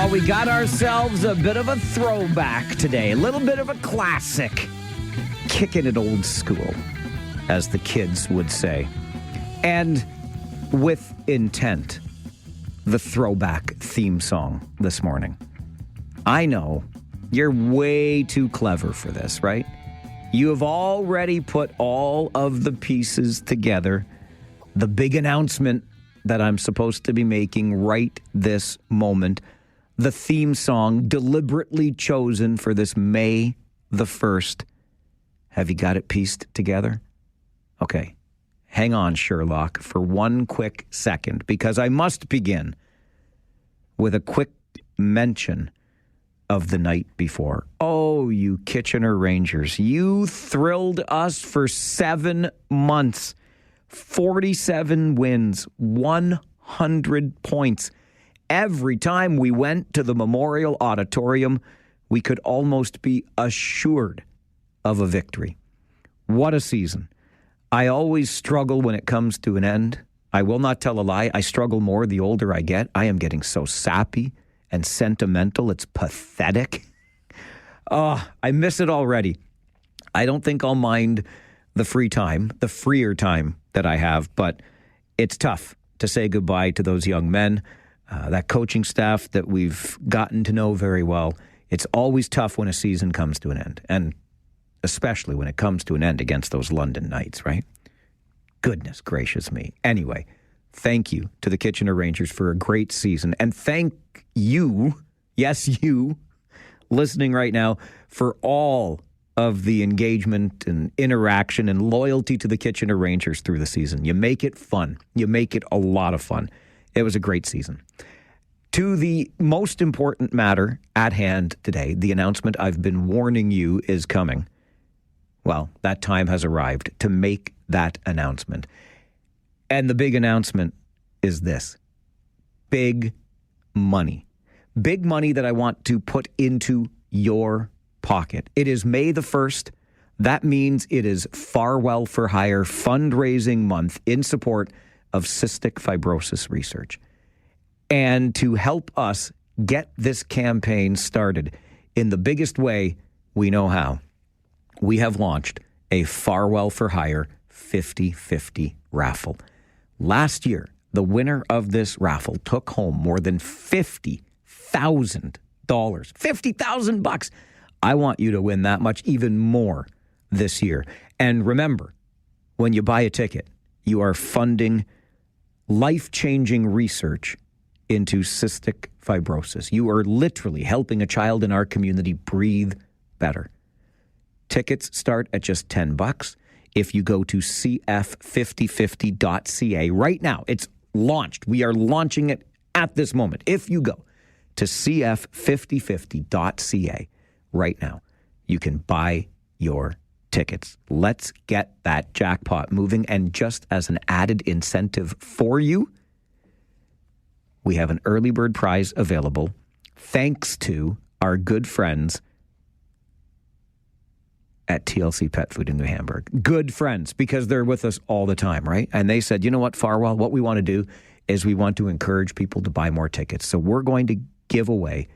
Well, we got ourselves a bit of a throwback today. A little bit of a classic. Kicking it old school, as the kids would say. And with intent, the throwback theme song this morning. I know you're way too clever for this, right? You have already put all of the pieces together. The big announcement that I'm supposed to be making right this moment. The theme song deliberately chosen for this May the 1st. Have you got it pieced together? Okay. Hang on, Sherlock, for one quick second, because I must begin with a quick mention of the night before. Oh, you Kitchener Rangers. You thrilled us for 7 months. 47 wins, 100 points. Every time we went to the Memorial Auditorium, we could almost be assured of a victory. What a season. I always struggle when it comes to an end. I will not tell a lie. I struggle more the older I get. I am getting so sappy and sentimental. It's pathetic. Oh, I miss it already. I don't think I'll mind the freer time that I have, but it's tough to say goodbye to those young men, that coaching staff that we've gotten to know very well. It's always tough when a season comes to an end, and especially when it comes to an end against those London Knights, right? Goodness gracious me. Anyway, thank you to the Kitchener Rangers for a great season, and thank you, yes, you, listening right now, for all of the engagement and interaction and loyalty to the Kitchener Rangers through the season. You make it fun. You make it a lot of fun. It was a great season. To the most important matter at hand today, the announcement I've been warning you is coming. Well, that time has arrived to make that announcement. And the big announcement is this. Big money. Big money that I want to put into your pocket. It is May the 1st. That means it is Farwell for Hire fundraising month in support of cystic fibrosis research. And to help us get this campaign started in the biggest way we know how, we have launched a Farwell for Hire 50-50 raffle. Last year, the winner of this raffle took home more than $50,000. $50,000. I want you to win that much, even more this year. And remember, when you buy a ticket, you are funding life-changing research into cystic fibrosis. You are literally helping a child in our community breathe better. Tickets start at just $10. If you go to cf5050.ca right now, it's launched. We are launching it at this moment. If you go to cf5050.ca right now, you can buy your tickets. Let's get that jackpot moving. And just as an added incentive for you, we have an early bird prize available thanks to our good friends at TLC Pet Food in New Hamburg. Good friends, because they're with us all the time, right? And they said, you know what, Farwell, what we want to do is we want to encourage people to buy more tickets. So we're going to give away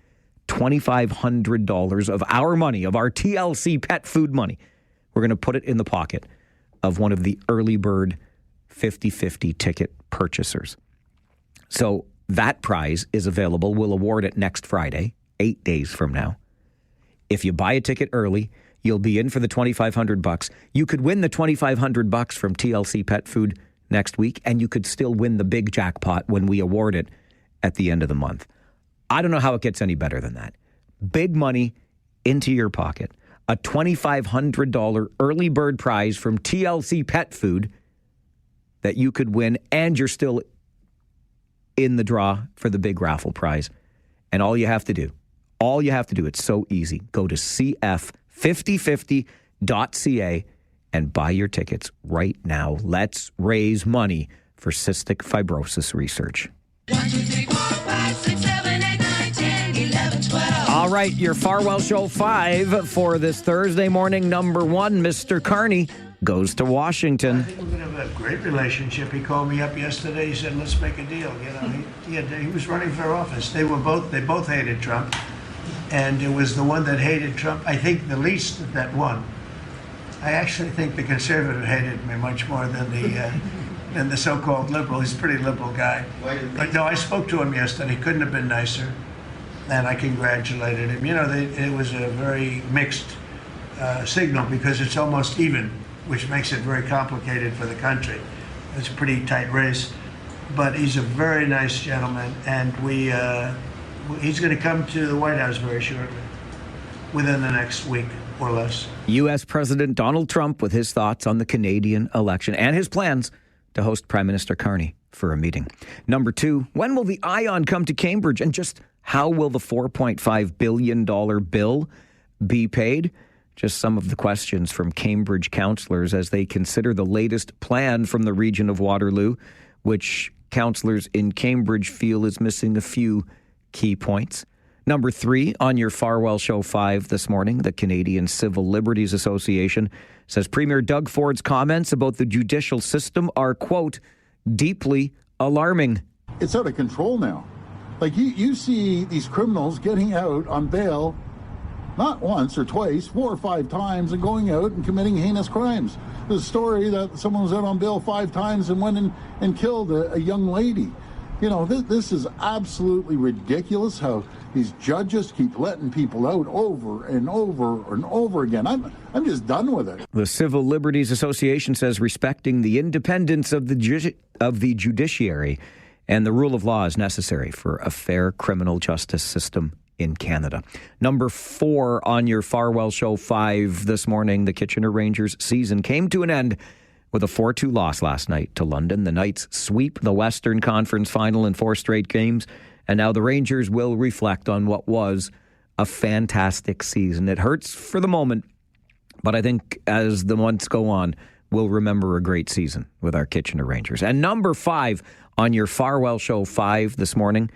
$2,500 of our money, of our TLC Pet Food money. We're going to put it in the pocket of one of the early bird 50-50 ticket purchasers. So that prize is available. We'll award it next Friday, 8 days from now. If you buy a ticket early, you'll be in for the $2,500. You could win the $2,500 from TLC Pet Food next week, and you could still win the big jackpot when we award it at the end of the month. I don't know how it gets any better than that. Big money into your pocket. A $2,500 early bird prize from TLC Pet Food that you could win, and you're still in the draw for the big raffle prize. And all you have to do, it's so easy. Go to cf5050.ca and buy your tickets right now. Let's raise money for cystic fibrosis research. 1, 2, 3, 4, 5, 6, 7, 8, 9, 10, 11, 12. All right, your Farwell Show 5 for this Thursday morning. Number 1, Mr. Carney. goes to I Washington. think we're going to have a great relationship. He called me up yesterday. He said, "Let's make a deal." He was running for office. They both hated Trump, and it was the one that hated Trump, I think, the least that won. I actually think the conservative hated me much more than the so-called liberal. He's a pretty liberal guy. But no, I spoke to him yesterday. Couldn't have been nicer, and I congratulated him. It was a very mixed signal because it's almost even, which makes it very complicated for the country. It's a pretty tight race, but he's a very nice gentleman, and he's going to come to the White House very shortly, within the next week or less. U.S. President Donald Trump with his thoughts on the Canadian election and his plans to host Prime Minister Carney for a meeting. Number 2, when will the Ion come to Cambridge, and just how will the $4.5 billion bill be paid? Just some of the questions from Cambridge councillors as they consider the latest plan from the region of Waterloo, which councillors in Cambridge feel is missing a few key points. Number 3, on your Farwell Show 5 this morning, the Canadian Civil Liberties Association says Premier Doug Ford's comments about the judicial system are, quote, deeply alarming. It's out of control now. Like you see these criminals getting out on bail not once or twice, 4 or 5 times, and going out and committing heinous crimes. There's a story that someone was out on bail 5 times and went in and killed a young lady. This is absolutely ridiculous how these judges keep letting people out over and over and over again. I'm just done with it. The Civil Liberties Association says respecting the independence of the judiciary and the rule of law is necessary for a fair criminal justice system in Canada. Number 4 on your Farwell Show 5 this morning, the Kitchener Rangers season came to an end with a 4-2 loss last night to London. The Knights sweep the Western Conference final in 4 straight games, and now the Rangers will reflect on what was a fantastic season. It hurts for the moment, but I think as the months go on, we'll remember a great season with our Kitchener Rangers. And number 5 on your Farwell Show 5 this morning,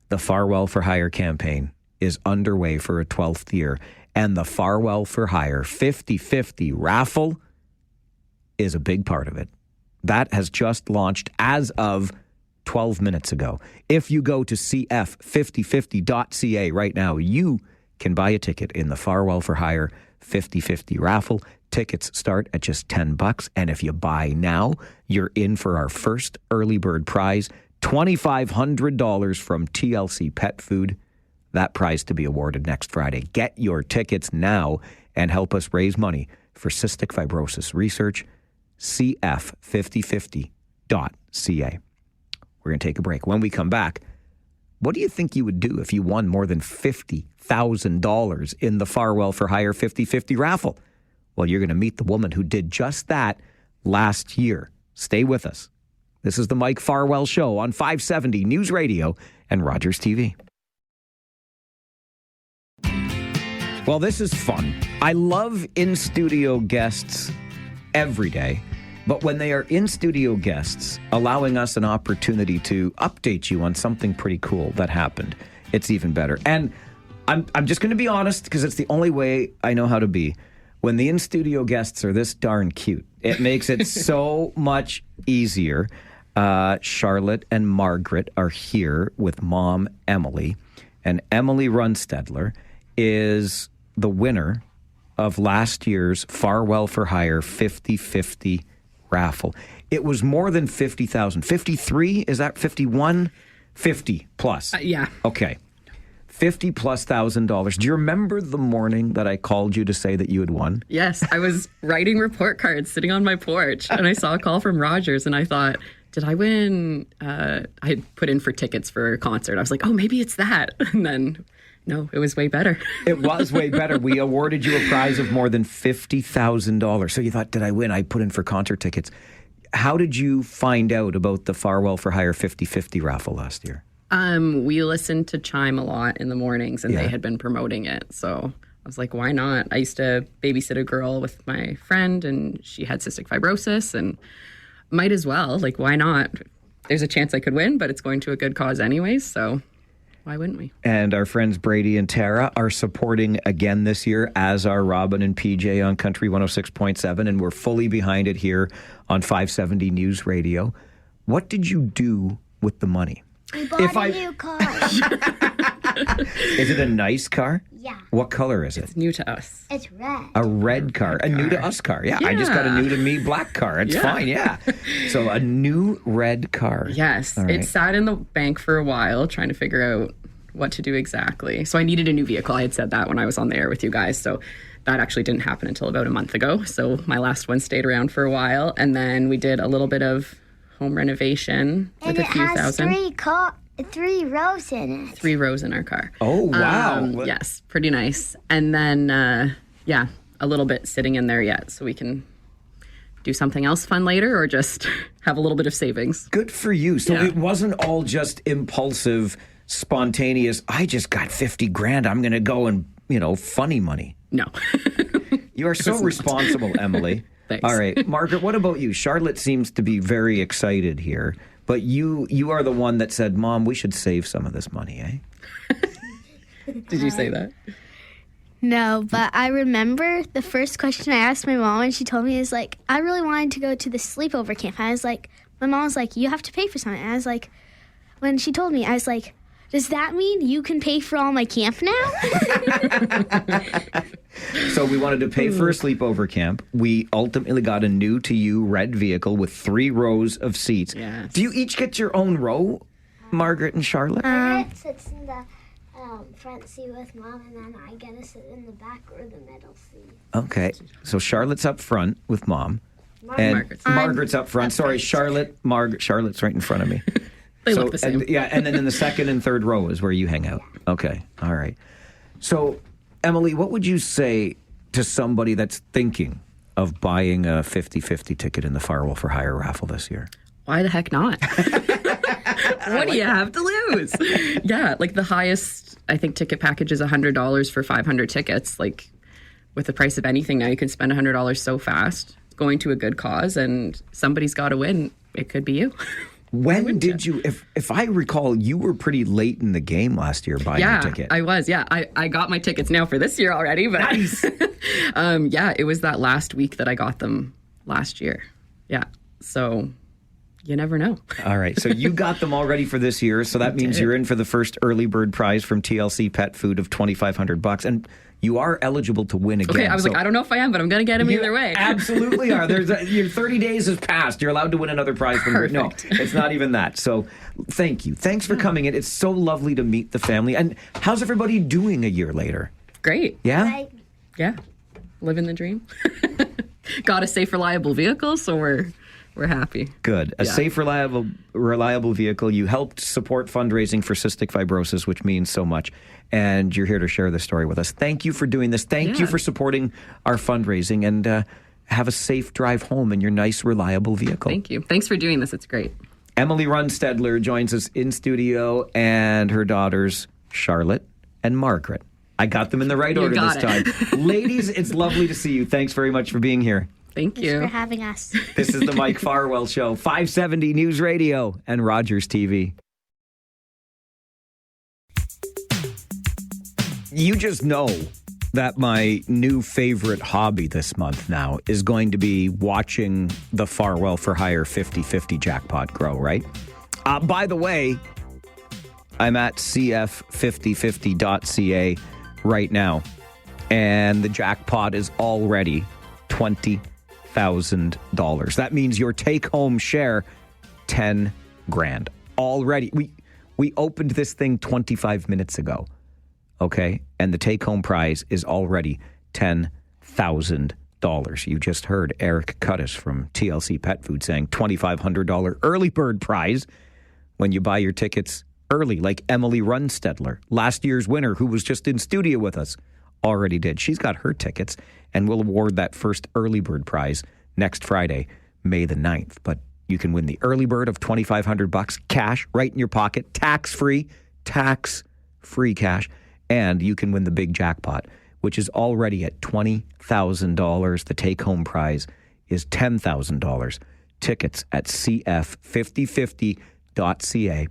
the Farwell for Hire campaign is underway for a 12th year, and the Farwell for Hire 50/50 raffle is a big part of it. That has just launched as of 12 minutes ago. If you go to cf5050.ca right now, you can buy a ticket in the Farwell for Hire 50/50 raffle. Tickets start at just $10, and if you buy now, you're in for our first early bird prize, $2,500 from TLC Pet Food. That prize to be awarded next Friday. Get your tickets now and help us raise money for cystic fibrosis research. cf5050.ca. We're going to take a break. When we come back, what do you think you would do if you won more than $50,000 in the Farwell for Hire 50/50 raffle? Well, you're going to meet the woman who did just that last year. Stay with us. This is the Mike Farwell Show on 570 News Radio and Rogers TV. Well, this is fun. I love in-studio guests every day, but when they are in-studio guests, allowing us an opportunity to update you on something pretty cool that happened, it's even better. And I'm just going to be honest, because it's the only way I know how to be. When the in-studio guests are this darn cute, it makes it so much easier. Charlotte and Margaret are here with Mom Emily, and Emily Runstedler is the winner of last year's Farwell for Hire 50/50 raffle. It was more than 50,000. 53? Is that 51? 50 plus. Yeah. Okay. $50,000+. Do you remember the morning that I called you to say that you had won? Yes, I was writing report cards sitting on my porch, and I saw a call from Rogers, and I thought, did I win? I had put in for tickets for a concert. I was like, oh, maybe it's that. And then, no, it was way better. It was way better. We awarded you a prize of more than $50,000. So you thought, did I win? I put in for concert tickets. How did you find out about the Farwell for Hire 50/50 raffle last year? We listened to Chime a lot in the mornings, and they had been promoting it. So I was like, why not? I used to babysit a girl with my friend, and she had cystic fibrosis, and might as well. Like, why not? There's a chance I could win, but it's going to a good cause anyways, so Why wouldn't we? And our friends Brady and Tara are supporting again this year, as are Robin and PJ on Country 106.7, and we're fully behind it here on 570 News Radio. What did you do with the money? We bought a new car. Is it a nice car? Yeah. What color is it? It's new to us. It's red. A red car. A new to us car. Yeah, I just got a new to me black car. It's fine, yeah. So a new red car. Yes. All right. It sat in the bank for a while trying to figure out what to do exactly. So I needed a new vehicle. I had said that when I was on the air with you guys. So that actually didn't happen until about a month ago. So my last one stayed around for a while. And then we did a little bit of home renovation with a few thousand. And it has 3 rows in it. 3 rows in our car. Oh, wow. Yes, pretty nice. And then, a little bit sitting in there yet, so we can do something else fun later or just have a little bit of savings. Good for you. So it wasn't all just impulsive, spontaneous, I just got 50 grand. I'm going to go and, funny money. No. You are so responsible, Emily. Thanks. All right. Margaret, what about you? Charlotte seems to be very excited here. But you are the one that said, Mom, we should save some of this money, eh? Did you say that? No, but I remember the first question I asked my mom, and she told me is like, I really wanted to go to the sleepover camp. I was like, my mom was like, you have to pay for something. And I was like, when she told me, I was like, does that mean you can pay for all my camp now? So we wanted to pay for a sleepover camp. We ultimately got a new to you red vehicle with 3 rows of seats. Yes. Do you each get your own row, Margaret and Charlotte? Margaret sits in the front seat with Mom, and then I get to sit in the back or the middle seat. Okay. So Charlotte's up front with Mom. And Margaret's up front. Sorry, Charlotte's right in front of me. They look the same. And then in the second and third row is where you hang out. Okay. All right. So, Emily, what would you say to somebody that's thinking of buying a 50-50 ticket in the Farwell for Hire raffle this year? Why the heck not? What do you have to lose? Yeah, like the highest, I think, ticket package is $100 for 500 tickets. Like, with the price of anything now, you can spend $100 so fast going to a good cause, and somebody's got to win. It could be you. When did you, if I recall, you were pretty late in the game last year buying your ticket. I was. Yeah, I got my tickets now for this year already. But Nice. it was that last week that I got them last year. Yeah, so you never know. All right, so you got them all ready for this year, so that means you're in for the first early bird prize from TLC Pet Food of $2,500, and you are eligible to win again. Okay, I was like, I don't know if I am, but I'm going to get them either way. Absolutely are. Your 30 days has passed. You're allowed to win another prize from your... No, it's not even that. So thank you. Thanks for coming in. It's so lovely to meet the family. And how's everybody doing a year later? Great. Yeah? Yeah. Living the dream. Got a safe, reliable vehicle, so we're happy. Good. A safe, reliable vehicle. You helped support fundraising for cystic fibrosis, which means so much. And you're here to share the story with us. Thank you for doing this. Thank you for supporting our fundraising. And have a safe drive home in your nice, reliable vehicle. Thank you. Thanks for doing this. It's great. Emily Runstedler joins us in studio, and her daughters, Charlotte and Margaret. I got them in the right order this time. Ladies, it's lovely to see you. Thanks very much for being here. Thank you. Thanks for having us. This is the Mike Farwell Show, 570 News Radio and Rogers TV. You just know that my new favorite hobby this month now is going to be watching the Farwell for Hire 50-50 jackpot grow, right? By the way, I'm at cf5050.ca right now, and the jackpot is already $20,000. That means your take-home share, 10 grand. Already. We opened this thing 25 minutes ago. Okay, and the take-home prize is already $10,000. You just heard Eric Cuttis from TLC Pet Food saying $2,500 early bird prize when you buy your tickets early, like Emily Runstedler, last year's winner, who was just in studio with us, already did. She's got her tickets, and we'll award that first early bird prize next Friday, May the 9th. But you can win the early bird of $2,500 cash right in your pocket, tax-free cash. And you can win the big jackpot, which is already at $20,000. The take-home prize is $10,000. Tickets at cf5050.ca.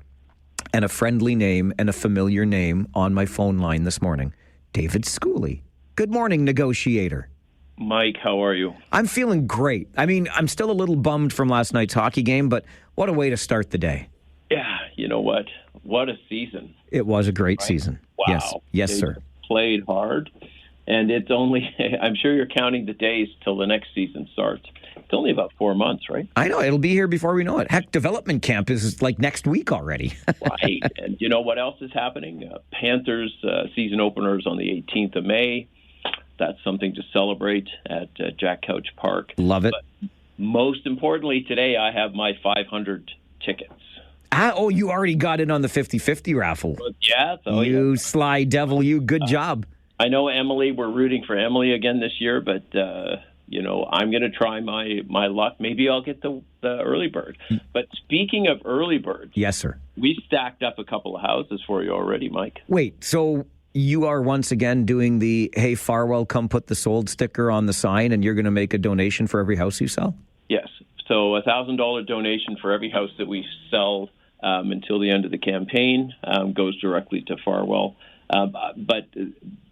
and a friendly name and a familiar name on my phone line this morning. David Schooley. Good morning, negotiator. Mike, how are you? I'm feeling great. I mean, I'm still a little bummed from last night's hockey game, but what a way to start the day. Yeah, you know what? What a season. It was a great season. Wow. Yes, They sir. played hard, and it's only, I'm sure you're counting the days till the next season starts. It's only about 4 months, right? I know. It'll be here before we know it. Heck, development camp is like next week already. Right. And you know what else is happening? Panthers season openers on the 18th of May. That's something to celebrate at Jack Couch Park. Love it. But most importantly, today I have my 500 tickets. Oh, you already got in on the 50-50 raffle. Yeah. You sly devil, you. Good job. I know Emily, we're rooting for Emily again this year, but, I'm going to try my luck. Maybe I'll get the early bird. But speaking of early birds. Yes, sir. We stacked up a couple of houses for you already, Mike. Wait, so you are once again doing the, hey, Farwell, come put the sold sticker on the sign, and you're going to make a donation for every house you sell? Yes. So $1,000 donation for every house that we sell until the end of the campaign goes directly to Farwell. But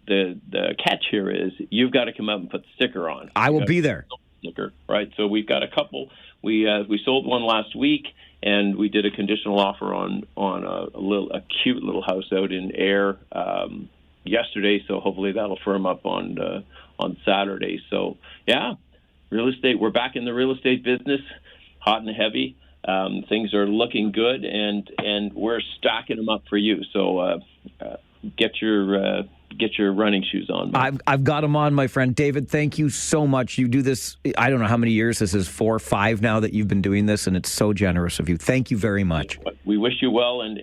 the catch here is you've got to come out and put the sticker on. I will be there. Sticker, right? So we've got a couple. We sold one last week, and we did a conditional offer on a cute little house out in Ayr yesterday. So hopefully that'll firm up on Saturday. So yeah, real estate. We're back in the real estate business, hot and heavy. Things are looking good, and we're stocking them up for you. So get your running shoes on. I've got them on, my friend. David, thank you so much. You do this, I don't know how many years. This is 4 or 5 now that you've been doing this, and it's so generous of you. Thank you very much. We wish you well, and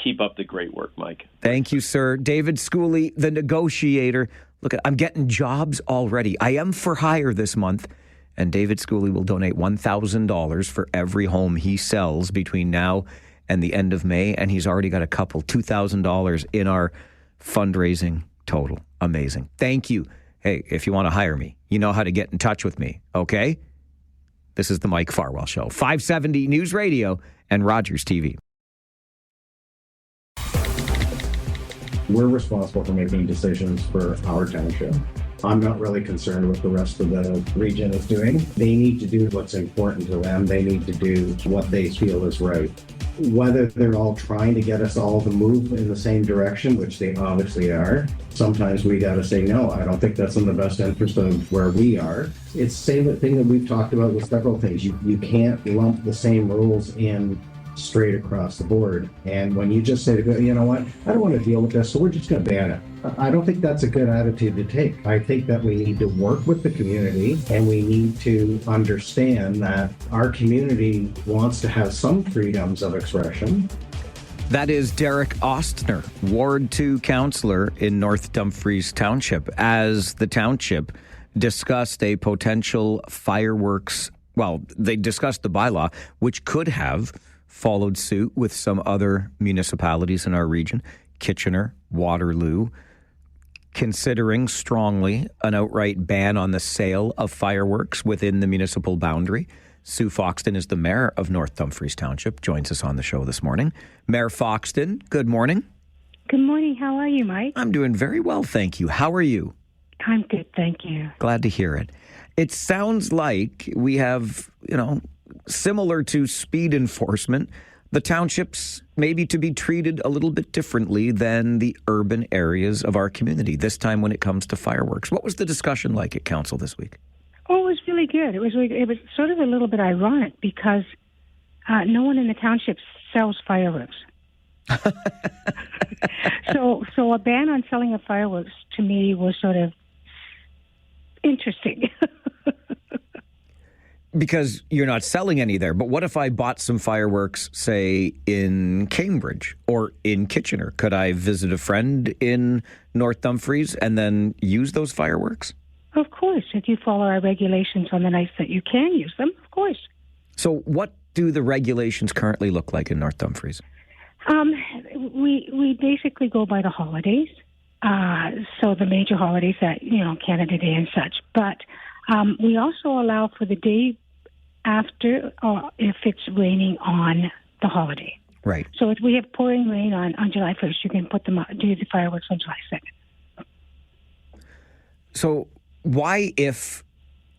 keep up the great work, Mike. Thank you, sir. David Schooley, the negotiator. Look, I'm getting jobs already. I am for hire this month. And David Schooley will donate $1,000 for every home he sells between now and the end of May. And he's already got a couple, $2,000 in our fundraising total. Amazing. Thank you. Hey, if you want to hire me, you know how to get in touch with me, okay? This is the Mike Farwell Show. 570 News Radio and Rogers TV. We're responsible for making decisions for our township. I'm not really concerned with the rest of the region is doing. They need to do what's important to them. They need to do what they feel is right. Whether they're all trying to get us all to move in the same direction, which they obviously are, sometimes we got to say, no, I don't think that's in the best interest of where we are. It's the same thing that we've talked about with several things. You can't lump the same rules in straight across the board. And when you just say, you know what, I don't want to deal with this, so we're just going to ban it. I don't think that's a good attitude to take. I think that we need to work with the community, and we need to understand that our community wants to have some freedoms of expression. That is Derek Ostner, Ward 2 councillor in North Dumfries Township, as the township discussed a potential fireworks, well, they discussed the bylaw, which could have followed suit with some other municipalities in our region, Kitchener, Waterloo, considering strongly an outright ban on the sale of fireworks within the municipal boundary. Sue Foxton is the mayor of North Dumfries Township, joins us on the show this morning. Mayor Foxton, good morning. Good morning. How are you, Mike? I'm doing very well, thank you. How are you? I'm good, thank you. Glad to hear it. It sounds like we have, similar to speed enforcement, the townships maybe to be treated a little bit differently than the urban areas of our community, this time when it comes to fireworks. What was the discussion like at council this week? Oh, it was really good. It was sort of a little bit ironic because no one in the township sells fireworks. So a ban on selling of fireworks to me was sort of interesting. Because you're not selling any there. But what if I bought some fireworks, say, in Cambridge or in Kitchener? Could I visit a friend in North Dumfries and then use those fireworks? Of course. If you follow our regulations on the nights that you can use them, of course. So what do the regulations currently look like in North Dumfries? We basically go by the holidays. So the major holidays that, Canada Day and such. But we also allow for the day after if it's raining on the holiday. Right. So if we have pouring rain on July 1st, you can do the fireworks on July 2nd. So why, if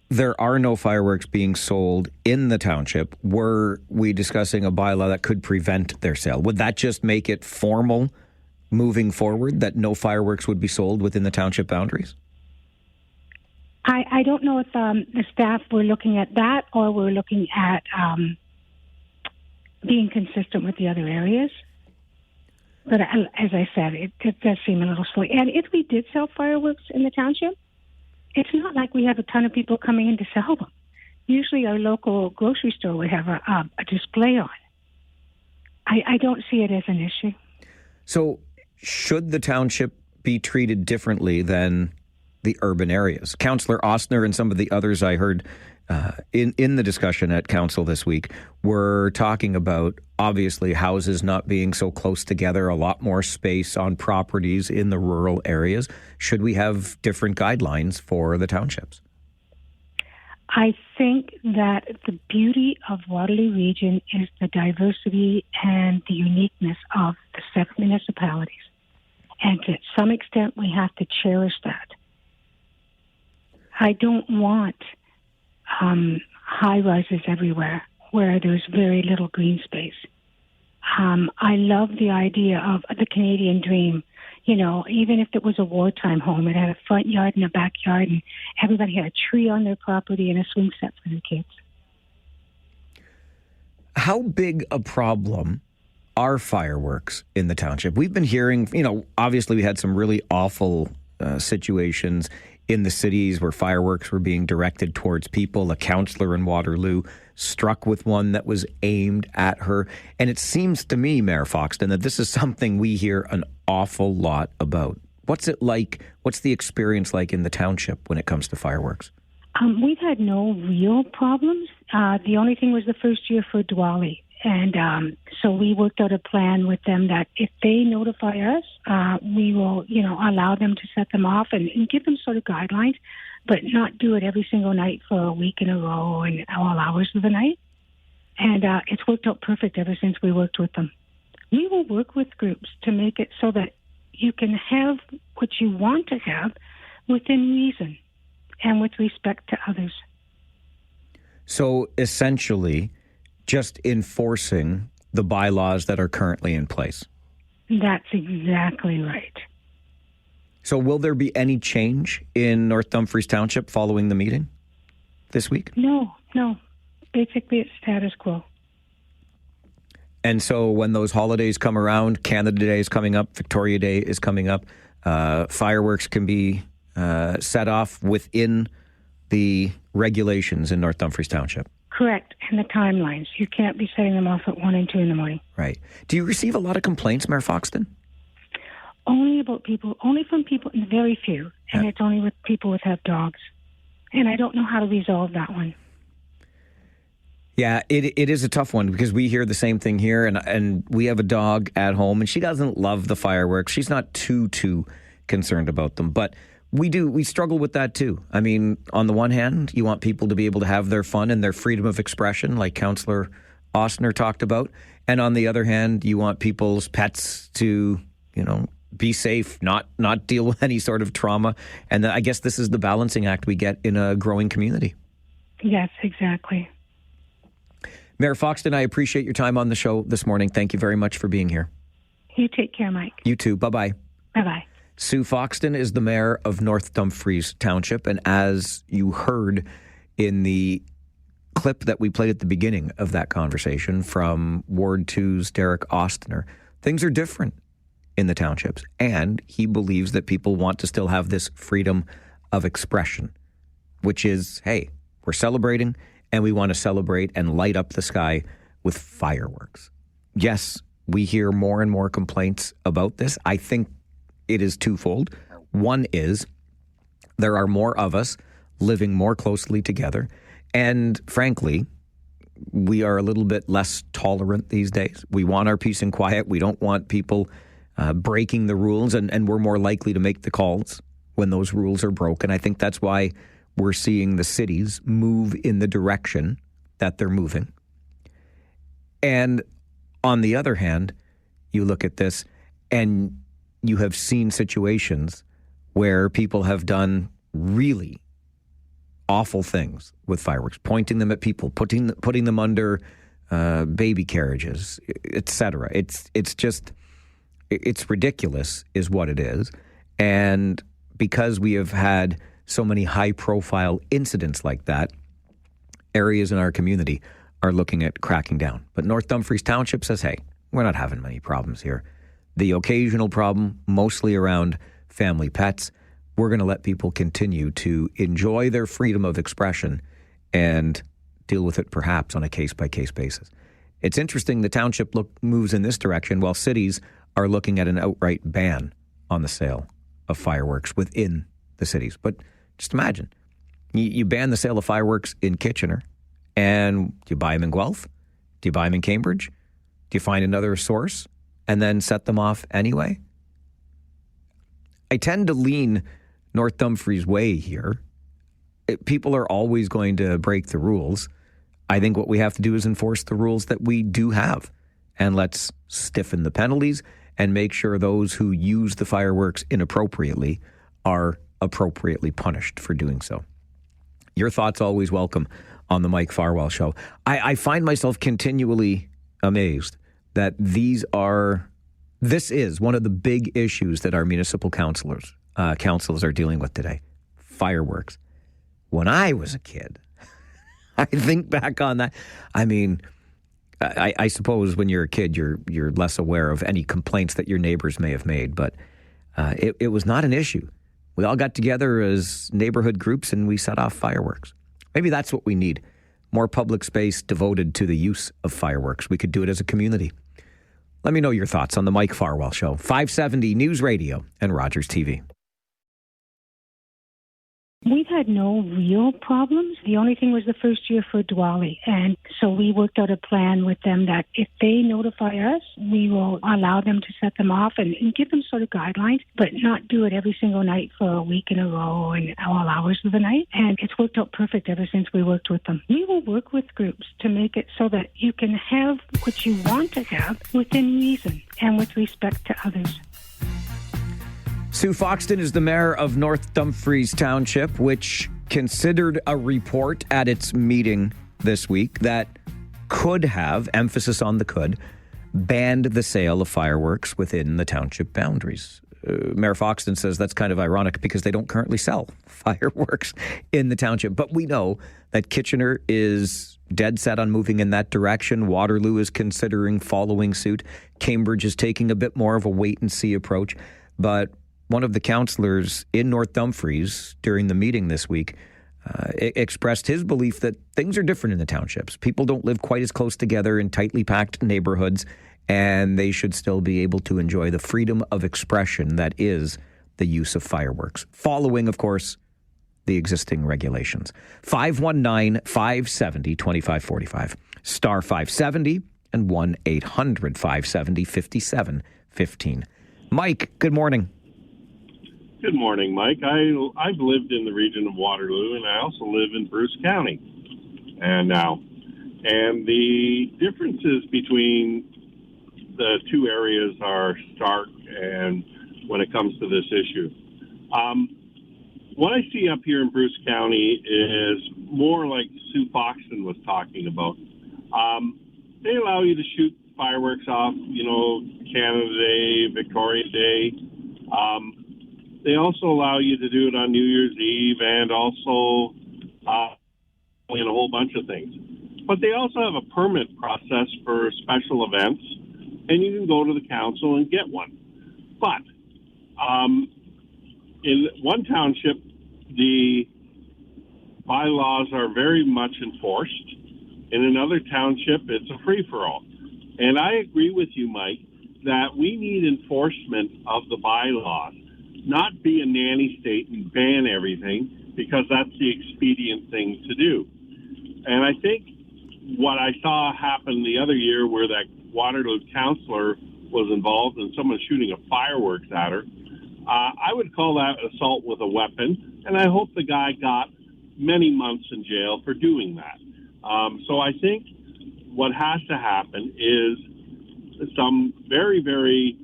there are no fireworks being sold in the township, were we discussing a bylaw that could prevent their sale? Would that just make it formal moving forward that no fireworks would be sold within the township boundaries? I don't know if the staff were looking at that or were looking at being consistent with the other areas. But as I said, it does seem a little silly. And if we did sell fireworks in the township, it's not like we have a ton of people coming in to sell them. Usually our local grocery store would have a display on. I don't see it as an issue. So should the township be treated differently than the urban areas? Councillor Ostner and some of the others I heard in the discussion at council this week were talking about, obviously, houses not being so close together, a lot more space on properties in the rural areas. Should we have different guidelines for the townships? I think that the beauty of Waterloo Region is the diversity and the uniqueness of the 7 municipalities. And to some extent, we have to cherish that. I don't want high rises everywhere where there's very little green space. I love the idea of the Canadian dream. You know, even if it was a wartime home, it had a front yard and a backyard, and everybody had a tree on their property and a swing set for their kids. How big a problem are fireworks in the township? We've been hearing, obviously we had some really awful situations in the cities where fireworks were being directed towards people. A councillor in Waterloo struck with one that was aimed at her. And it seems to me, Mayor Foxton, that this is something we hear an awful lot about. What's it like? What's the experience like in the township when it comes to fireworks? We've had no real problems. The only thing was the first year for Diwali. And so we worked out a plan with them that if they notify us, we will, allow them to set them off and give them sort of guidelines, but not do it every single night for a week in a row and all hours of the night. And it's worked out perfect ever since we worked with them. We will work with groups to make it so that you can have what you want to have within reason and with respect to others. So essentially, just enforcing the bylaws that are currently in place. That's exactly right. So will there be any change in North Dumfries Township following the meeting this week? No. Basically, it's status quo. And so when those holidays come around, Canada Day is coming up, Victoria Day is coming up, fireworks can be set off within the regulations in North Dumfries Township. Correct, and the timelines. You can't be setting them off at 1 and 2 in the morning. Right. Do you receive a lot of complaints, Mayor Foxton? Only from people, very few, and it's only with people that have dogs. And I don't know how to resolve that one. Yeah, it is a tough one because we hear the same thing here, and we have a dog at home, and she doesn't love the fireworks. She's not too concerned about them, but we struggle with that too. I mean, on the one hand, you want people to be able to have their fun and their freedom of expression, like Councillor Ostner talked about. And on the other hand, you want people's pets to, be safe, not deal with any sort of trauma. And I guess this is the balancing act we get in a growing community. Yes, exactly. Mayor Foxton, I appreciate your time on the show this morning. Thank you very much for being here. You take care, Mike. You too. Bye-bye. Bye-bye. Sue Foxton is the mayor of North Dumfries Township, and as you heard in the clip that we played at the beginning of that conversation from Ward 2's Derek Ostner, things are different in the townships, and he believes that people want to still have this freedom of expression, which is, hey, we're celebrating, and we want to celebrate and light up the sky with fireworks. Yes, we hear more and more complaints about this. I think it is twofold. One is there are more of us living more closely together. And frankly, we are a little bit less tolerant these days. We want our peace and quiet. We don't want people breaking the rules, and we're more likely to make the calls when those rules are broken. I think that's why we're seeing the cities move in the direction that they're moving. And On the other hand, you look at this and you have seen situations where people have done really awful things with fireworks, pointing them at people, putting them under baby carriages, etc. It's ridiculous is what it is. And because we have had so many high-profile incidents like that, areas in our community are looking at cracking down. But North Dumfries Township says, hey, we're not having many problems here. The occasional problem, mostly around family pets, we're going to let people continue to enjoy their freedom of expression and deal with it perhaps on a case-by-case basis. It's interesting the township moves in this direction while cities are looking at an outright ban on the sale of fireworks within the cities. But just imagine, you ban the sale of fireworks in Kitchener, and do you buy them in Guelph? Do you buy them in Cambridge? Do you find another source and then set them off anyway? I tend to lean North Dumfries' way here. People are always going to break the rules. I think what we have to do is enforce the rules that we do have. And let's stiffen the penalties and make sure those who use the fireworks inappropriately are appropriately punished for doing so. Your thoughts always welcome on the Mike Farwell Show. I find myself continually amazed that this is one of the big issues that our municipal councils are dealing with today. Fireworks. When I was a kid, I think back on that. I mean, I suppose when you're a kid, you're less aware of any complaints that your neighbors may have made, but it was not an issue. We all got together as neighborhood groups and we set off fireworks. Maybe that's what we need. More public space devoted to the use of fireworks. We could do it as a community. Let me know your thoughts on the Mike Farwell Show. 570 News Radio and Rogers TV. We've had no real problems. The only thing was the first year for Diwali. And so we worked out a plan with them that if they notify us, we will allow them to set them off and give them sort of guidelines, but not do it every single night for a week in a row and all hours of the night. And it's worked out perfect ever since we worked with them. We will work with groups to make it so that you can have what you want to have within reason and with respect to others. Sue Foxton is the mayor of North Dumfries Township, which considered a report at its meeting this week that could have, emphasis on the could, banned the sale of fireworks within the township boundaries. Mayor Foxton says that's kind of ironic because they don't currently sell fireworks in the township. But we know that Kitchener is dead set on moving in that direction. Waterloo is considering following suit. Cambridge is taking a bit more of a wait-and-see approach. But one of the councillors in North Dumfries during the meeting this week expressed his belief that things are different in the townships. People don't live quite as close together in tightly packed neighborhoods, and they should still be able to enjoy the freedom of expression that is the use of fireworks, following, of course, the existing regulations. 519-570-2545, star 570 and 1-800-570-5715. Mike, good morning. Good morning, Mike. I've lived in the region of Waterloo, and I also live in Bruce County and the differences between the two areas are stark and when it comes to this issue. What I see up here in Bruce County is more like Sue Foxton was talking about. They allow you to shoot fireworks off, Canada Day, Victoria Day. They also allow you to do it on New Year's Eve and also in a whole bunch of things. But they also have a permit process for special events, and you can go to the council and get one. But in one township, the bylaws are very much enforced. In another township, it's a free-for-all. And I agree with you, Mike, that we need enforcement of the bylaws, not be a nanny state and ban everything, because that's the expedient thing to do. And I think what I saw happen the other year where that Waterloo councillor was involved and someone shooting a fireworks at her, I would call that assault with a weapon, and I hope the guy got many months in jail for doing that. So I think what has to happen is some very, very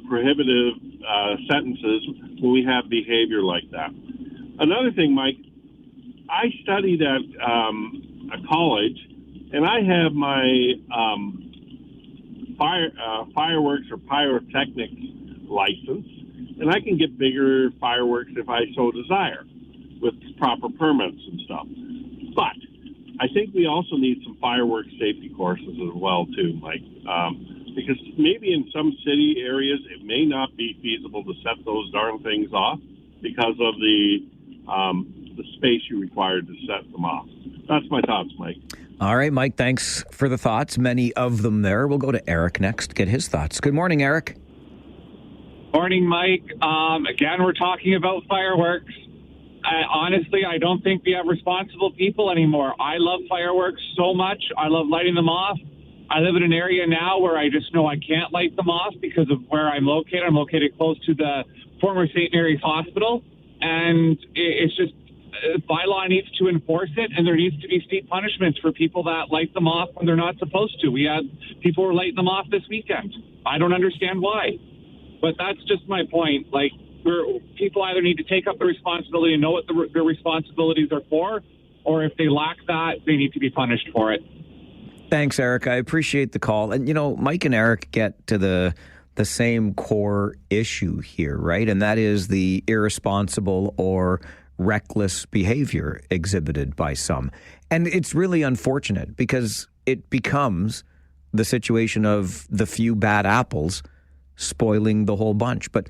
prohibitive sentences when we have behavior like that. Another thing, Mike, I studied at a college, and I have my fireworks or pyrotechnic license, and I can get bigger fireworks if I so desire with proper permits and stuff. But I think we also need some fireworks safety courses as well, too, Mike, because maybe in some city areas it may not be feasible to set those darn things off because of the space you require to set them off. That's my thoughts, Mike. All right, Mike, thanks for the thoughts. Many of them there. We'll go to Eric next, get his thoughts. Good morning, Eric. Morning, Mike. Again, we're talking about fireworks. Honestly, I don't think we have responsible people anymore. I love fireworks so much. I love lighting them off. I live in an area now where I just know I can't light them off because of where I'm located. I'm located close to the former St. Mary's Hospital. And it's just, bylaw needs to enforce it, and there needs to be steep punishments for people that light them off when they're not supposed to. We had people were lighting them off this weekend. I don't understand why. But that's just my point. Like, people either need to take up the responsibility and know what their responsibilities are for, or if they lack that, they need to be punished for it. Thanks, Eric. I appreciate the call. And, you know, Mike and Eric get to the same core issue here, right? And that is the irresponsible or reckless behavior exhibited by some. And it's really unfortunate because it becomes the situation of the few bad apples spoiling the whole bunch. But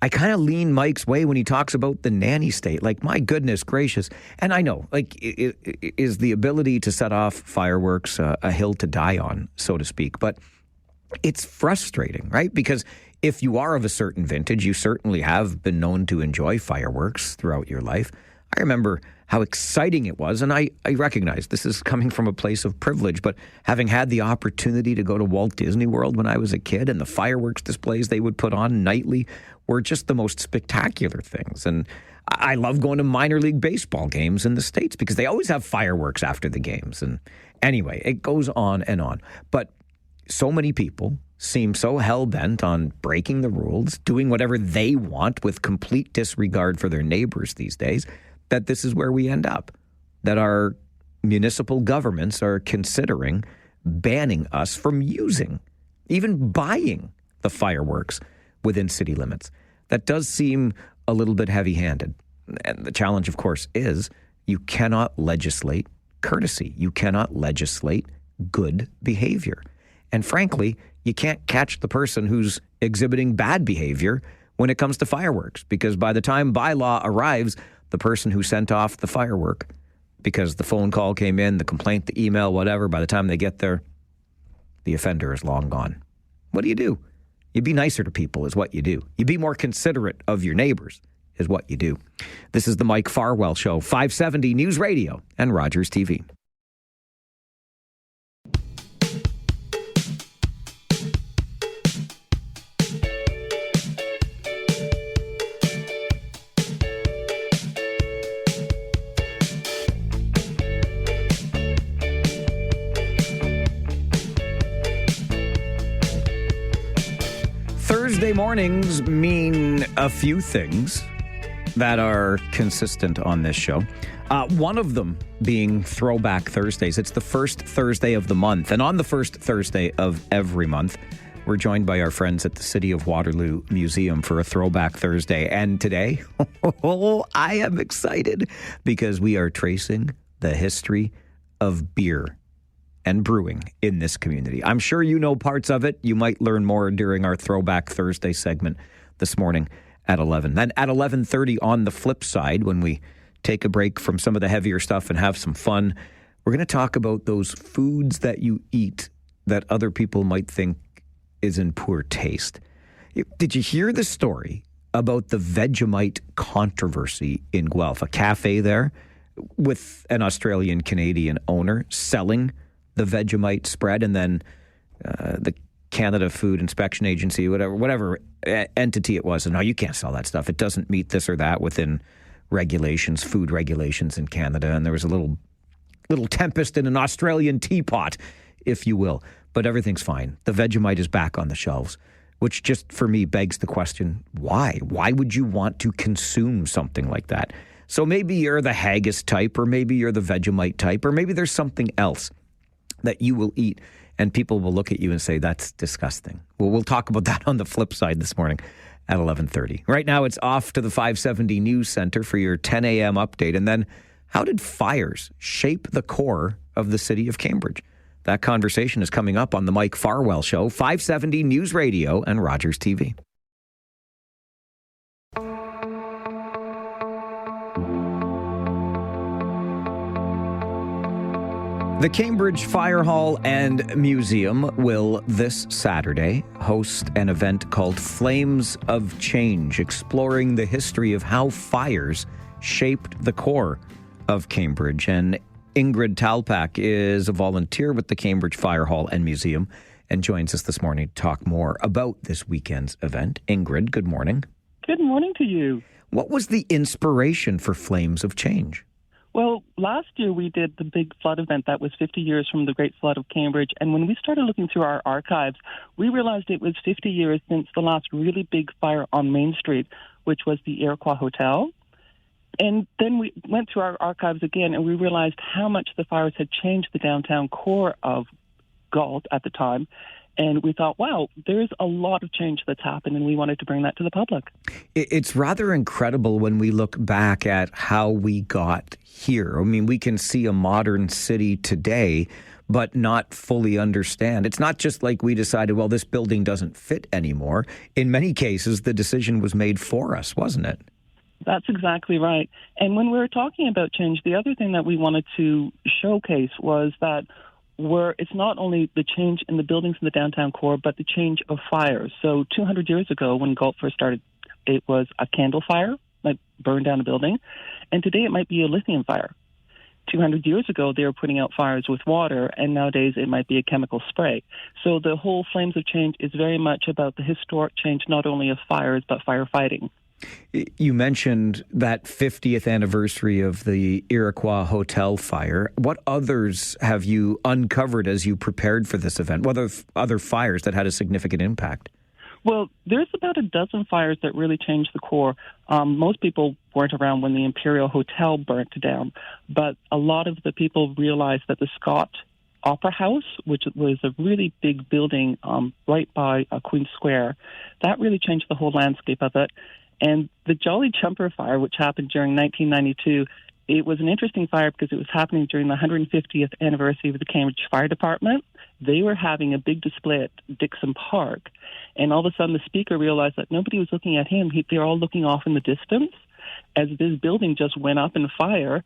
I kind of lean Mike's way when he talks about the nanny state. Like, my goodness gracious. And I know, like, is the ability to set off fireworks a hill to die on, so to speak. But it's frustrating, right? Because if you are of a certain vintage, you certainly have been known to enjoy fireworks throughout your life. I remember how exciting it was, and I recognize this is coming from a place of privilege, but having had the opportunity to go to Walt Disney World when I was a kid, and the fireworks displays they would put on nightly were just the most spectacular things. And I love going to minor league baseball games in the States because they always have fireworks after the games. And anyway, it goes on and on. But so many people seem so hell-bent on breaking the rules, doing whatever they want with complete disregard for their neighbors these days, that this is where we end up, that our municipal governments are considering banning us from using, even buying the fireworks within city limits. That does seem a little bit heavy-handed. And the challenge, of course, is you cannot legislate courtesy. You cannot legislate good behavior. And frankly, you can't catch the person who's exhibiting bad behavior when it comes to fireworks, because by the time bylaw arrives, the person who sent off the firework, because the phone call came in, the complaint, the email, whatever, by the time they get there, the offender is long gone. What do? You be nicer to people is what you do. You be more considerate of your neighbors is what you do. This is the Mike Farwell Show, 570 News Radio and Rogers TV. Thursday mornings mean a few things that are consistent on this show. One of them being Throwback Thursdays. It's the first Thursday of the month. And on the first Thursday of every month, we're joined by our friends at the City of Waterloo Museum for a Throwback Thursday. And today, I am excited because we are tracing the history of beer and brewing in this community. I'm sure you know parts of it. You might learn more during our Throwback Thursday segment this morning at 11. Then at 11:30 on the Flipside, when we take a break from some of the heavier stuff and have some fun, we're going to talk about those foods that you eat that other people might think is in poor taste. Did you hear the story about the Vegemite controversy in Guelph? A cafe there with an Australian-Canadian owner selling the Vegemite spread, and then the Canada Food Inspection Agency, whatever entity it was, and no, you can't sell that stuff. It doesn't meet this or that within regulations, food regulations in Canada. And there was a little tempest in an Australian teapot if you will. But everything's fine. The Vegemite is back on the shelves, which just for me begs the question, why? Why would you want to consume something like that? So maybe you're the haggis type, or maybe you're the Vegemite type, or maybe there's something else that you will eat and people will look at you and say, that's disgusting. Well, we'll talk about that on the flip side this morning at 11:30. Right now, it's off to the 570 News Center for your 10 a.m. update. And then, how did fires shape the core of the city of Cambridge? That conversation is coming up on the Mike Farwell Show, 570 News Radio and Rogers TV. The Cambridge Fire Hall and Museum will this Saturday host an event called Flames of Change, exploring the history of how fires shaped the core of Cambridge. And Ingrid Talkback is a volunteer with the Cambridge Fire Hall and Museum and joins us this morning to talk more about this weekend's event. Ingrid, good morning. Good morning to you. What was the inspiration for Flames of Change? Well, last year we did the big flood event that was 50 years from the Great Flood of Cambridge. And when we started looking through our archives, we realized it was 50 years since the last really big fire on Main Street, which was the Iroquois Hotel. And then we went through our archives again, and we realized how much the fires had changed the downtown core of Galt at the time. And we thought, wow, there's a lot of change that's happened, and we wanted to bring that to the public. It's rather incredible when we look back at how we got here. I mean, we can see a modern city today, but not fully understand. It's not just like we decided, well, this building doesn't fit anymore. In many cases, the decision was made for us, wasn't it? That's exactly right. And when we were talking about change, the other thing that we wanted to showcase was that it's not only the change in the buildings in the downtown core, but the change of fires. So 200 years ago, when Galt first started, it was a candle fire, like burned down a building. And today it might be a lithium fire. 200 years ago, they were putting out fires with water, and nowadays it might be a chemical spray. So the whole Flames of Change is very much about the historic change, not only of fires, but firefighting. You mentioned that 50th anniversary of the Iroquois Hotel fire. What others have you uncovered as you prepared for this event? What other fires that had a significant impact? Well, there's about a dozen fires that really changed the core. Most people weren't around when the Imperial Hotel burnt down, but a lot of the people realized that the Scott Opera House, which was a really big building right by Queen Square, that really changed the whole landscape of it. And the Jolly Jumper fire, which happened during 1992, it was an interesting fire because it was happening during the 150th anniversary of the Cambridge Fire Department. They were having a big display at Dixon Park. And all of a sudden, the speaker realized that nobody was looking at him. They were all looking off in the distance. As this building just went up in fire,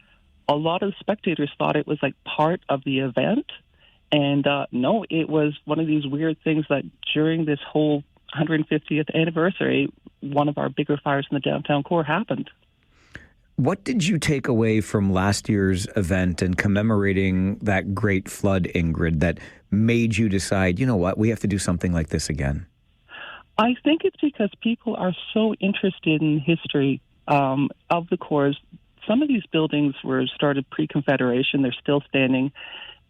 a lot of spectators thought it was like part of the event. And no, it was one of these weird things that during this whole 150th anniversary, one of our bigger fires in the downtown core happened. What did you take away from last year's event and commemorating that great flood, Ingrid, that made you decide, you know what, we have to do something like this again? I think it's because people are so interested in history of the cores. Some of these buildings were started pre-Confederation. They're still standing.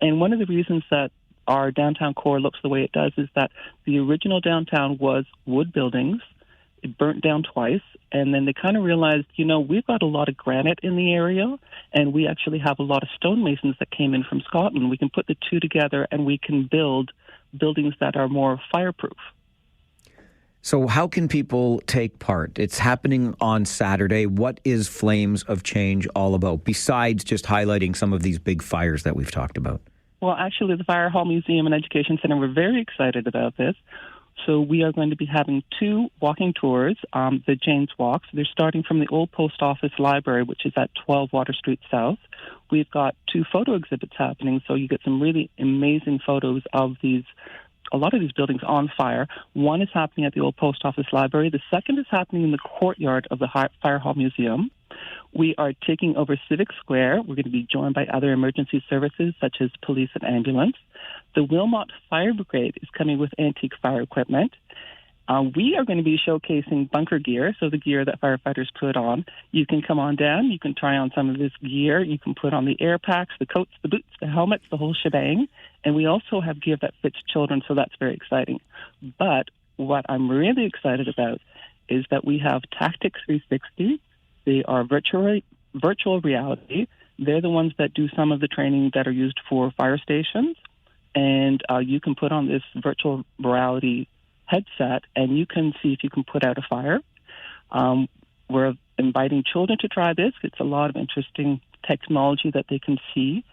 And one of the reasons that our downtown core looks the way it does is that the original downtown was wood buildings. It burnt down twice, and then they kind of realized, we've got a lot of granite in the area, and we actually have a lot of stonemasons that came in from Scotland. We can put the two together, and we can build buildings that are more fireproof. So how can people take part? It's happening on Saturday. What is Flames of Change all about, besides just highlighting some of these big fires that we've talked about? Well, actually, the Fire Hall Museum and Education Center, we're very excited about this. So we are going to be having 2 walking tours, the Jane's Walks. They're starting from the old post office library, which is at 12 Water Street South. We've got 2 photo exhibits happening, so you get some really amazing photos of a lot of these buildings on fire. One is happening at the old post office library. The second is happening in the courtyard of the Fire Hall Museum. We are taking over Civic Square. We're going to be joined by other emergency services such as police and ambulance. The Wilmot Fire Brigade is coming with antique fire equipment. We are going to be showcasing bunker gear, so the gear that firefighters put on. You can come on down. You can try on some of this gear. You can put on the air packs, the coats, the boots, the helmets, the whole shebang. And we also have gear that fits children, so that's very exciting. But what I'm really excited about is that we have Tactics 360. They are virtual reality. They're the ones that do some of the training that are used for fire stations. And you can put on this virtual reality headset, and you can see if you can put out a fire. We're inviting children to try this. It's a lot of interesting technology that they can see.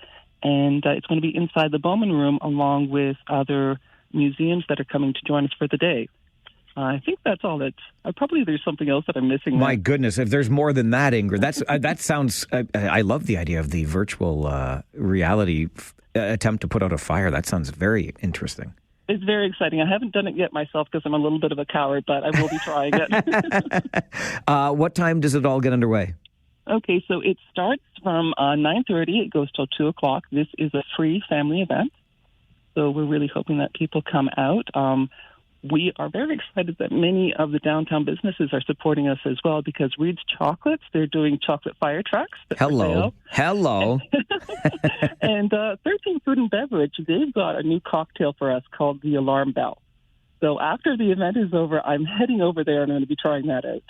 And it's going to be inside the Bowman Room along with other museums that are coming to join us for the day. I think that's all. Probably there's something else that I'm missing. My goodness, if there's more than that, Ingrid, that sounds. I love the idea of the virtual reality attempt to put out a fire. That sounds very interesting. It's very exciting. I haven't done it yet myself because I'm a little bit of a coward, but I will be trying it. What time does it all get underway? Okay, so it starts from 9:30. It goes till 2 o'clock. This is a free family event, so we're really hoping that people come out. We are very excited that many of the downtown businesses are supporting us as well because Reed's Chocolates, they're doing chocolate fire trucks. Hello. And 13 Food and Beverage, they've got a new cocktail for us called the Alarm Bell. So after the event is over, I'm heading over there and I'm going to be trying that out.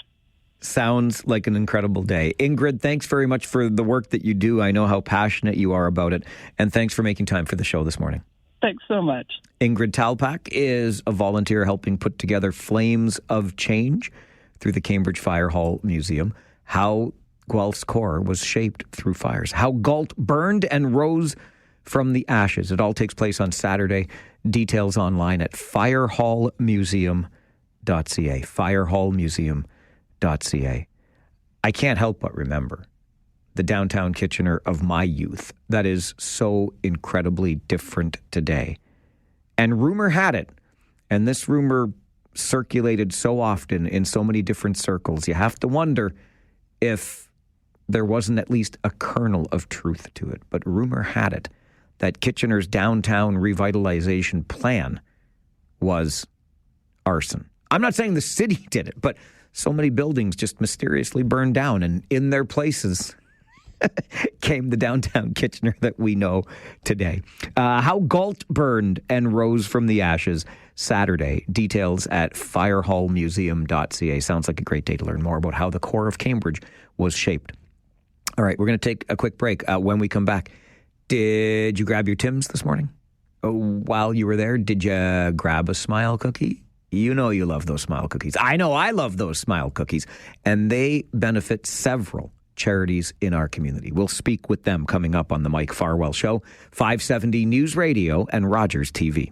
Sounds like an incredible day. Ingrid, thanks very much for the work that you do. I know how passionate you are about it. And thanks for making time for the show this morning. Thanks so much. Ingrid Talpak is a volunteer helping put together Flames of Change through the Cambridge Fire Hall Museum. How Guelph's core was shaped through fires. How Galt burned and rose from the ashes. It all takes place on Saturday. Details online at firehallmuseum.ca. firehallmuseum.ca. I can't help but remember the downtown Kitchener of my youth that is so incredibly different today. And rumor had it, and this rumor circulated so often in so many different circles, you have to wonder if there wasn't at least a kernel of truth to it. But rumor had it that Kitchener's downtown revitalization plan was arson. I'm not saying the city did it, but so many buildings just mysteriously burned down, and in their places came the downtown Kitchener that we know today. How Galt burned and rose from the ashes Saturday. Details at firehallmuseum.ca. Sounds like a great day to learn more about how the core of Cambridge was shaped. All right, we're going to take a quick break. When we come back, did you grab your Tims this morning? While you were there, did you grab a Smile cookie? You know you love those Smile cookies. I know I love those Smile cookies. And they benefit several charities in our community. We'll speak with them coming up on the Mike Farwell Show, 570 News Radio and Rogers TV.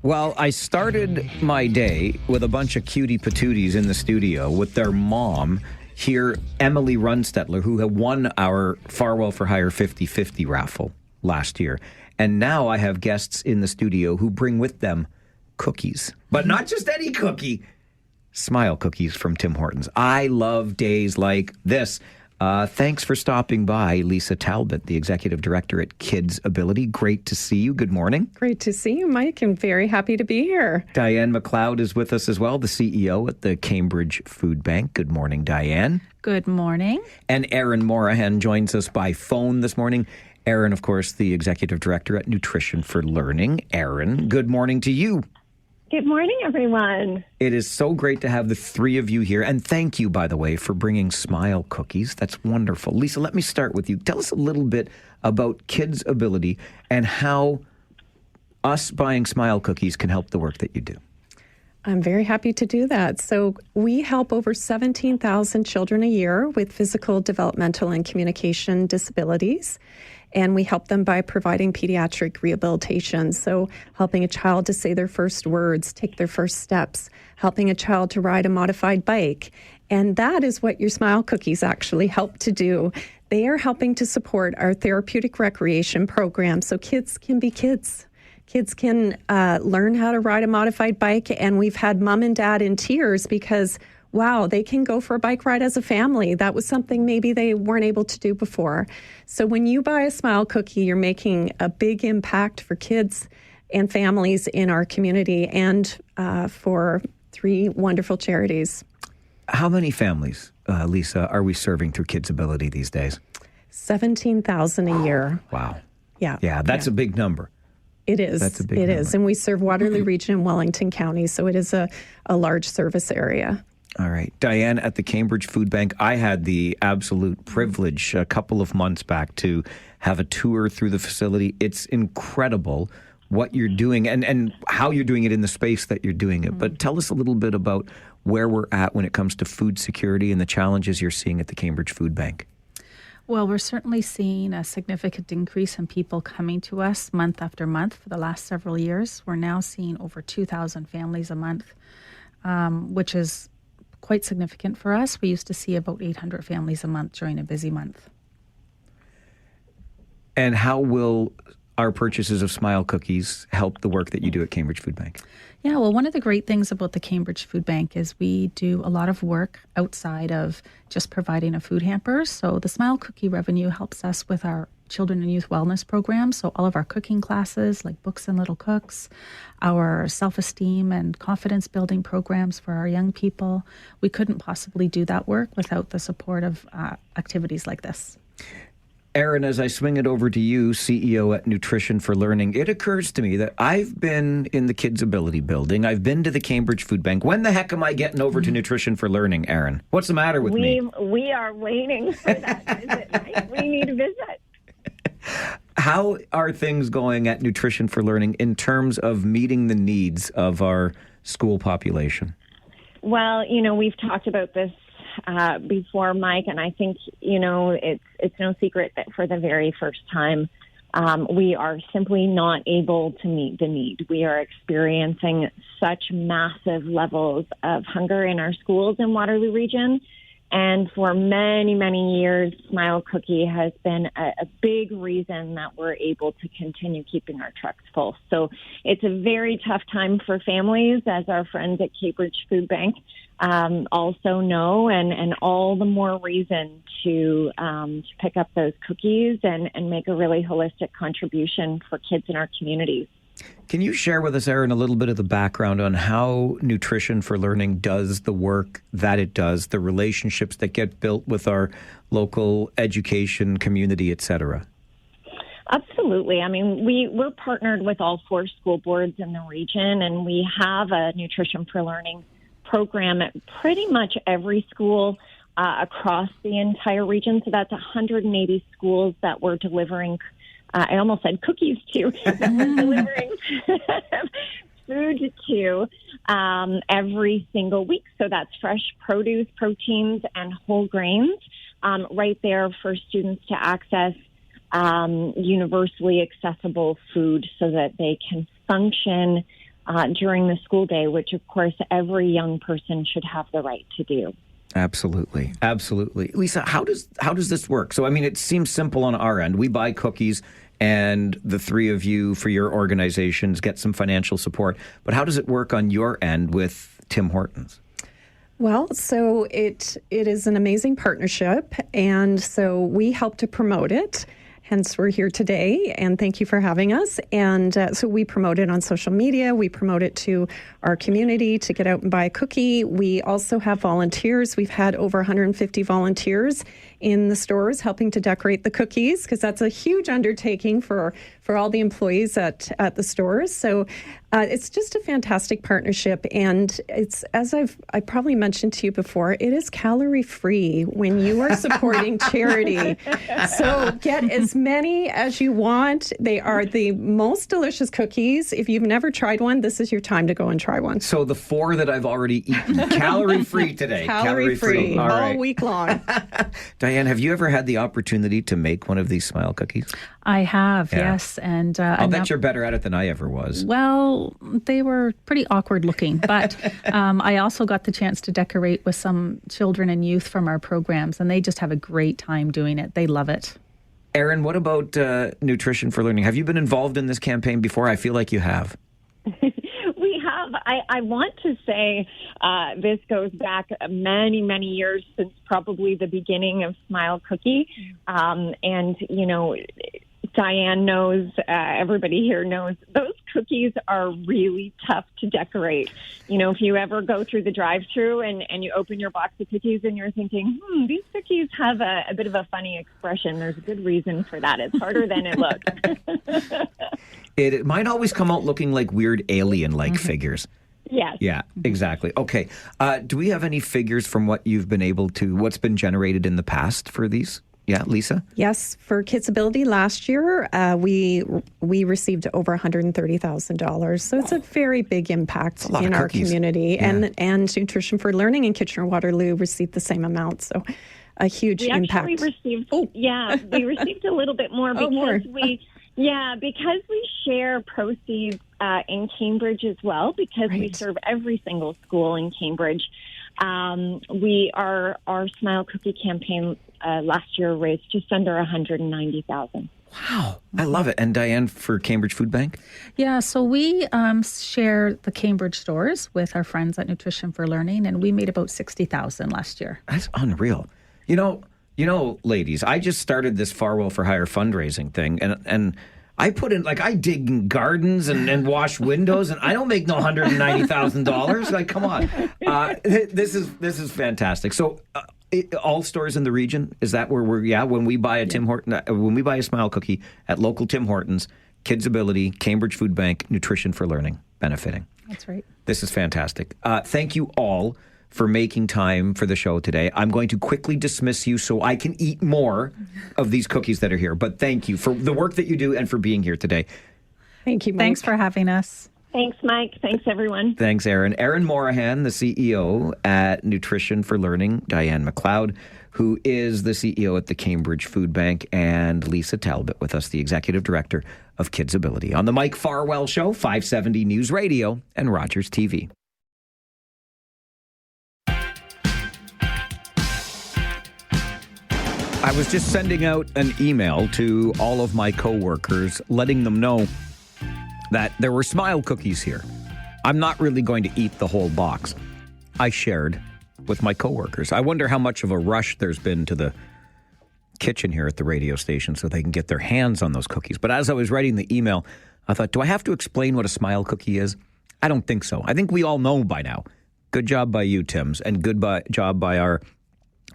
Well, I started my day with a bunch of cutie patooties in the studio with their mom here, Emily Runstetler, who had won our Farwell for Hire 50/50 raffle last year. And now I have guests in the studio who bring with them cookies. But not just any cookie. Smile cookies from Tim Hortons. I love days like this. Thanks for stopping by, Lisa Talbot, the Executive Director at Kids Ability. Great to see you. Good morning. Great to see you, Mike. I'm very happy to be here. Diane McLeod is with us as well, the CEO at the Cambridge Food Bank. Good morning, Diane. Good morning. And Erin Morahan joins us by phone this morning. Erin, of course, the Executive Director at Nutrition for Learning. Erin, good morning to you. Good morning, everyone. It is so great to have the three of you here. And thank you, by the way, for bringing Smile cookies. That's wonderful. Lisa, let me start with you. Tell us a little bit about Kids Ability and how us buying Smile cookies can help the work that you do. I'm very happy to do that. So we help over 17,000 children a year with physical, developmental, and communication disabilities. And we help them by providing pediatric rehabilitation. So helping a child to say their first words, take their first steps, helping a child to ride a modified bike. And that is what your Smile cookies actually help to do. They are helping to support our therapeutic recreation program so kids can be kids. Kids can learn how to ride a modified bike. And we've had mom and dad in tears because wow, they can go for a bike ride as a family. That was something maybe they weren't able to do before. So when you buy a Smile cookie, you're making a big impact for kids and families in our community and for three wonderful charities. How many families, Lisa, are we serving through Kids Ability these days? 17,000 a year. Wow. Yeah. Yeah, that's a big number. It is. That's a big It number. is. And we serve Waterloo Region and Wellington County, so it is a large service area. All right. Diane, at the Cambridge Food Bank, I had the absolute privilege a couple of months back to have a tour through the facility. It's incredible what you're doing and how you're doing it in the space that you're doing it. But tell us a little bit about where we're at when it comes to food security and the challenges you're seeing at the Cambridge Food Bank. Well, we're certainly seeing a significant increase in people coming to us month after month for the last several years. We're now seeing over 2,000 families a month, which is quite significant for us. We used to see about 800 families a month during a busy month. And how will our purchases of Smile cookies help the work that you do at Cambridge Food Bank? Yeah, well, one of the great things about the Cambridge Food Bank is we do a lot of work outside of just providing a food hamper. So the Smile Cookie revenue helps us with our children and youth wellness programs. So all of our cooking classes like Books and Little Cooks, our self-esteem and confidence building programs for our young people. We couldn't possibly do that work without the support of activities like this. Erin, as I swing it over to you, CEO at Nutrition for Learning, it occurs to me that I've been in the Kids Ability building. I've been to the Cambridge Food Bank. When the heck am I getting over to Nutrition for Learning, Erin? What's the matter with me? We are waiting for that visit, right? We need a visit. How are things going at Nutrition for Learning in terms of meeting the needs of our school population? Well, we've talked about this before, Mike, and I think, it's no secret that for the very first time, we are simply not able to meet the need. We are experiencing such massive levels of hunger in our schools in Waterloo Region. And for many, many years, Smile Cookie has been a big reason that we're able to continue keeping our trucks full. So it's a very tough time for families, as our friends at Cambridge Food Bank also know, and all the more reason to pick up those cookies and make a really holistic contribution for kids in our communities. Can you share with us, Erin, a little bit of the background on how Nutrition for Learning does the work that it does, the relationships that get built with our local education community, et cetera? Absolutely. I mean, we're partnered with all 4 school boards in the region, and we have a Nutrition for Learning program at pretty much every school across the entire region. So that's 180 schools that we're delivering. I almost said cookies to. We're delivering food to every single week. So that's fresh produce, proteins, and whole grains right there for students to access universally accessible food so that they can function during the school day, which, of course, every young person should have the right to do. Absolutely. Absolutely. Lisa, how does this work? So, I mean, it seems simple on our end. We buy cookies and the 3 of you for your organizations get some financial support. But how does it work on your end with Tim Hortons? Well, so it is an amazing partnership, and so we help to promote it. Hence, we're here today, and thank you for having us. And so we promote it on social media. We promote it to our community to get out and buy a cookie. We also have volunteers. We've had over 150 volunteers in the stores helping to decorate the cookies, because that's a huge undertaking for all the employees at the stores. So it's just a fantastic partnership, and it's, as I probably mentioned to you before, it is calorie free when you are supporting charity. So get as many as you want. They are the most delicious cookies. If you've never tried one, this is your time to go and try one. So the 4 that I've already eaten, calorie free today. Calorie free all right. week long. Diane, have you ever had the opportunity to make one of these Smile cookies? I have, Yeah. yes. And I'll bet you're better at it than I ever was. Well, they were pretty awkward looking, but I also got the chance to decorate with some children and youth from our programs, and they just have a great time doing it. They love it. Erin, what about Nutrition for Learning? Have you been involved in this campaign before? I feel like you have. We have. I want to say this goes back many, many years, since probably the beginning of Smile Cookie. And, Diane knows, everybody here knows, those cookies are really tough to decorate. You know, if you ever go through the drive-thru and you open your box of cookies and you're thinking, these cookies have a bit of a funny expression, there's a good reason for that. It's harder than it looks. It might always come out looking like weird alien-like figures. Yes. Yeah, exactly. Okay. Do we have any figures from what's been generated in the past for these? Yeah, Lisa? Yes, for Kids Ability last year, we received over $130,000. So it's a very big impact in our community. Yeah. And Nutrition for Learning in Kitchener-Waterloo received the same amount. So a huge impact. We received a little bit more because because we share proceeds in Cambridge as well, because we serve every single school in Cambridge. Our Smile Cookie campaign last year raised just under $190,000. Wow, I love it. And Diane, for Cambridge Food Bank? Yeah, so we share the Cambridge stores with our friends at Nutrition for Learning, and we made about $60,000 last year. That's unreal. You know, ladies, I just started this Farwell for Hire fundraising thing, and I put in, I dig in gardens and wash windows, and I don't make no $190,000. Like, come on. This is fantastic. So all stores in the region, is that where when we buy a Tim Horton, when we buy a Smile Cookie at local Tim Hortons, Kids Ability, Cambridge Food Bank, Nutrition for Learning, benefiting. That's right. This is fantastic. Thank you all for making time for the show today. I'm going to quickly dismiss you so I can eat more of these cookies that are here. But thank you for the work that you do and for being here today. Thank you, Mike. Thanks for having us. Thanks, Mike. Thanks, everyone. Thanks, Erin. Erin Morahan, the CEO at Nutrition for Learning, Diane McLeod, who is the CEO at the Cambridge Food Bank, and Lisa Talbot with us, the Executive Director of Kids Ability. On the Mike Farwell Show, 570 News Radio and Rogers TV. I was just sending out an email to all of my coworkers, letting them know that there were Smile cookies here. I'm not really going to eat the whole box. I shared with my coworkers. I wonder how much of a rush there's been to the kitchen here at the radio station so they can get their hands on those cookies. But as I was writing the email, I thought, do I have to explain what a Smile cookie is? I don't think so. I think we all know by now. Good job by you, Tims, and job by our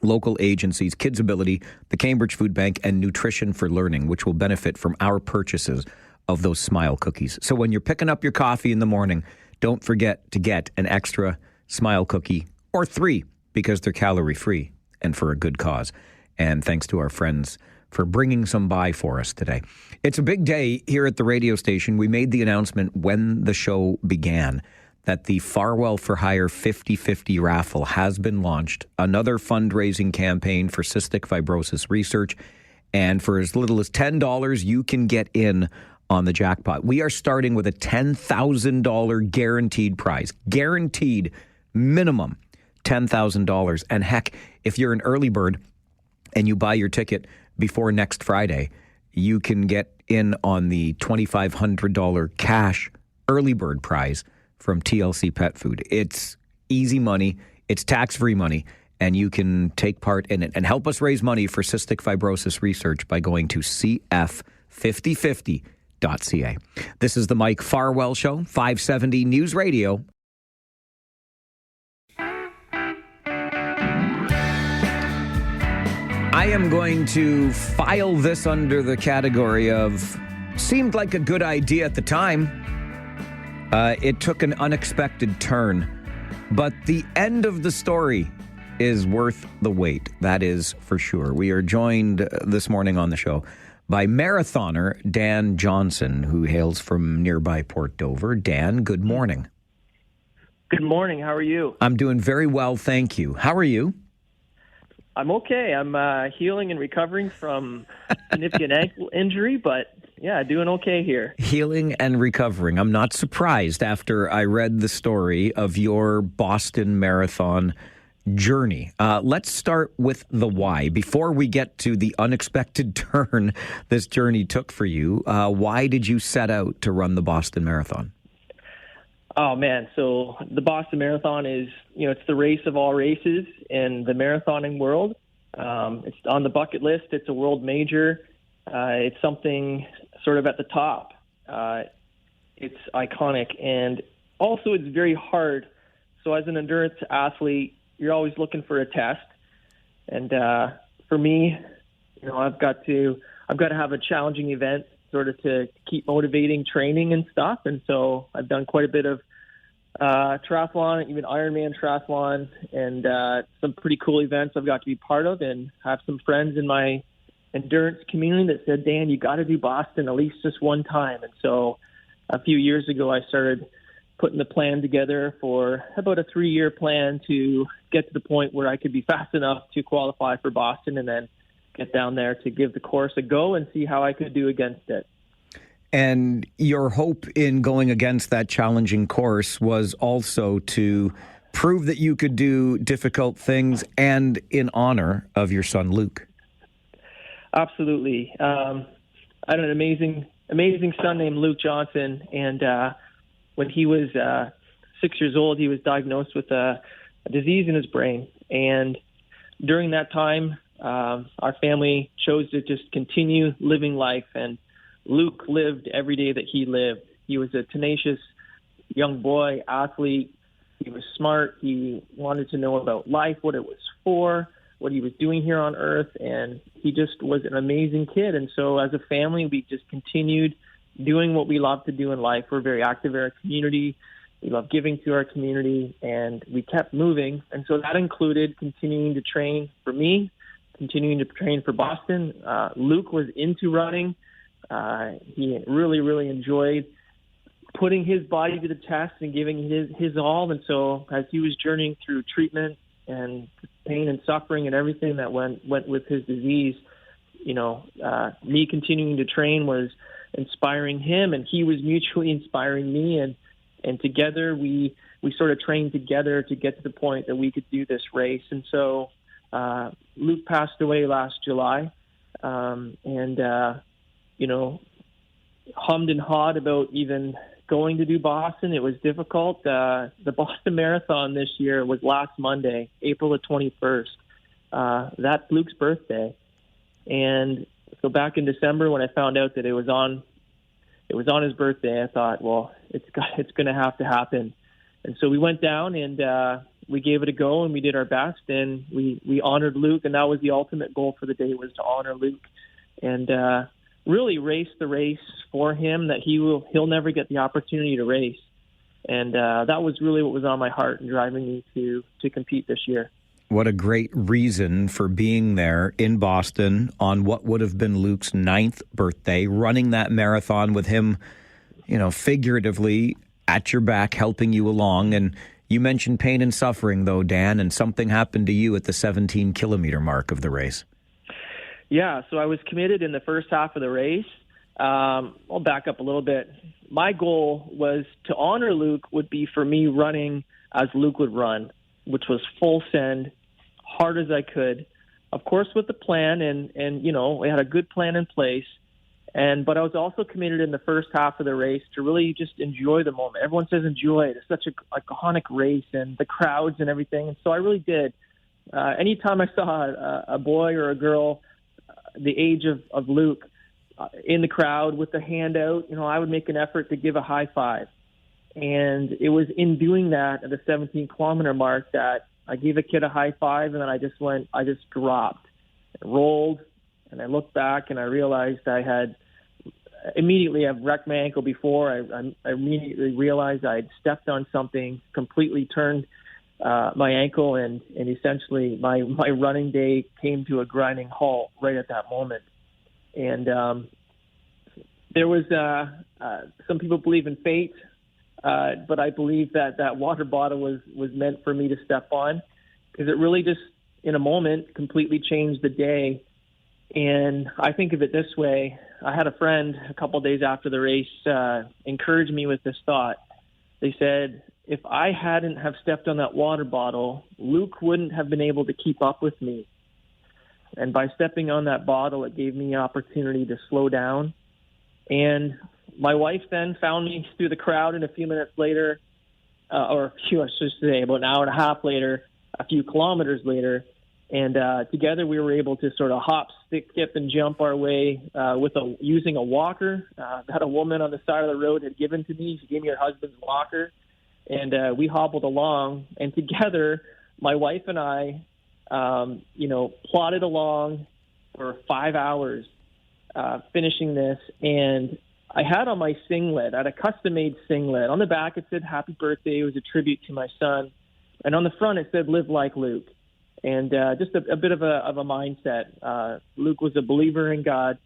local agencies, Kids Ability, the Cambridge Food Bank, and Nutrition for Learning, which will benefit from our purchases of those Smile cookies. So when you're picking up your coffee in the morning, don't forget to get an extra Smile cookie, or 3, because they're calorie-free and for a good cause. And thanks to our friends for bringing some by for us today. It's a big day here at the radio station. We made the announcement when the show began that the Farwell for Hire 50/50 raffle has been launched, another fundraising campaign for cystic fibrosis research. And for as little as $10, you can get in on the jackpot. We are starting with a $10,000 guaranteed prize. Guaranteed minimum $10,000. And heck, if you're an early bird and you buy your ticket before next Friday, you can get in on the $2,500 cash early bird prize from TLC Pet Food. It's easy money. It's tax-free money. And you can take part in it and help us raise money for cystic fibrosis research by going to cf5050.ca. This is the Mike Farwell Show, 570 News Radio. I am going to file this under the category of seemed like a good idea at the time. It took an unexpected turn, but the end of the story is worth the wait. That is for sure. We are joined this morning on the show by marathoner Dan Johnson, who hails from nearby Port Dover. Dan, good morning. Good morning. How are you? I'm doing very well, thank you. How are you? I'm okay. I'm healing and recovering from significant ankle injury, but yeah, doing okay here. Healing and recovering. I'm not surprised after I read the story of your Boston Marathon journey. Let's start with the why. Before we get to the unexpected turn this journey took for you, why did you set out to run the Boston Marathon? Oh, man. So the Boston Marathon is, it's the race of all races in the marathoning world. It's on the bucket list. It's a world major. It's something sort of at the top. It's iconic, and also it's very hard. So as an endurance athlete, you're always looking for a test. And for me, I've got to have a challenging event sort of to keep motivating training and stuff. And so I've done quite a bit of triathlon, even Ironman triathlon, and some pretty cool events I've got to be part of, and have some friends in my endurance community that said, Dan, you got to do Boston at least just one time. And so a few years ago, I started putting the plan together for about a 3-year plan to get to the point where I could be fast enough to qualify for Boston, and then get down there to give the course a go and see how I could do against it. And your hope in going against that challenging course was also to prove that you could do difficult things, and in honor of your son, Luke. Absolutely. I had an amazing son named Luke Johnson, and when he was 6 years old, he was diagnosed with a disease in his brain. And during that time, our family chose to just continue living life, and Luke lived every day that he lived. He was a tenacious young boy, athlete. He was smart. He wanted to know about life, what it was for, what he was doing here on Earth, and he just was an amazing kid. And so as a family, we just continued doing what we love to do in life. We're very active in our community. We love giving to our community, and we kept moving. And so that included continuing to train for me, continuing to train for Boston. Luke was into running. He really, really enjoyed putting his body to the test and giving his all. And so as he was journeying through treatment and pain and suffering and everything that went with his disease, me continuing to train was inspiring him, and he was mutually inspiring me. And together we sort of trained together to get to the point that we could do this race. And so Luke passed away last July, hummed and hawed about even going to do Boston. It was difficult. The Boston Marathon this year was last Monday, April the 21st. That's Luke's birthday. And so back in December, when I found out that it was on his birthday, I thought, well, it's going to have to happen. And so we went down and we gave it a go, and we did our best, and we honored Luke, and that was the ultimate goal for the day, was to honor Luke and really race the race for him that he'll never get the opportunity to race. And that was really what was on my heart and driving me to compete this year. What a great reason for being there in Boston on what would have been Luke's 9th birthday, running that marathon with him, figuratively at your back, helping you along. And you mentioned pain and suffering, though, Dan, and something happened to you at the 17-kilometer mark of the race. Yeah, so I was committed in the first half of the race. I'll back up a little bit. My goal was to honor Luke would be for me running as Luke would run, which was full send, hard as I could, of course with the plan, and we had a good plan in place. But I was also committed in the first half of the race to really just enjoy the moment. Everyone says enjoy it. It's such an iconic race and the crowds and everything. And so I really did. Anytime I saw a boy or a girl the age of Luke in the crowd with the hand out, I would make an effort to give a high five. And it was in doing that at the 17-kilometer mark that I gave a kid a high five, and then I just dropped, rolled, and I looked back and I realized I've wrecked my ankle before. I immediately realized I had stepped on something, completely turned my ankle, and essentially my running day came to a grinding halt right at that moment. And there was some people believe in fate, but I believe that water bottle was meant for me to step on, because it really just, in a moment, completely changed the day. And I think of it this way. I had a friend a couple of days after the race encourage me with this thought. They said, if I hadn't have stepped on that water bottle, Luke wouldn't have been able to keep up with me. And by stepping on that bottle, it gave me the opportunity to slow down. And my wife then found me through the crowd, and a few minutes later, about an hour and a half later, a few kilometers later, and together we were able to sort of hop, skip and jump our way using a walker that a woman on the side of the road had given to me. She gave me her husband's walker, and we hobbled along. And together, my wife and I, plodded along for 5 hours, finishing this. And I had on my singlet, I had a custom-made singlet. On the back, it said "Happy Birthday." It was a tribute to my son. And on the front, it said "Live like Luke." And just a bit of a mindset. Luke was a believer in God.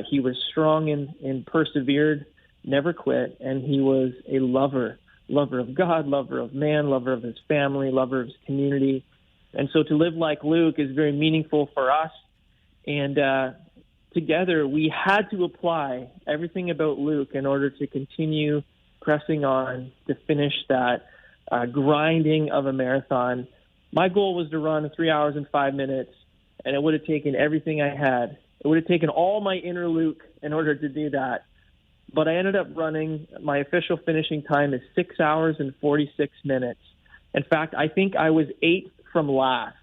He was strong and persevered, never quit. And he was a lover of God, lover of man, lover of his family, lover of his community. And so to live like Luke is very meaningful for us. And together we had to apply everything about Luke in order to continue pressing on to finish that grinding of a marathon. My goal was to run 3 hours and 5 minutes, and it would have taken everything I had. It would have taken all my inner Luke in order to do that. But I ended up running, my official finishing time is 6 hours and 46 minutes. In fact, I think I was 8th from last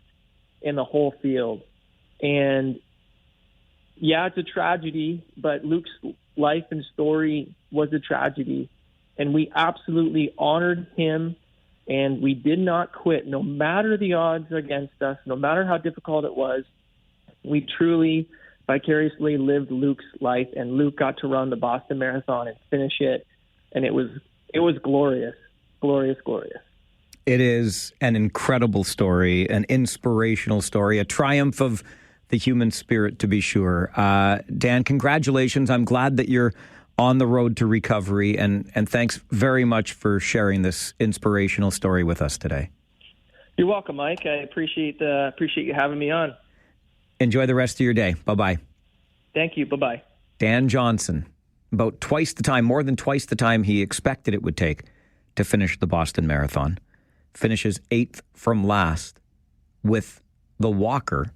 in the whole field. And yeah, it's a tragedy, but Luke's life and story was a tragedy. And we absolutely honored him. And we did not quit, no matter the odds against us, no matter how difficult it was. We truly, vicariously lived Luke's life, and Luke got to run the Boston Marathon and finish it. And it was glorious, glorious, glorious. It is an incredible story, an inspirational story, a triumph of the human spirit, to be sure. Dan, congratulations. I'm glad that you're on the road to recovery, and thanks very much for sharing this inspirational story with us today. You're welcome, Mike. I appreciate you having me on. Enjoy the rest of your day. Bye-bye. Thank you. Bye-bye. Dan Johnson, more than twice the time he expected it would take to finish the Boston Marathon, finishes 8th from last with the walker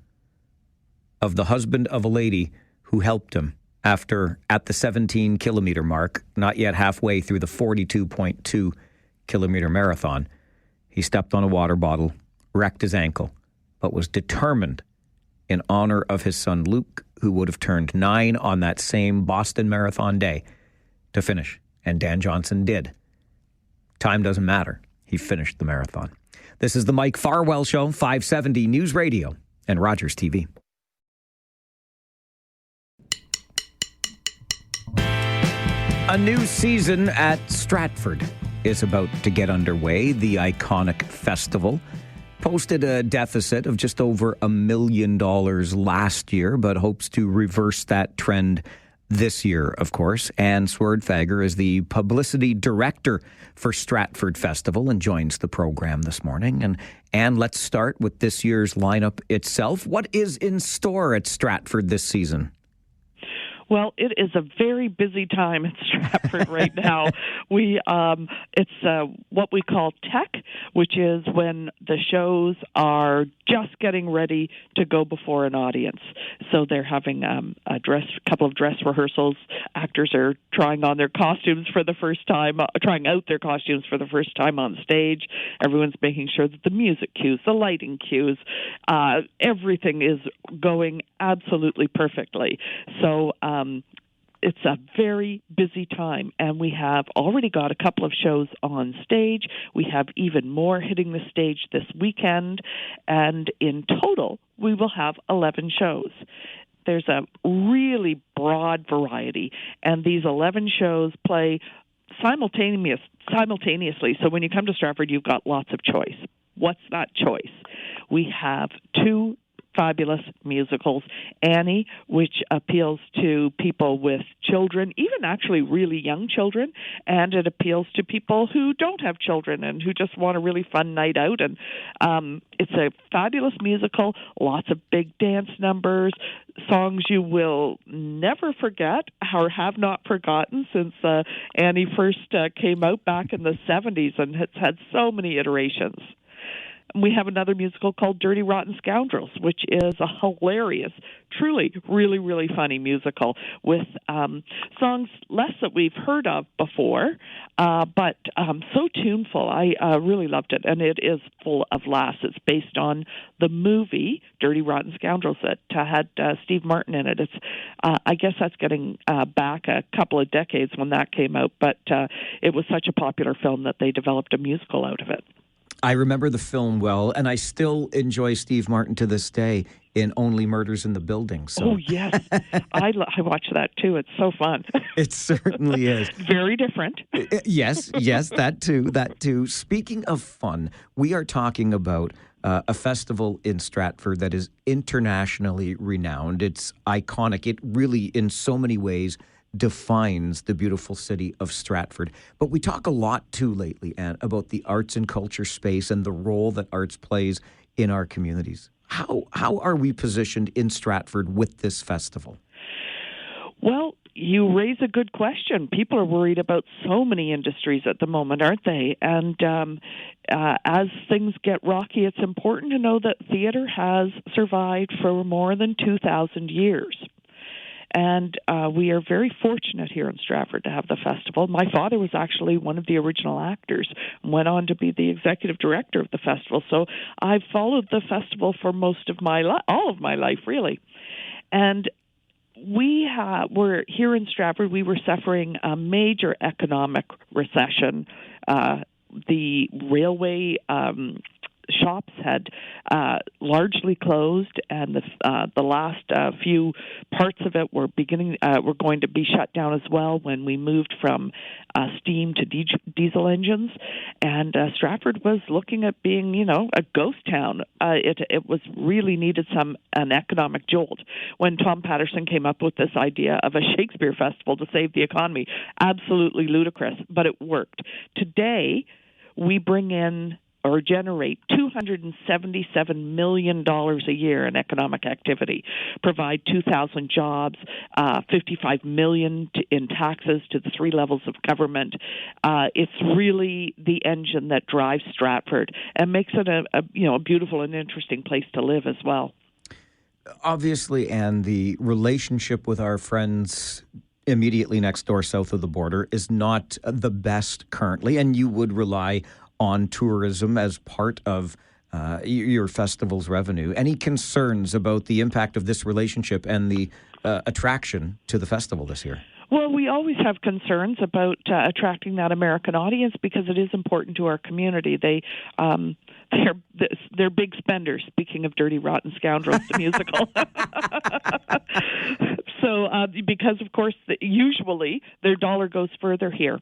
of the husband of a lady who helped him after, at the 17-kilometer mark, not yet halfway through the 42.2-kilometer marathon, he stepped on a water bottle, wrecked his ankle, but was determined in honor of his son Luke, who would have turned 9 on that same Boston Marathon day, to finish. And Dan Johnson did. Time doesn't matter. He finished the marathon. This is the Mike Farwell Show, 570 News Radio and Rogers TV. A new season at Stratford is about to get underway. The iconic festival posted a deficit of just over $1 million last year, but hopes to reverse that trend this year, of course. Anne Swerdfager is the publicity director for Stratford Festival and joins the program this morning. And Anne, let's start with this year's lineup itself. What is in store at Stratford this season? Well, it is a very busy time at Stratford right now. It's what we call tech, which is when the shows are just getting ready to go before an audience. So they're having a couple of dress rehearsals. Actors are trying on their costumes for the first time, trying out their costumes for the first time on stage. Everyone's making sure that the music cues, the lighting cues, everything is going absolutely perfectly. So it's a very busy time, and we have already got a couple of shows on stage. We have even more hitting the stage this weekend, and in total, we will have 11 shows. There's a really broad variety, and these 11 shows play simultaneously. So when you come to Stratford, you've got lots of choice. What's that choice? We have 2 fabulous musicals. Annie, which appeals to people with children, even actually really young children, and it appeals to people who don't have children and who just want a really fun night out. And it's a fabulous musical, lots of big dance numbers, songs you will never forget or have not forgotten since Annie first came out back in the 70s and has had so many iterations. we have another musical called Dirty Rotten Scoundrels, which is a hilarious, truly, really, really funny musical with songs less that we've heard of before, but so tuneful. I really loved it, and it is full of laughs. It's based on the movie Dirty Rotten Scoundrels that had Steve Martin in it. It's I guess that's getting back a couple of decades when that came out, but it was such a popular film that they developed a musical out of it. I remember the film well, and I still enjoy Steve Martin to this day in Only Murders in the Building. So. Oh, yes. I watch that, too. It's so fun. It certainly is. Very different. Yes, that too. Speaking of fun, we are talking about a festival in Stratford that is internationally renowned. It's iconic. It really, in so many ways, defines the beautiful city of Stratford. But we talk a lot, too, lately, Anne, about the arts and culture space and the role that arts plays in our communities. How are we positioned in Stratford with this festival? Well, you raise a good question. People are worried about so many industries at the moment, aren't they? And as things get rocky, it's important to know that theater has survived for more than 2,000 years. And we are very fortunate here in Stratford to have the festival. My father was actually one of the original actors and went on to be the executive director of the festival. So I've followed the festival for most of all of my life, really. And we're here in Stratford. We were suffering a major economic recession. The railway shops had largely closed, and the last few parts of it were going to be shut down as well when we moved from steam to diesel engines. And Stratford was looking at being, a ghost town. It was really needed an economic jolt when Tom Patterson came up with this idea of a Shakespeare festival to save the economy. Absolutely ludicrous, but it worked. Today, we bring in or generate $277 million a year in economic activity, provide 2,000 jobs, $55 million in taxes to the three levels of government. It's really the engine that drives Stratford and makes it a beautiful and interesting place to live as well. Obviously, and the relationship with our friends immediately next door south of the border is not the best currently, and you would rely on tourism as part of your festival's revenue. Any concerns about the impact of this relationship and the attraction to the festival this year? Well, we always have concerns about attracting that American audience because it is important to our community. They're big spenders. Speaking of Dirty Rotten Scoundrels, the musical. So, because of course, usually their dollar goes further here.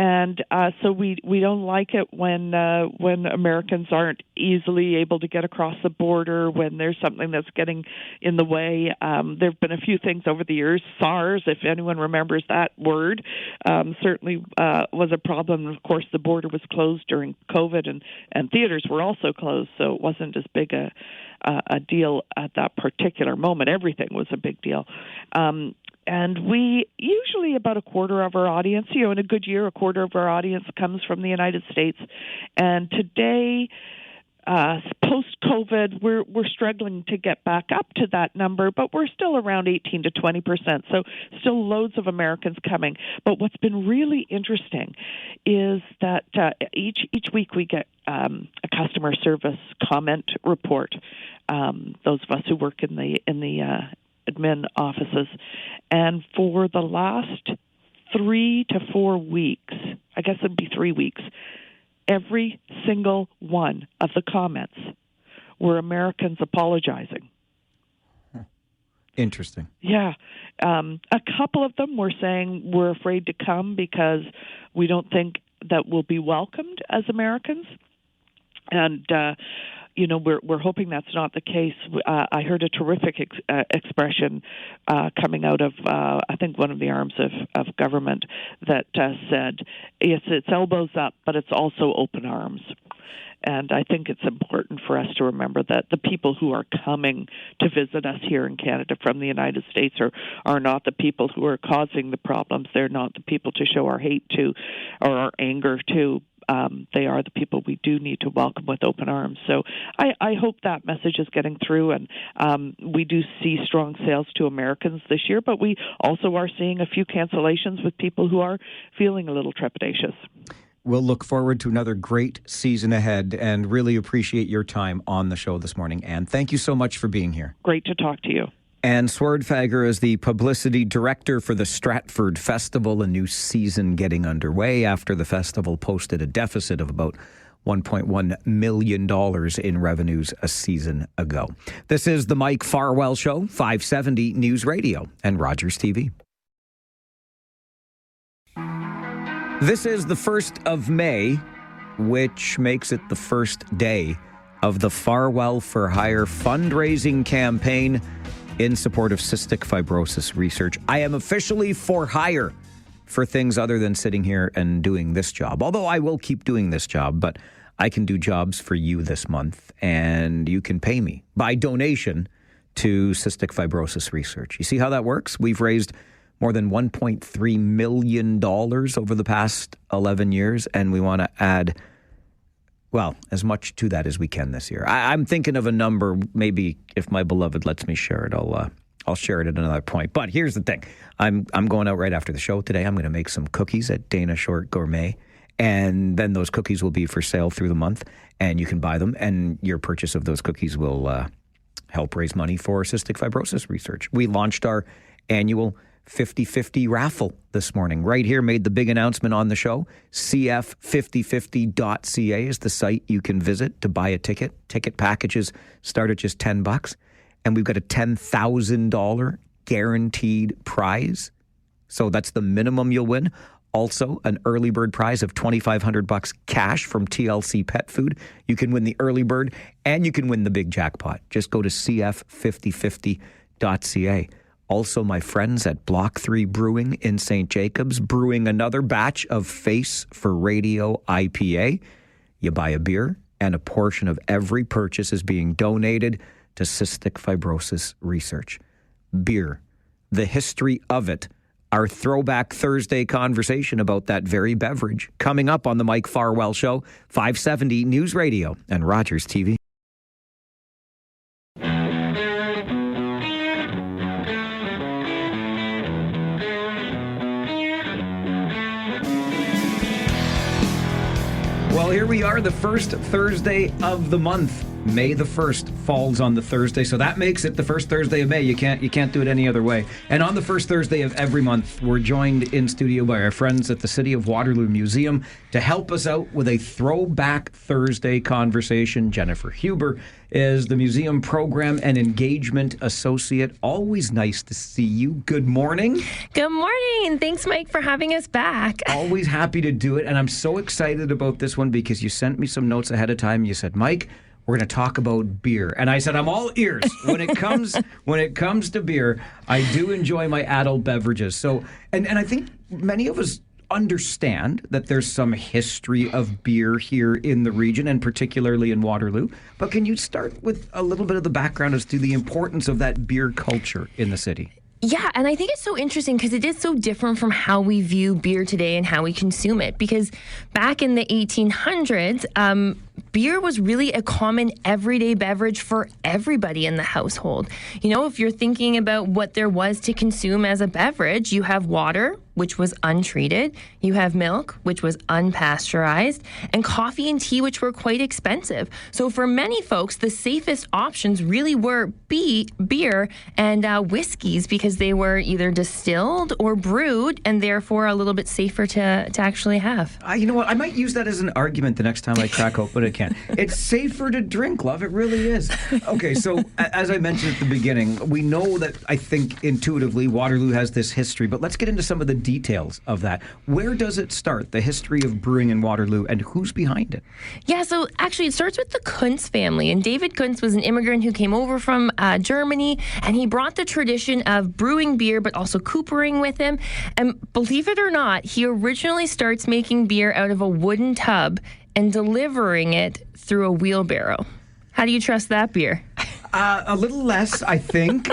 And so we don't like it when Americans aren't easily able to get across the border, when there's something that's getting in the way. There have been a few things over the years. SARS, if anyone remembers that word, certainly was a problem. Of course, the border was closed during COVID, and theaters were also closed, so it wasn't as big a deal at that particular moment. Everything was a big deal. And we usually about a quarter of our audience, in a good year, a quarter of our audience comes from the United States. And today, post-COVID, we're struggling to get back up to that number, but we're still around 18 to 20%. So still loads of Americans coming. But what's been really interesting is that each week we get a customer service comment report. Those of us who work in the admin offices, and for the last 3 to 4 weeks, I guess it'd be 3 weeks, every single one of the comments were Americans apologizing. Interesting. Yeah. A couple of them were saying we're afraid to come because we don't think that we'll be welcomed as Americans. And we're hoping that's not the case. I heard a terrific expression coming out of, I think, one of the arms of government that said, it's elbows up, but it's also open arms. And I think it's important for us to remember that the people who are coming to visit us here in Canada from the United States are not the people who are causing the problems. They're not the people to show our hate to or our anger to. they are the people we do need to welcome with open arms. So I hope that message is getting through, and we do see strong sales to Americans this year, but we also are seeing a few cancellations with people who are feeling a little trepidatious. We'll look forward to another great season ahead and really appreciate your time on the show this morning. Anne, thank you so much for being here. Great to talk to you. Anne Swerdfager is the publicity director for the Stratford Festival, a new season getting underway after the festival posted a deficit of about $1.1 million in revenues a season ago. This is the Mike Farwell Show, 570 News Radio and Rogers TV. This is the 1st of May, which makes it the first day of the Farwell for Hire fundraising campaign in support of cystic fibrosis research. I am officially for hire for things other than sitting here and doing this job. Although I will keep doing this job, but I can do jobs for you this month, and you can pay me by donation to cystic fibrosis research. You see how that works? We've raised more than $1.3 million over the past 11 years, and we want to add, well, as much to that as we can this year. I'm thinking of a number. Maybe if my beloved lets me share it, I'll share it at another point. But here's the thing. I'm going out right after the show today. I'm going to make some cookies at Dana Short Gourmet, and then those cookies will be for sale through the month, and you can buy them, and your purchase of those cookies will help raise money for cystic fibrosis research. We launched our annual 50/50 raffle this morning. Right here, made the big announcement on the show. cf5050.ca is the site you can visit to buy a ticket. Ticket packages start at just $10, and we've got a $10,000 guaranteed prize. So that's the minimum you'll win. Also, an early bird prize of $2,500 cash from TLC Pet Food. You can win the early bird, and you can win the big jackpot. Just go to cf5050.ca. Also, my friends at Block 3 Brewing in St. Jacobs, brewing another batch of Face for Radio IPA. You buy a beer, and a portion of every purchase is being donated to cystic fibrosis research. Beer, the history of it, our Throwback Thursday conversation about that very beverage, coming up on the Mike Farwell Show, 570 News Radio and Rogers TV. Well, here we are, the first Thursday of the month. May the 1st falls on the Thursday, so that makes it the first Thursday of May. You can't do it any other way. And on the first Thursday of every month, we're joined in studio by our friends at the City of Waterloo Museum to help us out with a Throwback Thursday conversation. Jennifer Huber is the Museum Program and Engagement Associate. Always nice to see you. Good morning. Good morning. Thanks, Mike, for having us back. Always happy to do it, and I'm so excited about this one because you sent me some notes ahead of time. You said, Mike, we're going to talk about beer. And I said, I'm all ears. When it comes to beer, I do enjoy my adult beverages. So, and I think many of us understand that there's some history of beer here in the region and particularly in Waterloo. But can you start with a little bit of the background as to the importance of that beer culture in the city? Yeah, and I think it's so interesting because it is so different from how we view beer today and how we consume it. Because back in the 1800s, beer was really a common everyday beverage for everybody in the household. You know, if you're thinking about what there was to consume as a beverage, you have water, which was untreated. You have milk, which was unpasteurized, and coffee and tea, which were quite expensive. So for many folks, the safest options really were beer and whiskeys because they were either distilled or brewed and therefore a little bit safer to actually have. You know what? I might use that as an argument the next time I crack open a can. It's safer to drink, love. It really is. Okay, so as I mentioned at the beginning, we know that I think intuitively Waterloo has this history, but let's get into some of the details of that. Where does it start, the history of brewing in Waterloo, and who's behind it? Yeah, so actually it starts with the Kuntz family. And David Kuntz was an immigrant who came over from Germany, and he brought the tradition of brewing beer, but also coopering with him. And believe it or not, he originally starts making beer out of a wooden tub and delivering it through a wheelbarrow. How do you trust that beer? A little less, I think.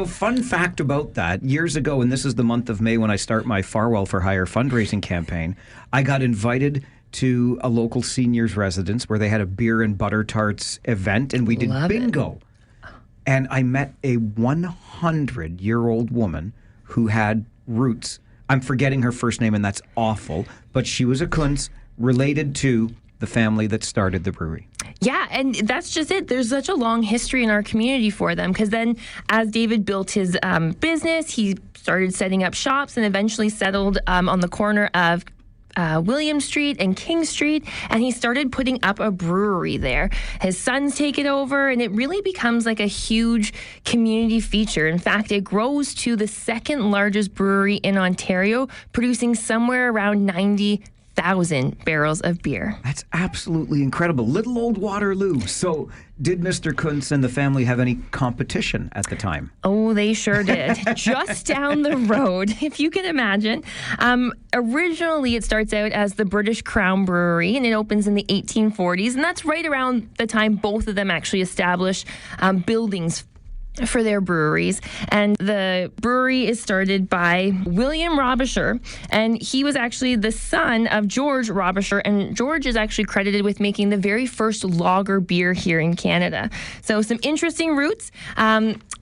Fun fact about that. Years ago, and this is the month of May when I start my Farwell for Hire fundraising campaign, I got invited to a local seniors residence where they had a beer and butter tarts event, and we did bingo. And I met a 100-year-old woman who had roots. I'm forgetting her first name, and that's awful, but she was a Kuntz related to the family that started the brewery. Yeah, and that's just it. There's such a long history in our community for them, because then as David built his business, he started setting up shops and eventually settled on the corner of William Street and King Street, and he started putting up a brewery there. His sons take it over, and it really becomes like a huge community feature. In fact, it grows to the second largest brewery in Ontario, producing somewhere around 90,000 barrels of beer. That's absolutely incredible. Little old Waterloo. So did Mr. Kuntz and the family have any competition at the time? Oh, they sure did. Just down the road, if you can imagine. Originally, it starts out as the British Crown Brewery, and it opens in the 1840s. And that's right around the time both of them actually established buildings for their breweries. And the brewery is started by William Robisher, and he was actually the son of George Robisher, and George is actually credited with making the very first lager beer here in Canada. So some interesting roots.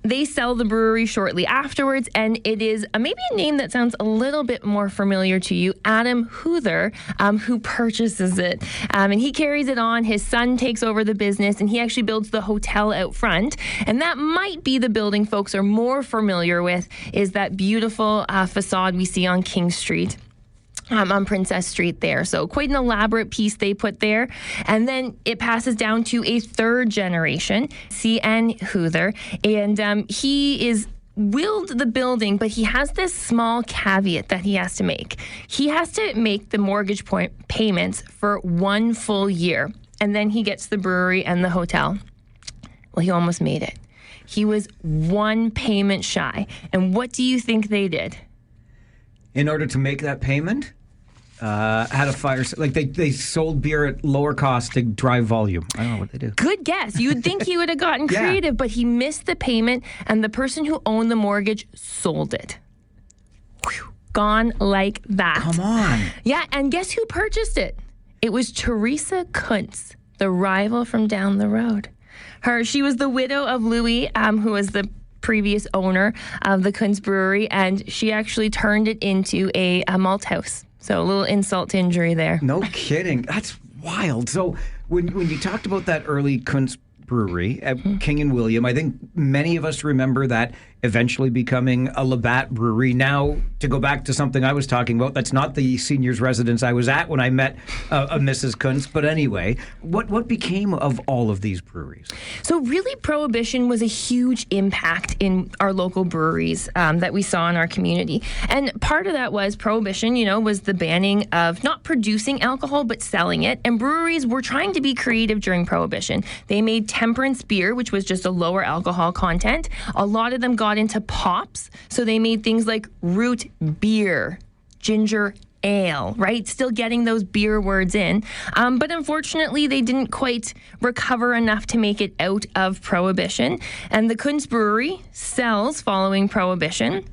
They sell the brewery shortly afterwards, and it is maybe a name that sounds a little bit more familiar to you, Adam Huther, who purchases it. And he carries it on. His son takes over the business, and he actually builds the hotel out front. And that might be the building folks are more familiar with, is that beautiful facade we see on King Street. On Princess Street there. So quite an elaborate piece they put there. And then it passes down to a third generation, C.N. Huther. And he is willed the building, but he has this small caveat that he has to make. He has to make the mortgage payments for 1 full year. And then he gets the brewery and the hotel. Well, he almost made it. He was 1 payment shy. And what do you think they did? In order to make that payment, had a fire, like they sold beer at lower cost to drive volume. I don't know what they do. Good guess. You would think he would have gotten creative, but he missed the payment, and the person who owned the mortgage sold it. Whew. Gone like that. Come on. Yeah, and guess who purchased it? It was Teresa Kuntz, the rival from down the road. She was the widow of Louis, who was the previous owner of the Kuntz Brewery, and she actually turned it into a malt house. So a little insult to injury there. No kidding. That's wild. So when you talked about that early Kuntz Brewery at King and William, I think many of us remember that eventually becoming a Labatt Brewery. Now, to go back to something I was talking about, that's not the seniors residence I was at when I met Mrs. Kuntz. But anyway, what became of all of these breweries? So really, Prohibition was a huge impact in our local breweries that we saw in our community. And part of that was Prohibition, was the banning of not producing alcohol, but selling it. And breweries were trying to be creative during Prohibition. They made temperance beer, which was just a lower alcohol content. A lot of them got into pops, so they made things like root beer, ginger ale, right? Still getting those beer words in. But unfortunately, they didn't quite recover enough to make it out of Prohibition. And the Kuntz Brewery sells following Prohibition.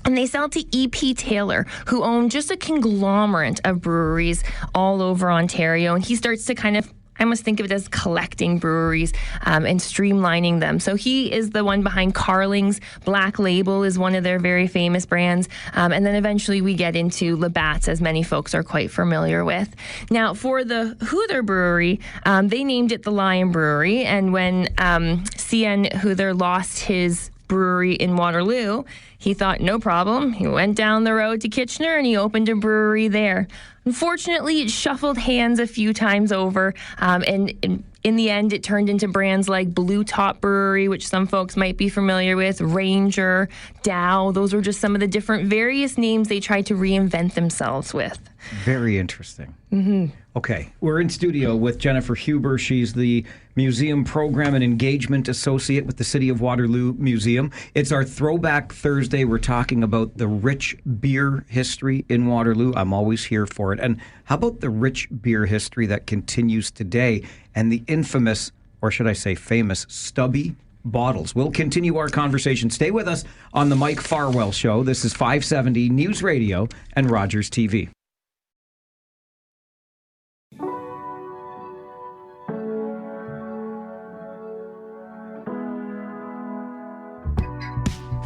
And they sell to E.P. Taylor, who owned just a conglomerate of breweries all over Ontario. And he starts to kind of, I must think of it as collecting breweries and streamlining them. So he is the one behind Carling's. Black Label is one of their very famous brands. And then eventually we get into Labatt's, as many folks are quite familiar with. Now, for the Huther Brewery, they named it the Lion Brewery. And when C.N. Huther lost his brewery in Waterloo, he thought, no problem. He went down the road to Kitchener and he opened a brewery there. Unfortunately, it shuffled hands a few times over, and in the end, it turned into brands like Blue Top Brewery, which some folks might be familiar with, Ranger, Dow. Those were just some of the different various names they tried to reinvent themselves with. Very interesting. Mm-hmm. Okay, we're in studio with Jennifer Huber. She's the Museum Program and Engagement Associate with the City of Waterloo Museum. It's our Throwback Thursday. We're talking about the rich beer history in Waterloo. I'm always here for it. And how about the rich beer history that continues today and the infamous or should I say famous, stubby bottles. We'll continue our conversation. Stay with us on the Mike Farwell Show. This is 570 News Radio and Rogers TV.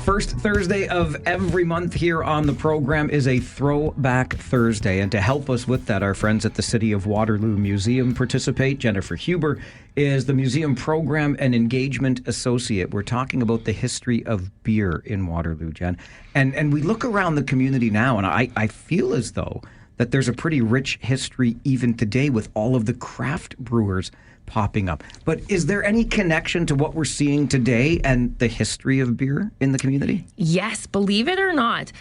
First Thursday of every month here on the program is a Throwback Thursday. And to help us with that, our friends at the City of Waterloo Museum participate. Jennifer Huber is the museum program and engagement associate. We're talking about the history of beer in Waterloo, Jen. And we look around the community now, and I feel as though that there's a pretty rich history even today with all of the craft brewers popping up. But is there any connection to what we're seeing today and the history of beer in the community? Yes, believe it or not.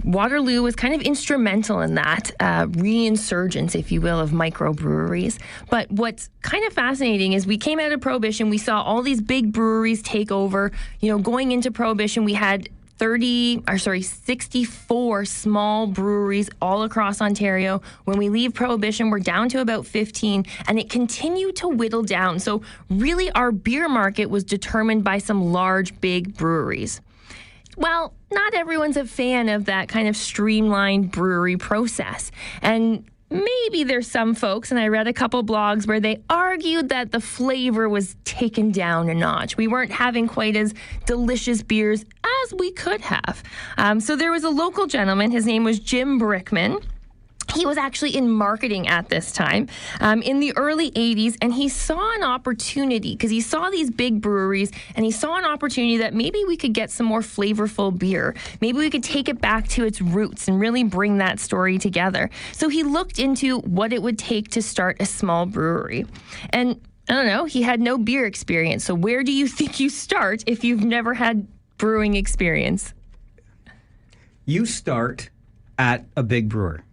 Waterloo was kind of instrumental in that reinsurgence, if you will, of microbreweries. But what's kind of fascinating is we came out of Prohibition, we saw all these big breweries take over. You know, going into Prohibition, we had 64 small breweries all across Ontario. When we leave Prohibition, we're down to about 15, and it continued to whittle down. So really, our beer market was determined by some large, big breweries. Well, not everyone's a fan of that kind of streamlined brewery process. And maybe there's some folks, and I read a couple blogs where they argued that the flavor was taken down a notch. We weren't having quite as delicious beers as we could have. So there was a local gentleman, his name was Jim Brickman. He was actually in marketing at this time in the early 80s, and he saw an opportunity because he saw these big breweries, and he saw an opportunity that maybe we could get some more flavorful beer. Maybe we could take it back to its roots and really bring that story together. So he looked into what it would take to start a small brewery. And I don't know, he had no beer experience. So where do you think you start if you've never had brewing experience? You start at a big brewer.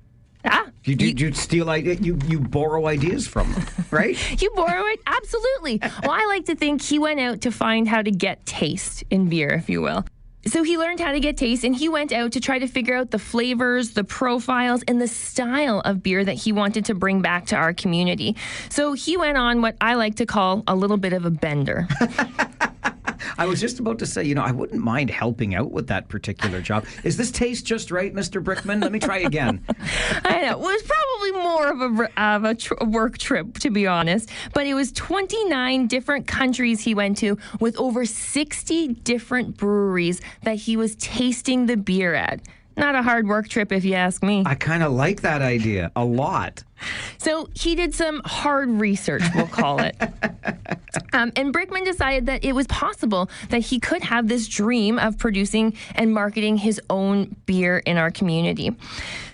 Ah, you steal ideas, you borrow ideas from them, right? You borrow it? Absolutely. Well, I like to think he went out to find how to get taste in beer, if you will. So he learned how to get taste, and he went out to try to figure out the flavors, the profiles, and the style of beer that he wanted to bring back to our community. So he went on what I like to call a little bit of a bender. I was just about to say, I wouldn't mind helping out with that particular job. Is this taste just right, Mr. Brickman? Let me try again. I know. It was probably more of a work trip, to be honest. But it was 29 different countries he went to with over 60 different breweries that he was tasting the beer at. Not a hard work trip, if you ask me. I kind of like that idea a lot. So he did some hard research, we'll call it. And Brickman decided that it was possible that he could have this dream of producing and marketing his own beer in our community.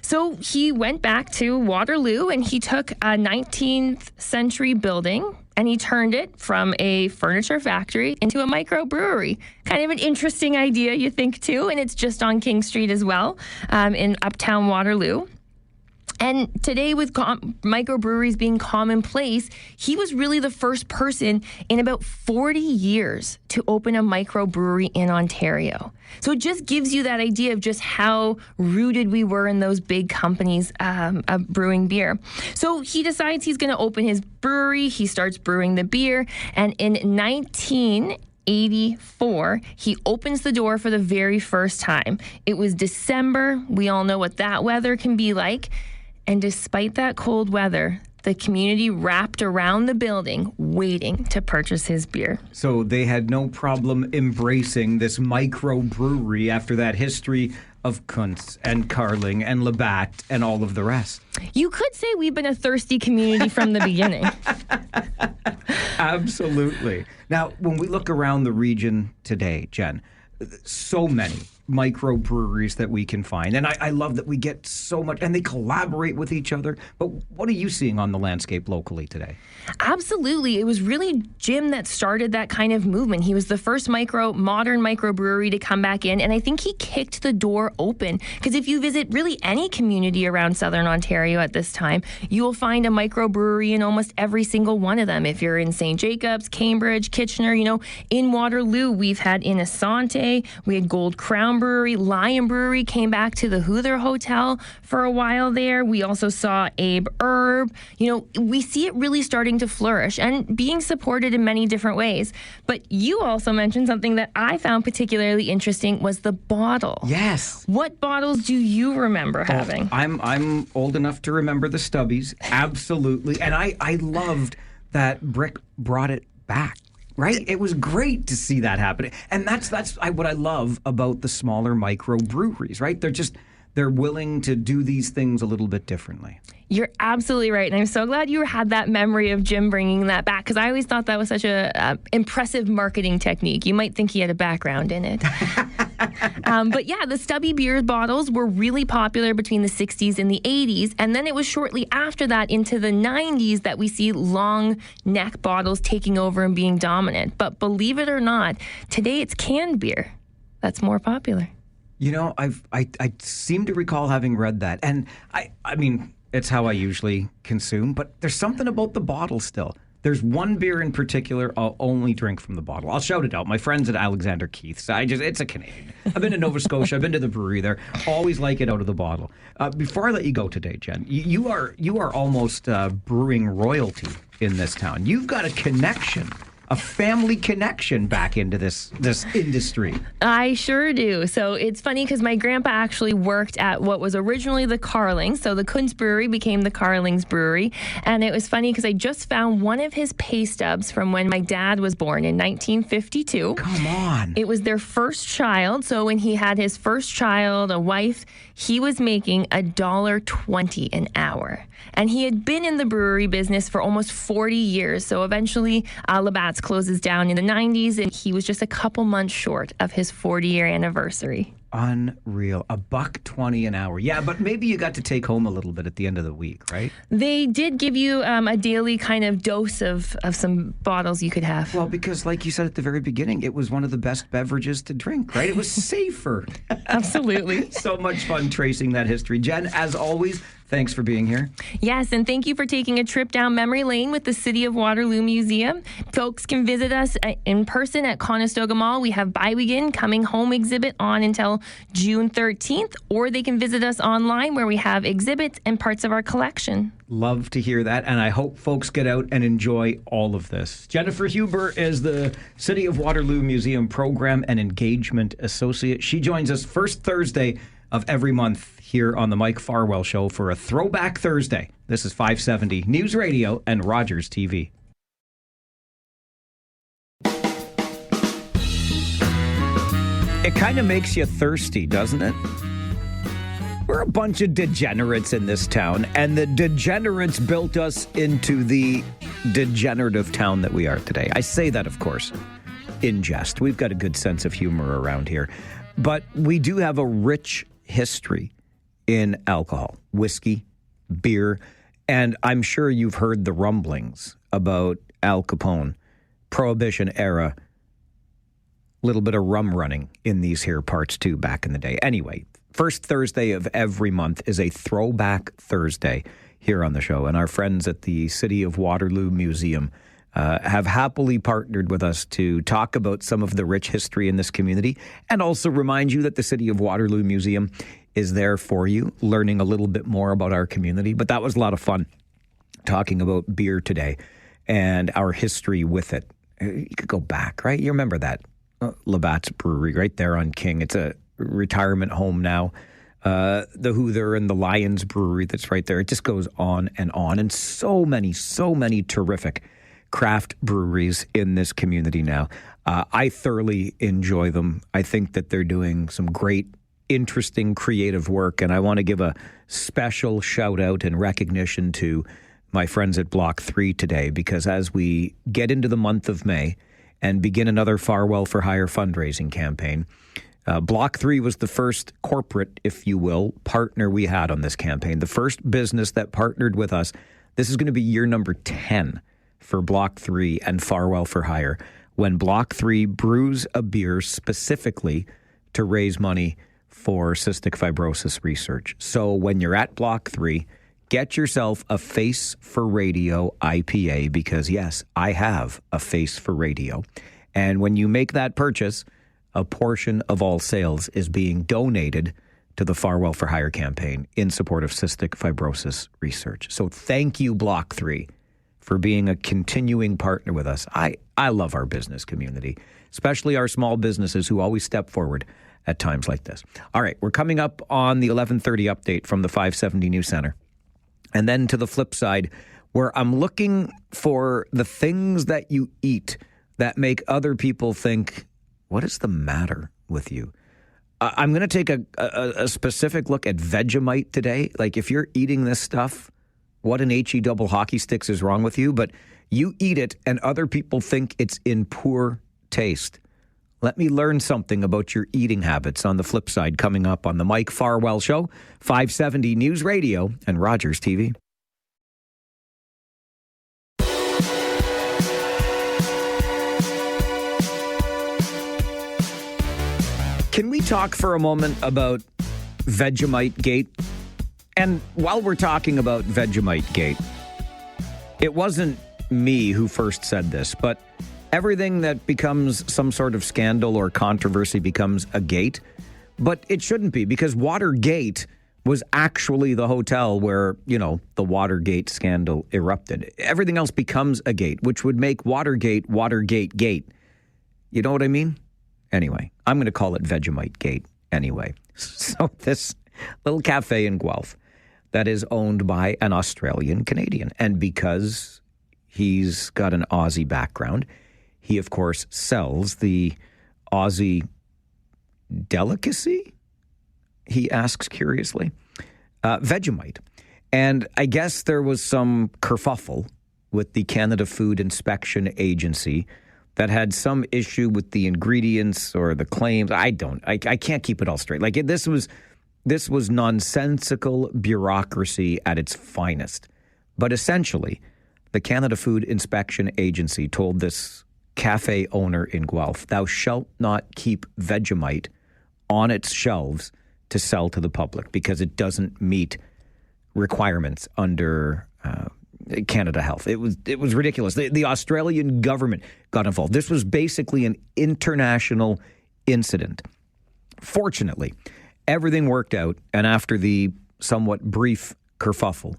So he went back to Waterloo, and he took a 19th century building and he turned it from a furniture factory into a microbrewery. Kind of an interesting idea, you think, too. And it's just on King Street as well, in uptown Waterloo. And today, with microbreweries being commonplace, he was really the first person in about 40 years to open a microbrewery in Ontario. So it just gives you that idea of just how rooted we were in those big companies of brewing beer. So he decides he's going to open his brewery. He starts brewing the beer. And in 1984, he opens the door for the very first time. It was December. We all know what that weather can be like. And despite that cold weather, the community wrapped around the building waiting to purchase his beer. So they had no problem embracing this microbrewery after that history of Kuntz and Carling and Labatt and all of the rest. You could say we've been a thirsty community from the beginning. Absolutely. Now, when we look around the region today, Jen, so many microbreweries that we can find. And I love that we get so much, and they collaborate with each other. But what are you seeing on the landscape locally today? Absolutely. It was really Jim that started that kind of movement. He was the first modern microbrewery to come back in, and I think he kicked the door open. Because if you visit really any community around Southern Ontario at this time, you will find a microbrewery in almost every single one of them. If you're in St. Jacobs, Cambridge, Kitchener, in Waterloo, we've had Innocente, we had Gold Crown Brewery. Lion Brewery came back to the Hoother Hotel for a while there. We also saw Abe Herb. We see it really starting to flourish and being supported in many different ways. But you also mentioned something that I found particularly interesting was the bottle. Yes. What bottles do you remember having? I'm old enough to remember the Stubbies. Absolutely. And I loved that Brick brought it back. Right? It was great to see that happen. And that's what I love about the smaller micro breweries, right? They're willing to do these things a little bit differently. You're absolutely right. And I'm so glad you had that memory of Jim bringing that back, because I always thought that was such a impressive marketing technique. You might think he had a background in it. But yeah, the Stubby beer bottles were really popular between the 60s and the 80s. And then it was shortly after that into the 90s that we see long neck bottles taking over and being dominant. But believe it or not, today it's canned beer that's more popular. I seem to recall having read that. And I mean, it's how I usually consume, but there's something about the bottle still. There's one beer in particular I'll only drink from the bottle. I'll shout it out. My friends at Alexander Keith's. It's a Canadian. I've been to Nova Scotia. I've been to the brewery there. Always like it out of the bottle. Before I let you go today, Jen, you are almost brewing royalty in this town. You've got a connection. A family connection back into this industry. I sure do. So it's funny because my grandpa actually worked at what was originally the Carlings. So the Kunz Brewery became the Carlings Brewery. And it was funny because I just found one of his pay stubs from when my dad was born in 1952. Come on. It was their first child. So when he had his first child, a wife, he was making $1.20 an hour. And he had been in the brewery business for almost 40 years. So eventually, Labatt's closes down in the 90s, and he was just a couple months short of his 40-year anniversary. Unreal. $1.20 an hour. Yeah, but maybe you got to take home a little bit at the end of the week, right? They did give you a daily kind of dose of some bottles you could have. Well, because like you said at the very beginning, it was one of the best beverages to drink, right? It was safer. Absolutely. So much fun tracing that history. Jen, as always, thanks for being here. Yes, and thank you for taking a trip down memory lane with the City of Waterloo Museum. Folks can visit us in person at Conestoga Mall. We have Bye Weekend Coming Home exhibit on until June 13th, or they can visit us online where we have exhibits and parts of our collection. Love to hear that, and I hope folks get out and enjoy all of this. Jennifer Huber is the City of Waterloo Museum Program and Engagement Associate. She joins us first Thursday of every month here on the Mike Farwell Show for a Throwback Thursday. This is 570 News Radio and Rogers TV. It kind of makes you thirsty, doesn't it? We're a bunch of degenerates in this town, and the degenerates built us into the degenerative town that we are today. I say that, of course, in jest. We've got a good sense of humor around here. But we do have a rich history in alcohol, whiskey, beer, and I'm sure you've heard the rumblings about Al Capone, Prohibition era, little bit of rum running in these here parts too back in the day. Anyway, first Thursday of every month is a Throwback Thursday here on the show, and our friends at the City of Waterloo Museum have happily partnered with us to talk about some of the rich history in this community and also remind you that the City of Waterloo Museum is there for you, learning a little bit more about our community. But that was a lot of fun talking about beer today and our history with it. You could go back, right? You remember that Labatt's Brewery right there on King. It's a retirement home now. The Hoother and the Lions Brewery that's right there. It just goes on. And so many terrific craft breweries in this community now. I thoroughly enjoy them. I think that they're doing some great, interesting, creative work. And I want to give a special shout out and recognition to my friends at Block 3 today, because as we get into the month of May and begin another Farwell for Hire fundraising campaign, Block 3 was the first corporate, if you will, partner we had on this campaign. The first business that partnered with us. This is going to be year number 10 for Block 3 and Farwell for Hire, when Block 3 brews a beer specifically to raise money for cystic fibrosis research. So when you're at Block 3, get yourself a Face for Radio IPA, because yes, I have a face for radio. And when you make that purchase, a portion of all sales is being donated to the Farwell for Hire campaign in support of cystic fibrosis research. So thank you, Block 3, for being a continuing partner with us. I love our business community, especially our small businesses who always step forward at times like this. All right, we're coming up on the 11:30 update from the 570 News Center. And then to the flip side, where I'm looking for the things that you eat that make other people think, what is the matter with you? I'm going to take a specific look at Vegemite today. Like, if you're eating this stuff, what an HE double hockey sticks is wrong with you? But you eat it and other people think it's in poor taste. Let me learn something about your eating habits on the flip side, coming up on the Mike Farwell Show, 570 News Radio and Rogers TV. Can we talk for a moment about Vegemite Gate? And while we're talking about Vegemite Gate, it wasn't me who first said this, but everything that becomes some sort of scandal or controversy becomes a gate. But it shouldn't be, because Watergate was actually the hotel where, the Watergate scandal erupted. Everything else becomes a gate, which would make Watergate Gate. You know what I mean? Anyway, I'm going to call it Vegemite Gate anyway. So this little cafe in Guelph that is owned by an Australian Canadian. And because he's got an Aussie background, he, of course, sells the Aussie delicacy, he asks curiously, Vegemite. And I guess there was some kerfuffle with the Canada Food Inspection Agency that had some issue with the ingredients or the claims. I can't keep it all straight. Like, this was nonsensical bureaucracy at its finest. But essentially, the Canada Food Inspection Agency told this cafe owner in Guelph, thou shalt not keep Vegemite on its shelves to sell to the public because it doesn't meet requirements under Canada Health. It was ridiculous. The Australian government got involved. This was basically an international incident. Fortunately, everything worked out, and after the somewhat brief kerfuffle,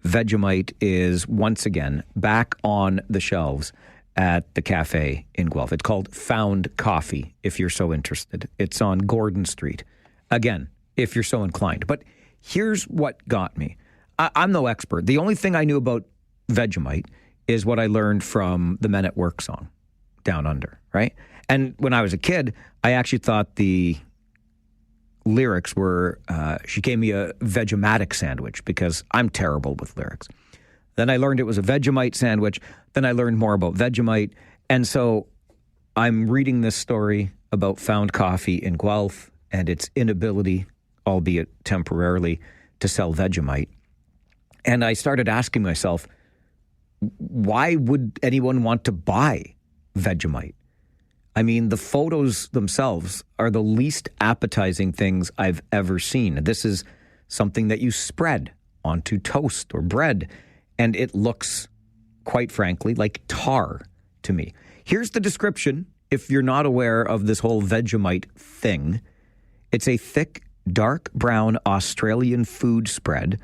Vegemite is once again back on the shelves at the cafe in Guelph. It's called Found Coffee, if you're so interested. It's on Gordon Street. Again, if you're so inclined. But here's what got me. I'm no expert. The only thing I knew about Vegemite is what I learned from the Men at Work song, Down Under, right? And when I was a kid, I actually thought the lyrics were, she gave me a Vegematic sandwich, because I'm terrible with lyrics. Then I learned it was a Vegemite sandwich. Then I learned more about Vegemite. And so I'm reading this story about Found Coffee in Guelph and its inability, albeit temporarily, to sell Vegemite. And I started asking myself, why would anyone want to buy Vegemite? I mean, the photos themselves are the least appetizing things I've ever seen. This is something that you spread onto toast or bread, and it looks, quite frankly, like tar to me. Here's the description, if you're not aware of this whole Vegemite thing. It's a thick, dark brown Australian food spread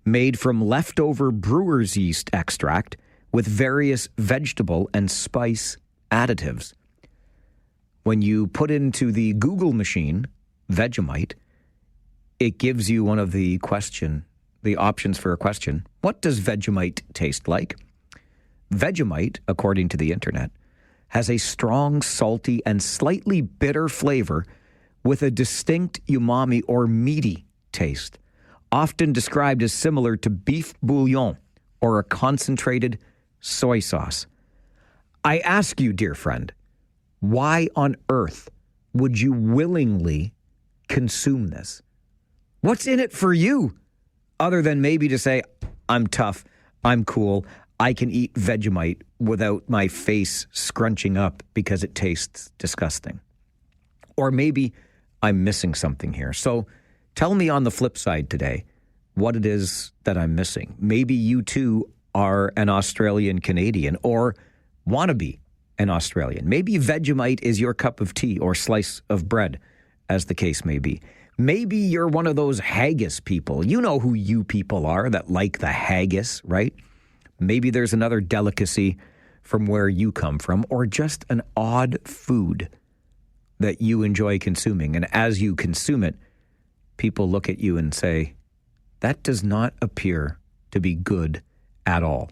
made from leftover brewer's yeast extract with various vegetable and spice additives. When you put into the Google machine, Vegemite, it gives you one of the options for a question. What does Vegemite taste like? Vegemite, according to the internet, has a strong, salty, and slightly bitter flavor with a distinct umami or meaty taste, often described as similar to beef bouillon or a concentrated soy sauce. I ask you, dear friend, why on earth would you willingly consume this? What's in it for you? Other than maybe to say, I'm tough, I'm cool, I can eat Vegemite without my face scrunching up because it tastes disgusting. Or maybe I'm missing something here. So tell me on the flip side today what it is that I'm missing. Maybe you too are an Australian Canadian or want to be an Australian. Maybe Vegemite is your cup of tea or slice of bread, as the case may be. Maybe you're one of those haggis people. You know who you people are that like the haggis, right? Maybe there's another delicacy from where you come from, or just an odd food that you enjoy consuming. And as you consume it, people look at you and say, that does not appear to be good at all.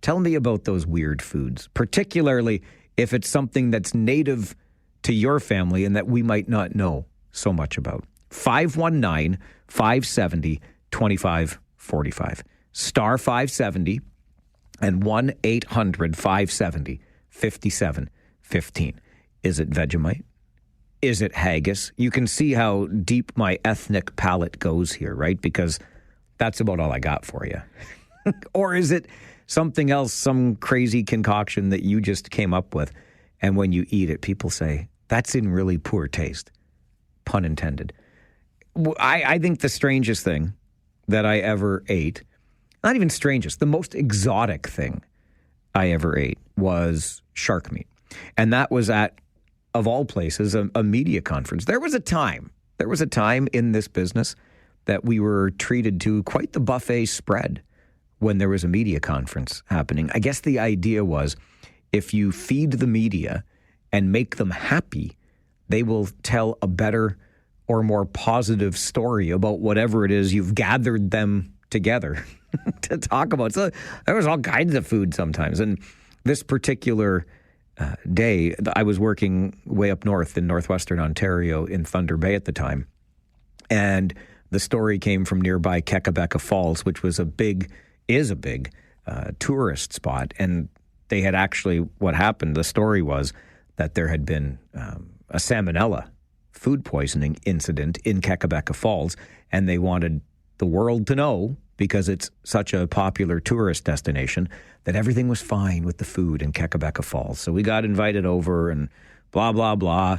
Tell me about those weird foods, particularly if it's something that's native to your family and that we might not know so much about. 519-570-2545. Star 570 and 1-800-570-5715. Is it Vegemite? Is it haggis? You can see how deep my ethnic palate goes here, right? Because that's about all I got for you. Or is it something else, some crazy concoction that you just came up with, and when you eat it, people say, that's in really poor taste. Pun intended. I think the strangest thing that I ever ate, not even strangest, the most exotic thing I ever ate was shark meat. And that was at, of all places, a media conference. There was a time in this business that we were treated to quite the buffet spread when there was a media conference happening. I guess the idea was if you feed the media and make them happy, they will tell a better or more positive story about whatever it is you've gathered them together to talk about. So there was all kinds of food sometimes. And this particular day, I was working way up north in northwestern Ontario in Thunder Bay at the time. And the story came from nearby Kekabeka Falls, which was a big tourist spot. And they had actually, what happened, the story was that there had been a salmonella food poisoning incident in Kekabeka Falls, and they wanted the world to know, because it's such a popular tourist destination, that everything was fine with the food in Kekabeka Falls. So we got invited over and blah, blah, blah.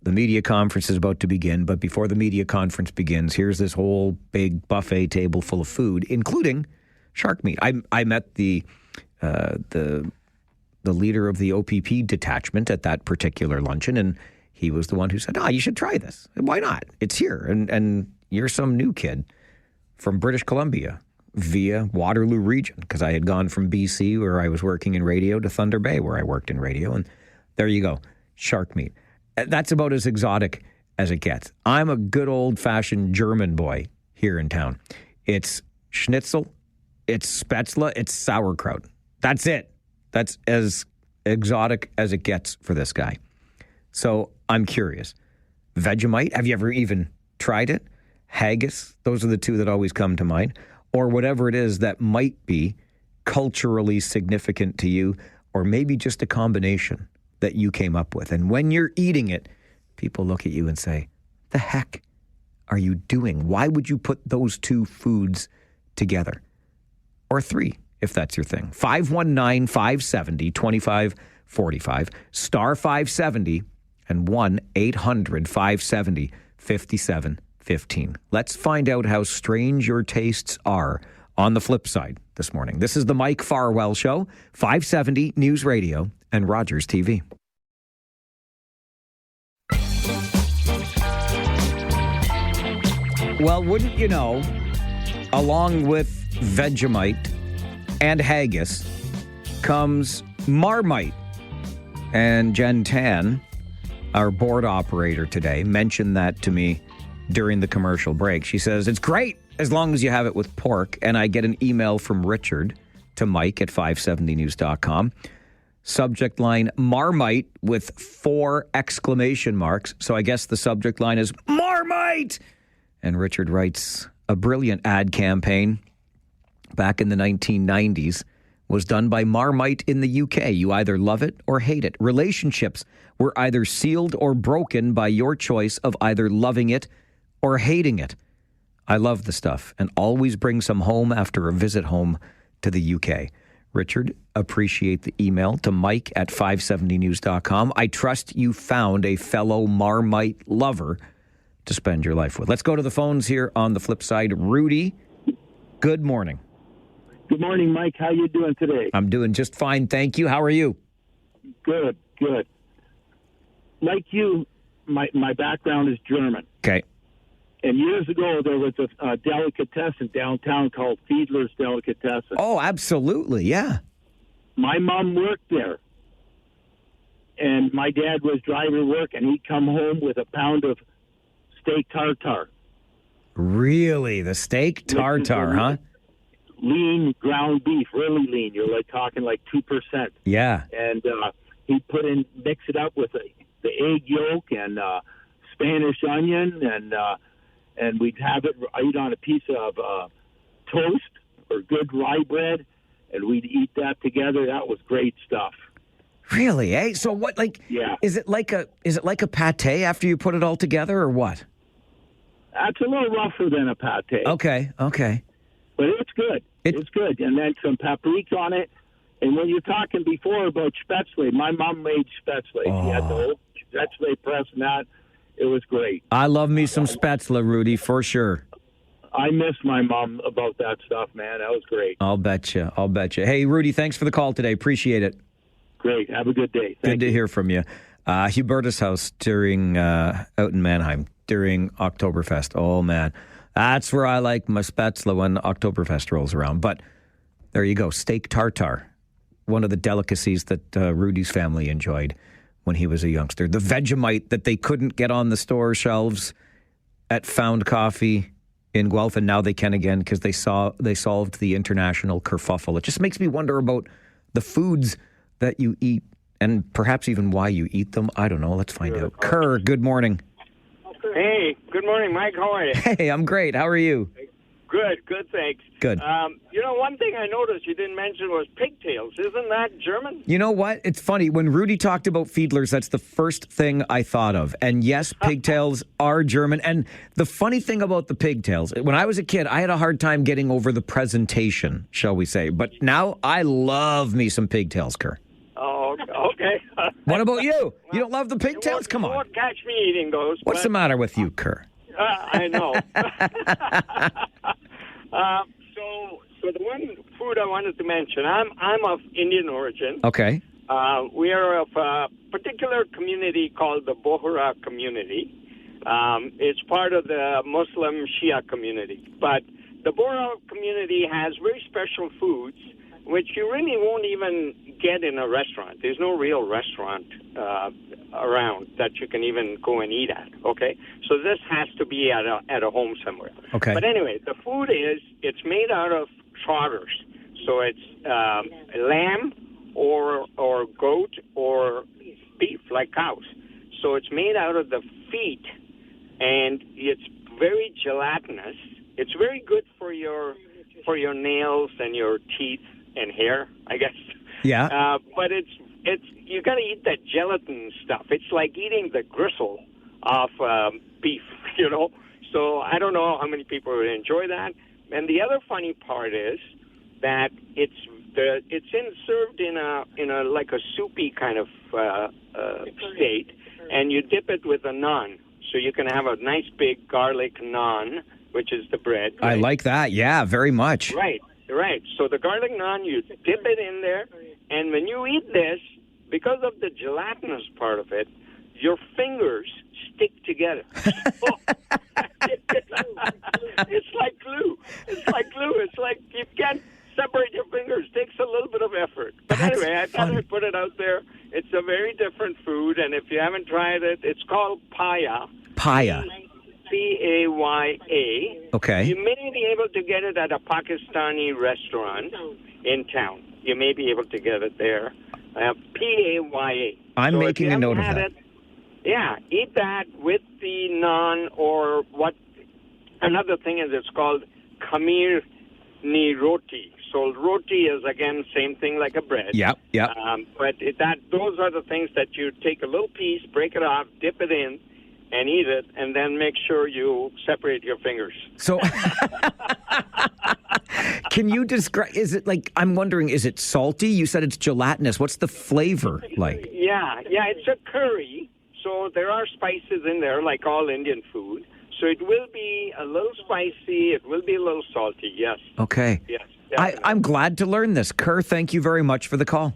The media conference is about to begin, but before the media conference begins, here's this whole big buffet table full of food, including shark meat. I met the leader of the OPP detachment at that particular luncheon, and he was the one who said, you should try this. Why not? It's here. And you're some new kid from British Columbia via Waterloo region, because I had gone from BC, where I was working in radio, to Thunder Bay, where I worked in radio. And there you go, shark meat. That's about as exotic as it gets. I'm a good old-fashioned German boy here in town. It's schnitzel, it's spätzle, it's sauerkraut. That's it. That's as exotic as it gets for this guy. So I'm curious. Vegemite, have you ever even tried it? Haggis, those are the two that always come to mind. Or whatever it is that might be culturally significant to you, or maybe just a combination that you came up with. And when you're eating it, people look at you and say, the heck are you doing? Why would you put those two foods together? Or three, if that's your thing. 519-570-2545, star 570, and 1-800-570-5715. Let's find out how strange your tastes are on the flip side this morning. This is the Mike Farwell Show, 570 News Radio and Rogers TV. Well, wouldn't you know, along with Vegemite and haggis comes Marmite. And Jen Tan, our board operator today, mentioned that to me during the commercial break. She says, it's great as long as you have it with pork. And I get an email from Richard to Mike at 570news.com. Subject line, Marmite, with 4 exclamation marks. So I guess the subject line is Marmite. And Richard writes, a brilliant ad campaign back in the 1990s was done by Marmite in the UK. You either love it or hate it. Relationships were either sealed or broken by your choice of either loving it or hating it. I love the stuff and always bring some home after a visit home to the UK. Richard, appreciate the email to Mike at 570news.com. I trust you found a fellow Marmite lover to spend your life with. Let's go to the phones here on the flip side. Rudy, good morning. Good morning, Mike. How you doing today? I'm doing just fine, thank you. How are you? Good. Like you, my background is German. Okay. And years ago, there was a delicatessen downtown called Fiedler's Delicatessen. Oh, absolutely, yeah. My mom worked there. And my dad was driving work, and he'd come home with a pound of steak tartare. Really? The steak tartare, huh? Lean ground beef, really lean. You're like talking like 2%. Yeah. And he'd mix it up with the egg yolk and Spanish onion, and we'd have it eat on a piece of toast or good rye bread, and we'd eat that together. That was great stuff. Really, eh? So what, like, yeah. Is it like a pate after you put it all together, or what? That's a little rougher than a pate. Okay. But it's good. It's good. And then some paprika on it. And when you're talking before about spätzle, my mom made spätzle. She had the whole spätzle press and that. It was great. I love me some spätzle, Rudy, for sure. I miss my mom about that stuff, man. That was great. I'll bet you. Hey, Rudy, thanks for the call today. Appreciate it. Great. Have a good day. Good to hear from you. Huberta's house during out in Mannheim during Oktoberfest. Oh, man. That's where I like my spätzle when Oktoberfest rolls around. But there you go. Steak tartare. One of the delicacies that Rudy's family enjoyed when he was a youngster. The Vegemite that they couldn't get on the store shelves at Found Coffee in Guelph, and now they can again because they solved the international kerfuffle. It just makes me wonder about the foods that you eat and perhaps even why you eat them. I don't know. Let's find out. Kerr, good morning. Hey, good morning, Mike. How are you? Hey, I'm great. How are you? Good, thanks. Good. One thing I noticed you didn't mention was pigtails. Isn't that German? You know what? It's funny. When Rudy talked about Fiedler's, that's the first thing I thought of. And yes, pigtails are German. And the funny thing about the pigtails, when I was a kid, I had a hard time getting over the presentation, shall we say. But now I love me some pigtails, Kerr. Oh, okay. What about you? You don't love the pigtails? Come on. You won't catch me eating those. What's the matter with you, Kerr? I know. So the one food I wanted to mention, I'm of Indian origin. Okay. We are of a particular community called the Bohra community. It's part of the Muslim Shia community. But the Bohra community has very special foods which you really won't even get in a restaurant. There's no real restaurant around that you can even go and eat at, okay? So this has to be at a home somewhere. Okay. But anyway, the food it's made out of trotters. So it's lamb or goat or beef, like cows. So it's made out of the feet, and it's very gelatinous. It's very good for your nails and your teeth and hair, I guess. Yeah. But it's you got to eat that gelatin stuff. It's like eating the gristle of beef, you know. So I don't know how many people would enjoy that. And the other funny part is that it's served in a like a soupy kind of state, and you dip it with a naan. So you can have a nice big garlic naan, which is the bread. I like that. Yeah, very much. Right. So the garlic naan, you dip it in there, and when you eat this, because of the gelatinous part of it, your fingers stick together. It's like glue. It's like you can't separate your fingers. It takes a little bit of effort. But anyway, I thought I'd put it out there. It's a very different food, and if you haven't tried it, it's called paya. Paya. Paya. Okay. You may be able to get it at a Pakistani restaurant in town. You may be able to get it there. Paya. I'm making a note of that. Eat that with the naan or what. Another thing is it's called khamir ni roti. So roti is, again, same thing like a bread. Yeah. But those are the things that you take a little piece, break it off, dip it in, and eat it, and then make sure you separate your fingers. So, can you describe, I'm wondering, is it salty? You said it's gelatinous. What's the flavor like? Yeah, it's a curry. So there are spices in there, like all Indian food. So it will be a little spicy. It will be a little salty, yes. Okay. Yes. I'm glad to learn this. Kerr, thank you very much for the call.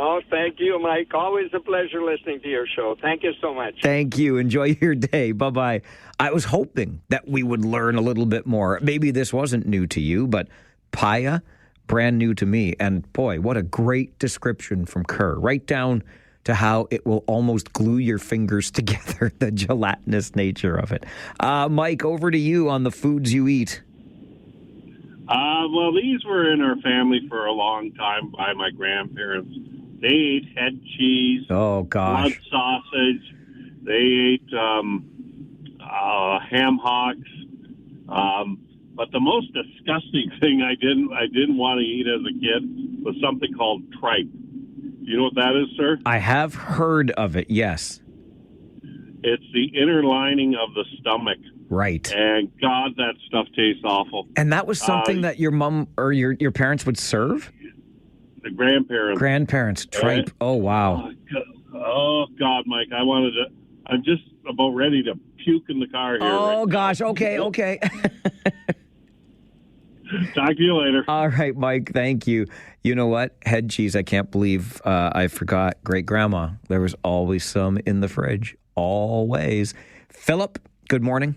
Oh, thank you, Mike. Always a pleasure listening to your show. Thank you so much. Thank you. Enjoy your day. Bye-bye. I was hoping that we would learn a little bit more. Maybe this wasn't new to you, but Paya, brand new to me. And boy, what a great description from Kerr. Right down to how it will almost glue your fingers together, the gelatinous nature of it. Mike, over to you on the foods you eat. Well, these were in our family for a long time by my grandparents. They ate head cheese, oh gosh, blood sausage. They ate ham hocks. But the most disgusting thing I didn't want to eat as a kid was something called tripe. You know what that is, sir? I have heard of it, yes. It's the inner lining of the stomach. Right. And God, that stuff tastes awful. And that was something that your mom or your parents would serve? The grandparents. Grandparents, tripe. Oh, wow. Oh, God, Mike, I'm just about ready to puke in the car here. Oh, right gosh. now. Okay. Talk to you later. All right, Mike. Thank you. You know what? Head cheese. I can't believe I forgot. Great grandma. There was always some in the fridge. Always. Philip, good morning.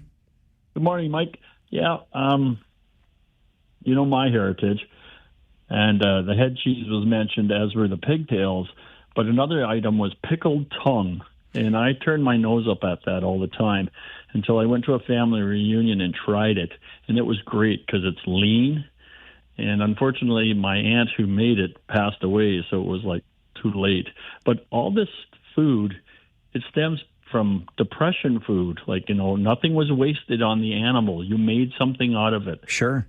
Good morning, Mike. Yeah, you know my heritage. And the head cheese was mentioned, as were the pigtails. But another item was pickled tongue. And I turned my nose up at that all the time until I went to a family reunion and tried it. And it was great because it's lean. And unfortunately, my aunt who made it passed away, so it was like too late. But all this food, it stems from depression food. Like, nothing was wasted on the animal. You made something out of it. Sure.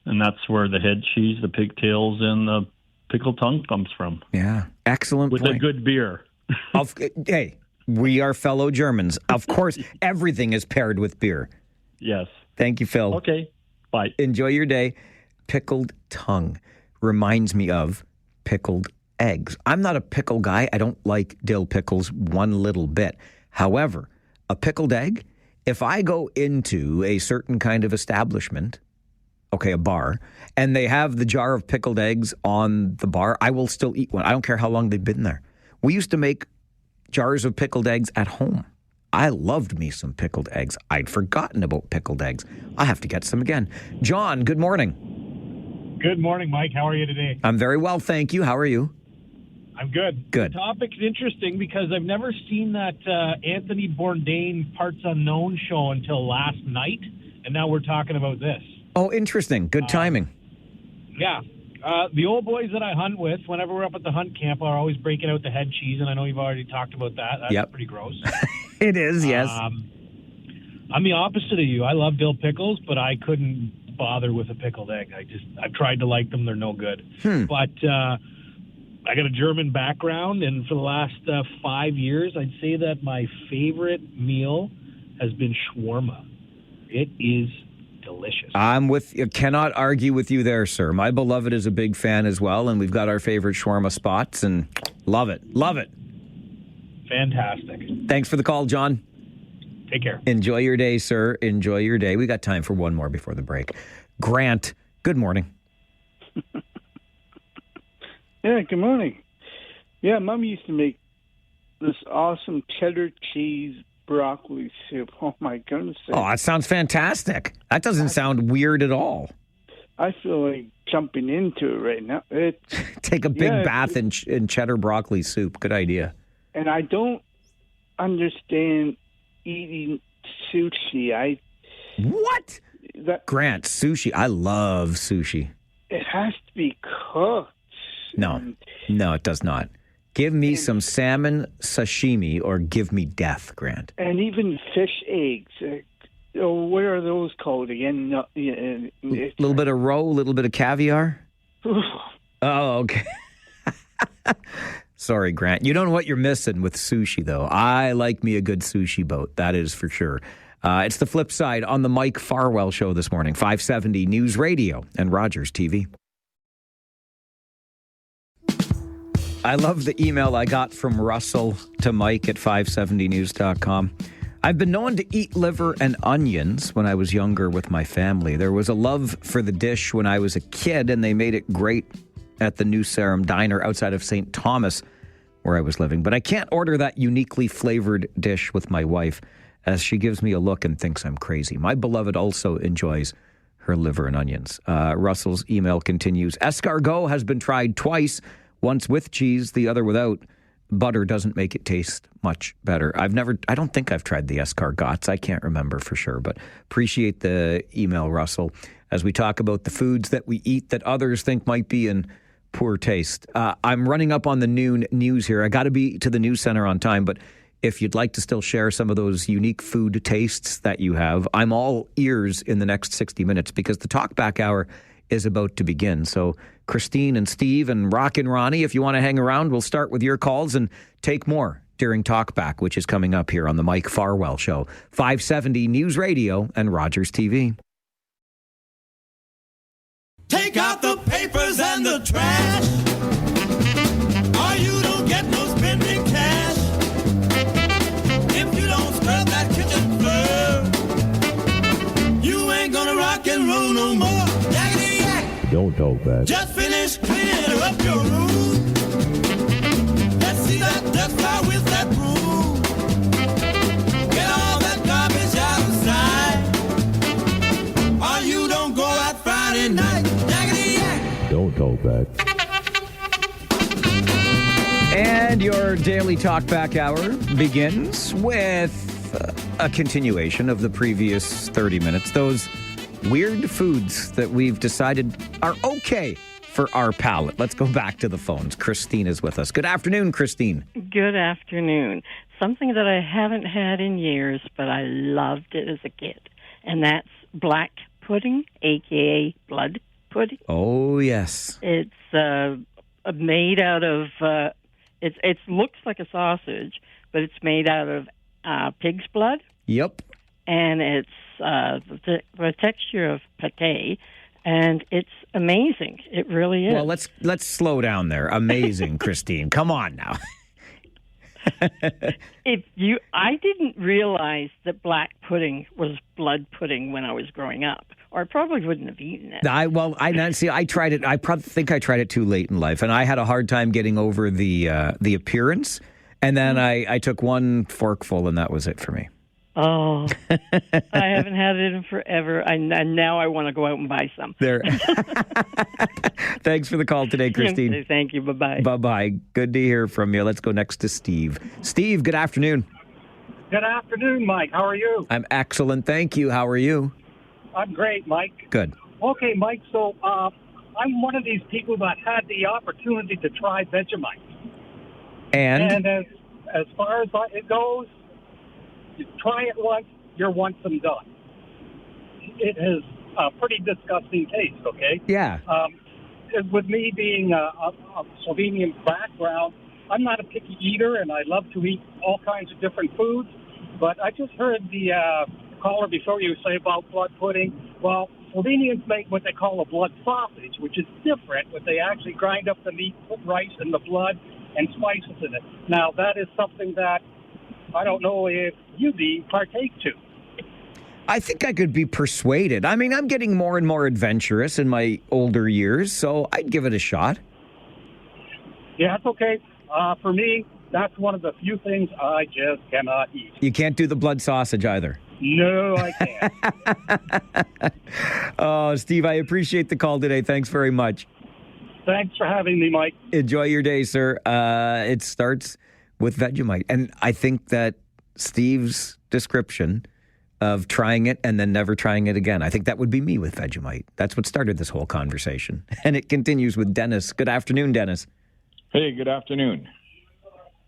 And that's where the head cheese, the pigtails, and the pickled tongue comes from. Yeah. Excellent With point. a good beer. Hey, we are fellow Germans. Of course, everything is paired with beer. Yes. Thank you, Phil. Okay. Bye. Enjoy your day. Pickled tongue reminds me of pickled eggs. I'm not a pickle guy. I don't like dill pickles one little bit. However, a pickled egg, if I go into a certain kind of establishment, okay, a bar, and they have the jar of pickled eggs on the bar, I will still eat one. I don't care how long they've been there. We used to make jars of pickled eggs at home. I loved me some pickled eggs. I'd forgotten about pickled eggs. I have to get some again. John, good morning. Good morning, Mike. How are you today? I'm very well, thank you. How are you? I'm good. Good. The topic's interesting because I've never seen that Anthony Bourdain Parts Unknown show until last night, and now we're talking about this. Oh, interesting. Good timing. Yeah. The old boys that I hunt with, whenever we're up at the hunt camp, are always breaking out the head cheese, and I know you've already talked about that. That's pretty gross. It is, yes. I'm the opposite of you. I love dill pickles, but I couldn't bother with a pickled egg. I've tried to like them. They're no good. But I got a German background, and for the last 5 years, I'd say that my favorite meal has been shawarma. It is delicious. I'm with you. Cannot argue with you there, sir. My beloved is a big fan as well, and we've got our favorite shawarma spots, and love it. Love it. Fantastic. Thanks for the call, John. Take care. Enjoy your day, sir. Enjoy your day. We got time for one more before the break. Grant, good morning. Yeah, good morning. Yeah, Mom used to make this awesome cheddar cheese broccoli soup. Oh, my goodness. Oh, that sounds fantastic. That doesn't sound weird at all. I feel like jumping into it right now. Take a big bath in cheddar broccoli soup. Good idea. And I don't understand eating sushi. What? Grant, sushi. I love sushi. It has to be cooked. No, it does not. Give me some salmon sashimi or give me death, Grant. And even fish eggs. What are those called again? A little bit of roe, a little bit of caviar? Oh, okay. Sorry, Grant. You don't know what you're missing with sushi, though. I like me a good sushi boat. That is for sure. It's the flip side on the Mike Farwell Show this morning. 570 News Radio and Rogers TV. I love the email I got from Russell to Mike at 570news.com. I've been known to eat liver and onions when I was younger with my family. There was a love for the dish when I was a kid, and they made it great at the New Sarum Diner outside of St. Thomas where I was living. But I can't order that uniquely flavored dish with my wife, as she gives me a look and thinks I'm crazy. My beloved also enjoys her liver and onions. Russell's email continues. Escargot has been tried twice, once with cheese, the other without. Butter doesn't make it taste much better. I don't think I've tried the escargots. I can't remember for sure, but appreciate the email, Russell, as we talk about the foods that we eat that others think might be in poor taste. I'm running up on the noon news here. I got to be to the news center on time, but if you'd like to still share some of those unique food tastes that you have, I'm all ears in the next 60 minutes because the Talkback Hour is about to begin. So Christine and Steve and Rockin' Ronnie, if you want to hang around, we'll start with your calls and take more during Talkback, which is coming up here on the Mike Farwell Show, 570 News Radio and Rogers TV. Take out the papers and the trash, or you don't get no spending cash. If you don't scrub that kitchen floor, you ain't gonna rock and roll no more. Yakety yak. Don't talk back. Just finish cleaning up your room. Let's see that dust fly with that broom. Get all that garbage outside, or you don't go out Friday night. Yakety yak. Don't talk back. And your daily Talkback Hour begins with a continuation of the previous 30 minutes. Those weird foods that we've decided are okay for our palate. Let's go back to the phones. Christine is with us. Good afternoon, Christine. Good afternoon. Something that I haven't had in years, but I loved it as a kid, and that's black pudding, a.k.a. blood pudding. Oh, yes. It's made out of... It looks like a sausage, but it's made out of pig's blood. Yep. And it's the texture of pate, and it's amazing. It really is. Well, let's slow down there. Amazing, Christine. Come on now. I didn't realize that black pudding was blood pudding when I was growing up, or I probably wouldn't have eaten it. I tried it. I think I tried it too late in life, and I had a hard time getting over the appearance. And then I took one forkful, and that was it for me. Oh, I haven't had it in forever. And now I want to go out and buy some. There. Thanks for the call today, Christine. Thank you. Bye-bye. Bye-bye. Good to hear from you. Let's go next to Steve. Steve, good afternoon. Good afternoon, Mike. How are you? I'm excellent. Thank you. How are you? I'm great, Mike. Good. Okay, Mike. So I'm one of these people that had the opportunity to try Vegemite. And as far as it goes, you try it once, you're once and done. It has a pretty disgusting taste, okay? Yeah. With me being a Slovenian background, I'm not a picky eater, and I love to eat all kinds of different foods. But I just heard the caller before you say about blood pudding. Well, Slovenians make what they call a blood sausage, which is different, but they actually grind up the meat, put rice in the blood, and spices in it. Now, that is something that I don't know if you'd partake to. I think I could be persuaded. I mean, I'm getting more and more adventurous in my older years, so I'd give it a shot. Yeah, that's okay. For me, that's one of the few things I just cannot eat. You can't do the blood sausage either. No, I can't. Oh, Steve, I appreciate the call today. Thanks very much. Thanks for having me, Mike. Enjoy your day, sir. It starts with Vegemite. And I think that Steve's description of trying it and then never trying it again, I think that would be me with Vegemite. That's what started this whole conversation. And it continues with Dennis. Good afternoon, Dennis. Hey, good afternoon.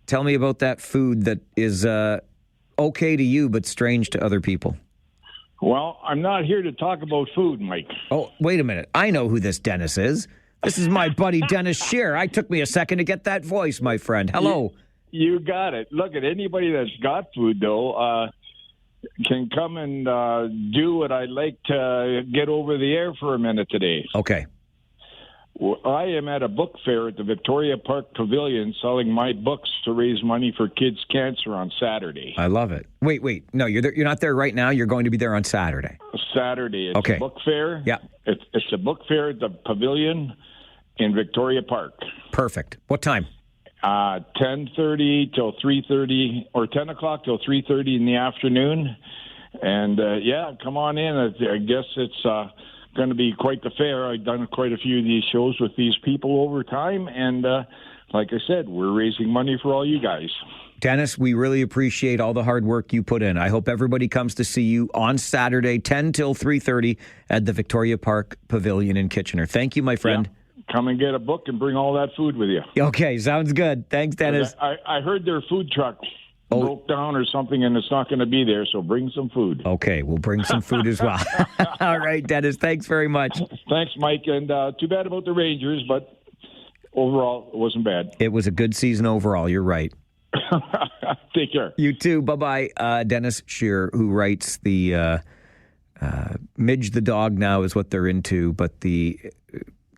Tell me about that food that is okay to you but strange to other people. Well, I'm not here to talk about food, Mike. Oh, wait a minute. I know who this Dennis is. This is my buddy Dennis Shear. I took me a second to get that voice, my friend. Hello. You got it. Look, at anybody that's got food, though, can come and do what I'd like to get over the air for a minute today. Okay. I am at a book fair at the Victoria Park Pavilion selling my books to raise money for kids' cancer on Saturday. I love it. Wait. No, you're not there right now. You're going to be there on Saturday. Saturday. It's okay. A book fair. Yeah. It's a book fair at the Pavilion in Victoria Park. Perfect. What time? 10:30 till 3:30, or 10 o'clock till 3:30 in the afternoon. And, come on in. I guess it's going to be quite the fair. I've done quite a few of these shows with these people over time. And like I said, we're raising money for all you guys. Dennis, we really appreciate all the hard work you put in. I hope everybody comes to see you on Saturday, 10 till 3:30 at the Victoria Park Pavilion in Kitchener. Thank you, my friend. Yeah. Come and get a book and bring all that food with you. Okay, sounds good. Thanks, Dennis. I heard their food truck broke down or something, and it's not going to be there, so bring some food. Okay, we'll bring some food as well. All right, Dennis, thanks very much. Thanks, Mike, and too bad about the Rangers, but overall, it wasn't bad. It was a good season overall, you're right. Take care. You too. Bye-bye. Dennis Shearer, who writes the Midge the Dog now is what they're into, but the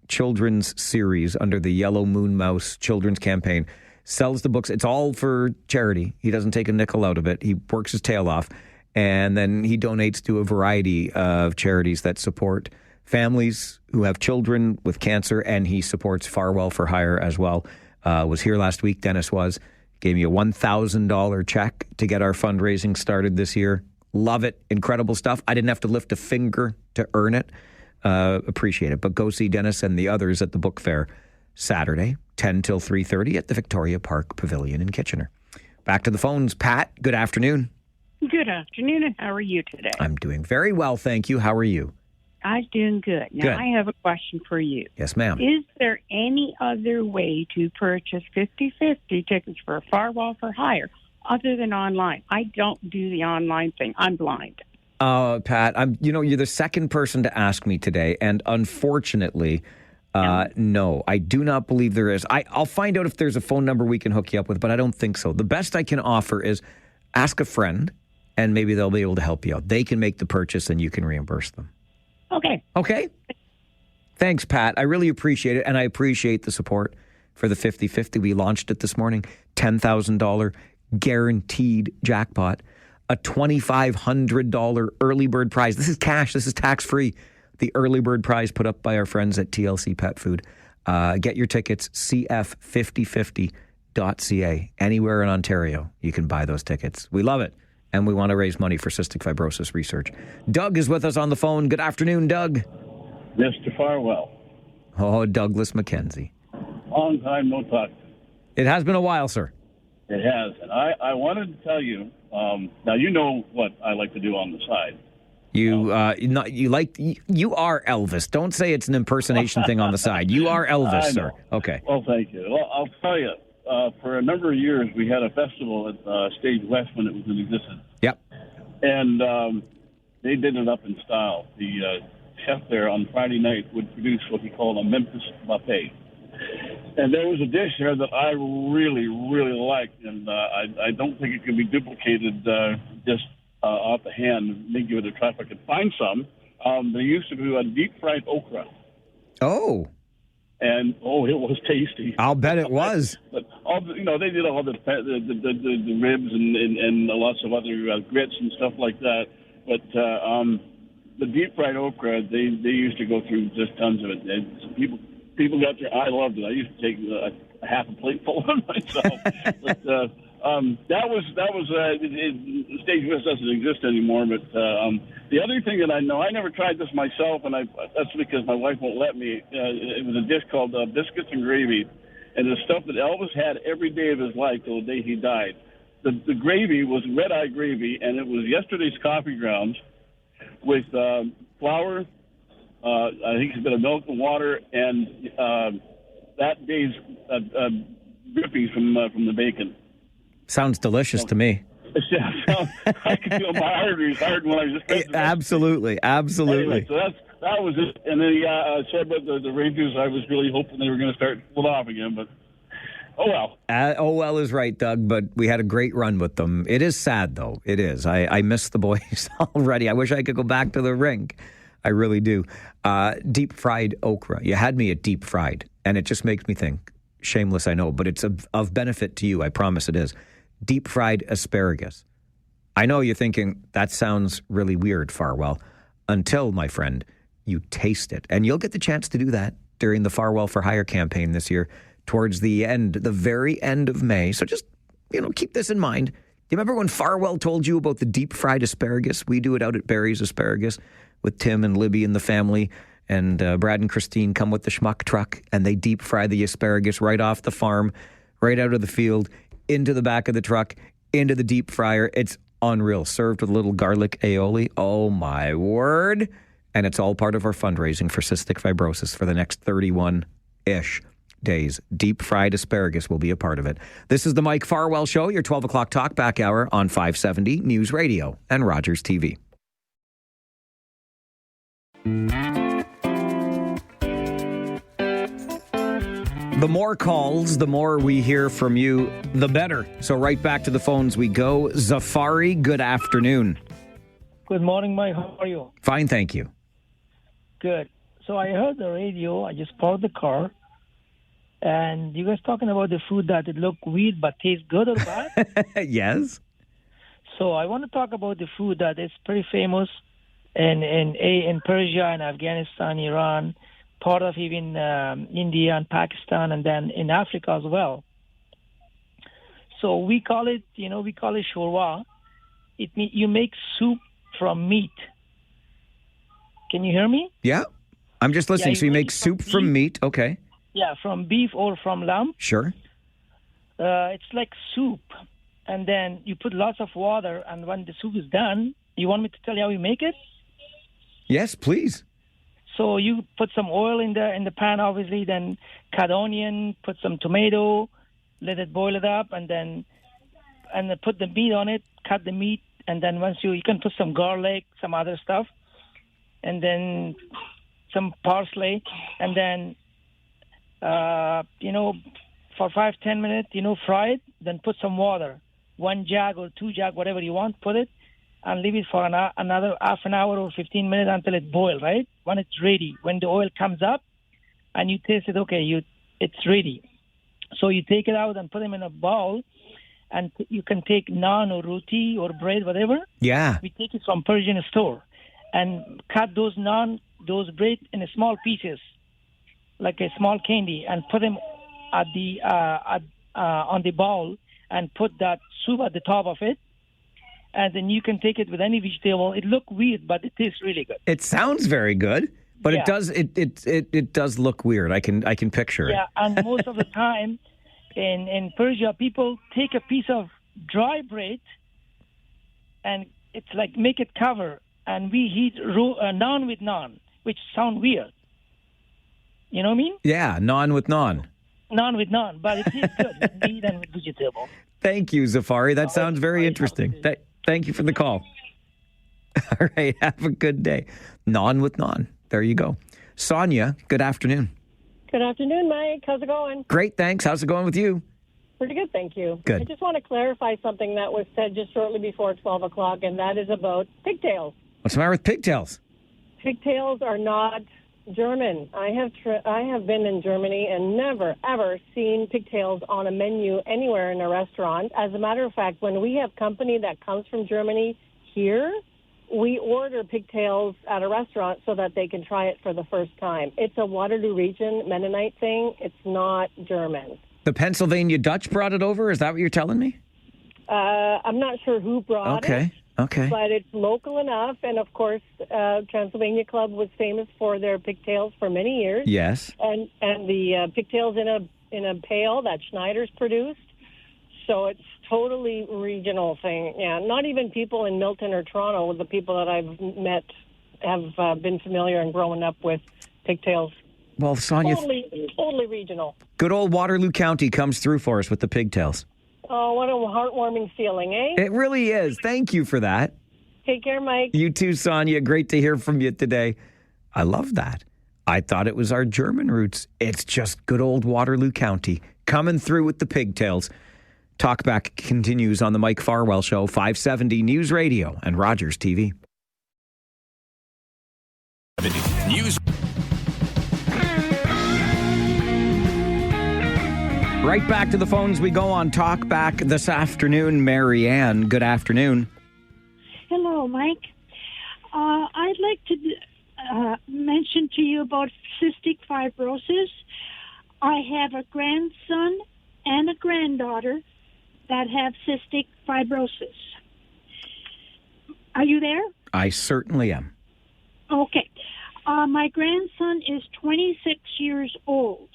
children's series under the Yellow Moon Mouse Children's Campaign sells the books. It's all for charity. He doesn't take a nickel out of it. He works his tail off, and then he donates to a variety of charities that support families who have children with cancer, and he supports Farwell for Hire as well. Was here last week, Dennis was. Gave me a $1,000 check to get our fundraising started this year. Love it. Incredible stuff. I didn't have to lift a finger to earn it. Appreciate it. But go see Dennis and the others at the book fair Saturday, 10 till 3:30 at the Victoria Park Pavilion in Kitchener. Back to the phones. Pat, good afternoon. Good afternoon, and how are you today? I'm doing very well, thank you. How are you? I'm doing good. Now, Good. I have a question for you. Yes, ma'am. Is there any other way to purchase 50/50 tickets for Farwell for Hire other than online? I don't do the online thing. I'm blind. Pat, you're the second person to ask me today, and unfortunately, no, I do not believe there is. I'll find out if there's a phone number we can hook you up with, but I don't think so. The best I can offer is ask a friend, and maybe they'll be able to help you out. They can make the purchase, and you can reimburse them. Okay. Okay. Thanks, Pat. I really appreciate it, and I appreciate the support for the 50/50. We launched it this morning. $10,000 guaranteed jackpot. A $2,500 early bird prize. This is cash. This is tax-free. The early bird prize put up by our friends at TLC Pet Food. Get your tickets, cf5050.ca. Anywhere in Ontario, you can buy those tickets. We love it. And we want to raise money for cystic fibrosis research. Doug is with us on the phone. Good afternoon, Doug. Mr. Farwell. Oh, Douglas McKenzie. Long time no talk. It has been a while, sir. It has. And I wanted to tell you, now you know what I like to do on the side. You are Elvis. Don't say it's an impersonation thing on the side. You are Elvis, sir. Okay. Well, thank you. Well, I'll tell you, for a number of years, we had a festival at Stage West when it was in existence. Yep. And they did it up in style. The chef there on Friday night would produce what he called a Memphis buffet. And there was a dish there that I really, really liked, and I don't think it can be duplicated just off the hand. Maybe give it a try if I could find some. They used to do a deep-fried okra. Oh. And, it was tasty. I'll bet it was. But they did all the ribs and lots of other grits and stuff like that. But the deep-fried okra, they used to go through just tons of it. And people got there. I loved it. I used to take a half a plate full of it myself. But that was Stage West doesn't exist anymore. But the other thing that I know, I never tried this myself, and that's because my wife won't let me. It was a dish called biscuits and gravy, and the stuff that Elvis had every day of his life till the day he died. The gravy was red-eye gravy, and it was yesterday's coffee grounds with flour. I think it's a bit of milk and water, and that day's drippings from the bacon. Sounds delicious to me. Yeah, I could feel my arteries hard when I was just Absolutely. Anyway, so that was it. And then I said about the Rangers, I was really hoping they were going to start pull off again, but oh well. Oh well is right, Doug, but we had a great run with them. It is sad, though. It is. I miss the boys already. I wish I could go back to the rink. I really do. Deep fried okra. You had me at deep fried, and it just makes me think. Shameless, I know, but it's of benefit to you. I promise it is. Deep fried asparagus. I know you're thinking, that sounds really weird, Farwell, until, my friend, you taste it. And you'll get the chance to do that during the Farwell for Hire campaign this year. towards the very end of May. So just, keep this in mind. You remember when Farwell told you about the deep fried asparagus? We do it out at Barry's Asparagus with Tim and Libby and the family. And Brad and Christine come with the schmuck truck, and they deep fry the asparagus right off the farm, right out of the field, into the back of the truck, into the deep fryer. It's unreal. Served with a little garlic aioli. Oh, my word. And it's all part of our fundraising for cystic fibrosis for the next 31-ish days. Deep fried asparagus will be a part of it. This is the Mike Farwell Show, your 12 o'clock Talkback Hour on 570 News Radio and Rogers TV. The more calls, the more we hear from you, the better. So right back to the phones we go. Zafari, good afternoon. Good morning, Mike. How are you? Fine, thank you. Good. So I heard the radio. I just parked the car. And you guys talking about the food that it look weird but tastes good or bad? Yes. So I want to talk about the food that is pretty famous in Persia and Afghanistan, Iran, part of even India and Pakistan, and then in Africa as well. So we call it shorwa. You make soup from meat. Can you hear me? Yeah. I'm just listening. Yeah, so you make soup from meat. Okay. Yeah, from beef or from lamb. Sure. It's like soup. And then you put lots of water, and when the soup is done, you want me to tell you how you make it? Yes, please. So you put some oil in the pan, obviously, then cut onion, put some tomato, let it boil it up, and then put the meat on it, cut the meat, and then once you can put some garlic, some other stuff, and then some parsley, and then for 5-10 minutes, fry it, then put some water, 1 jug or 2 jug, whatever you want, put it, and leave it for another half an hour or 15 minutes until it boils, right? When it's ready, when the oil comes up and you taste it, okay, it's ready. So you take it out and put them in a bowl, and you can take naan or roti or bread, whatever. Yeah. We take it from Persian store and cut those naan, those bread in small pieces, like a small candy, and put them at the on the bowl and put that soup at the top of it. And then you can take it with any vegetable. It looks weird, but it tastes really good. It sounds very good, but Yeah. it does look weird. I can picture it. Yeah, and most of the time in Persia, people take a piece of dry bread and it's like make it cover, and we eat naan with naan, which sound weird. You know what I mean? Yeah, naan with naan. Naan with naan, but it tastes good with meat and with vegetable. Thank you, Zafari. That sounds very interesting. Thank you for the call. All right, have a good day. Naan with naan. There you go. Sonia, good afternoon. Good afternoon, Mike. How's it going? Great, thanks. How's it going with you? Pretty good, thank you. Good. I just want to clarify something that was said just shortly before 12 o'clock, and that is about pigtails. What's the matter with pigtails? Pigtails are not German. I have been in Germany and never, ever seen pigtails on a menu anywhere in a restaurant. As a matter of fact, when we have company that comes from Germany here, we order pigtails at a restaurant so that they can try it for the first time. It's a Waterloo region Mennonite thing. It's not German. The Pennsylvania Dutch brought it over? Is that what you're telling me? I'm not sure who brought it. Okay. But it's local enough, and of course, Transylvania Club was famous for their pigtails for many years. Yes. And the pigtails in a pail that Schneider's produced. So it's totally regional thing. Yeah, not even people in Milton or Toronto, the people that I've met, have been familiar and growing up with pigtails. Well, Sonia, Totally regional. good old Waterloo County comes through for us with the pigtails. Oh, what a heartwarming feeling, eh? It really is. Thank you for that. Take care, Mike. You too, Sonia. Great to hear from you today. I love that. I thought it was our German roots. It's just good old Waterloo County coming through with the pigtails. Talkback continues on the Mike Farwell Show, 570 News Radio and Rogers TV. News. Right back to the phones we go on Talkback this afternoon. Marianne, good afternoon. Hello, Mike. I'd like to mention to you about cystic fibrosis. I have a grandson and a granddaughter that have cystic fibrosis. Are you there? I certainly am. Okay. My grandson is 26 years old.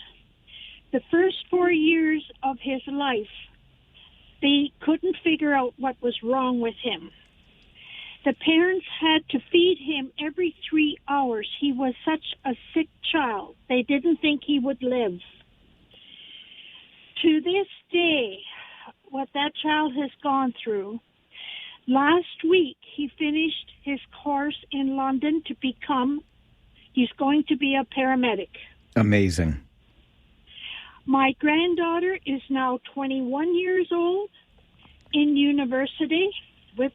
The first 4 years of his life, they couldn't figure out what was wrong with him. The parents had to feed him every 3 hours. He was such a sick child. They didn't think he would live. To this day, what that child has gone through, last week he finished his course in London he's going to be a paramedic. Amazing. My granddaughter is now 21 years old in university with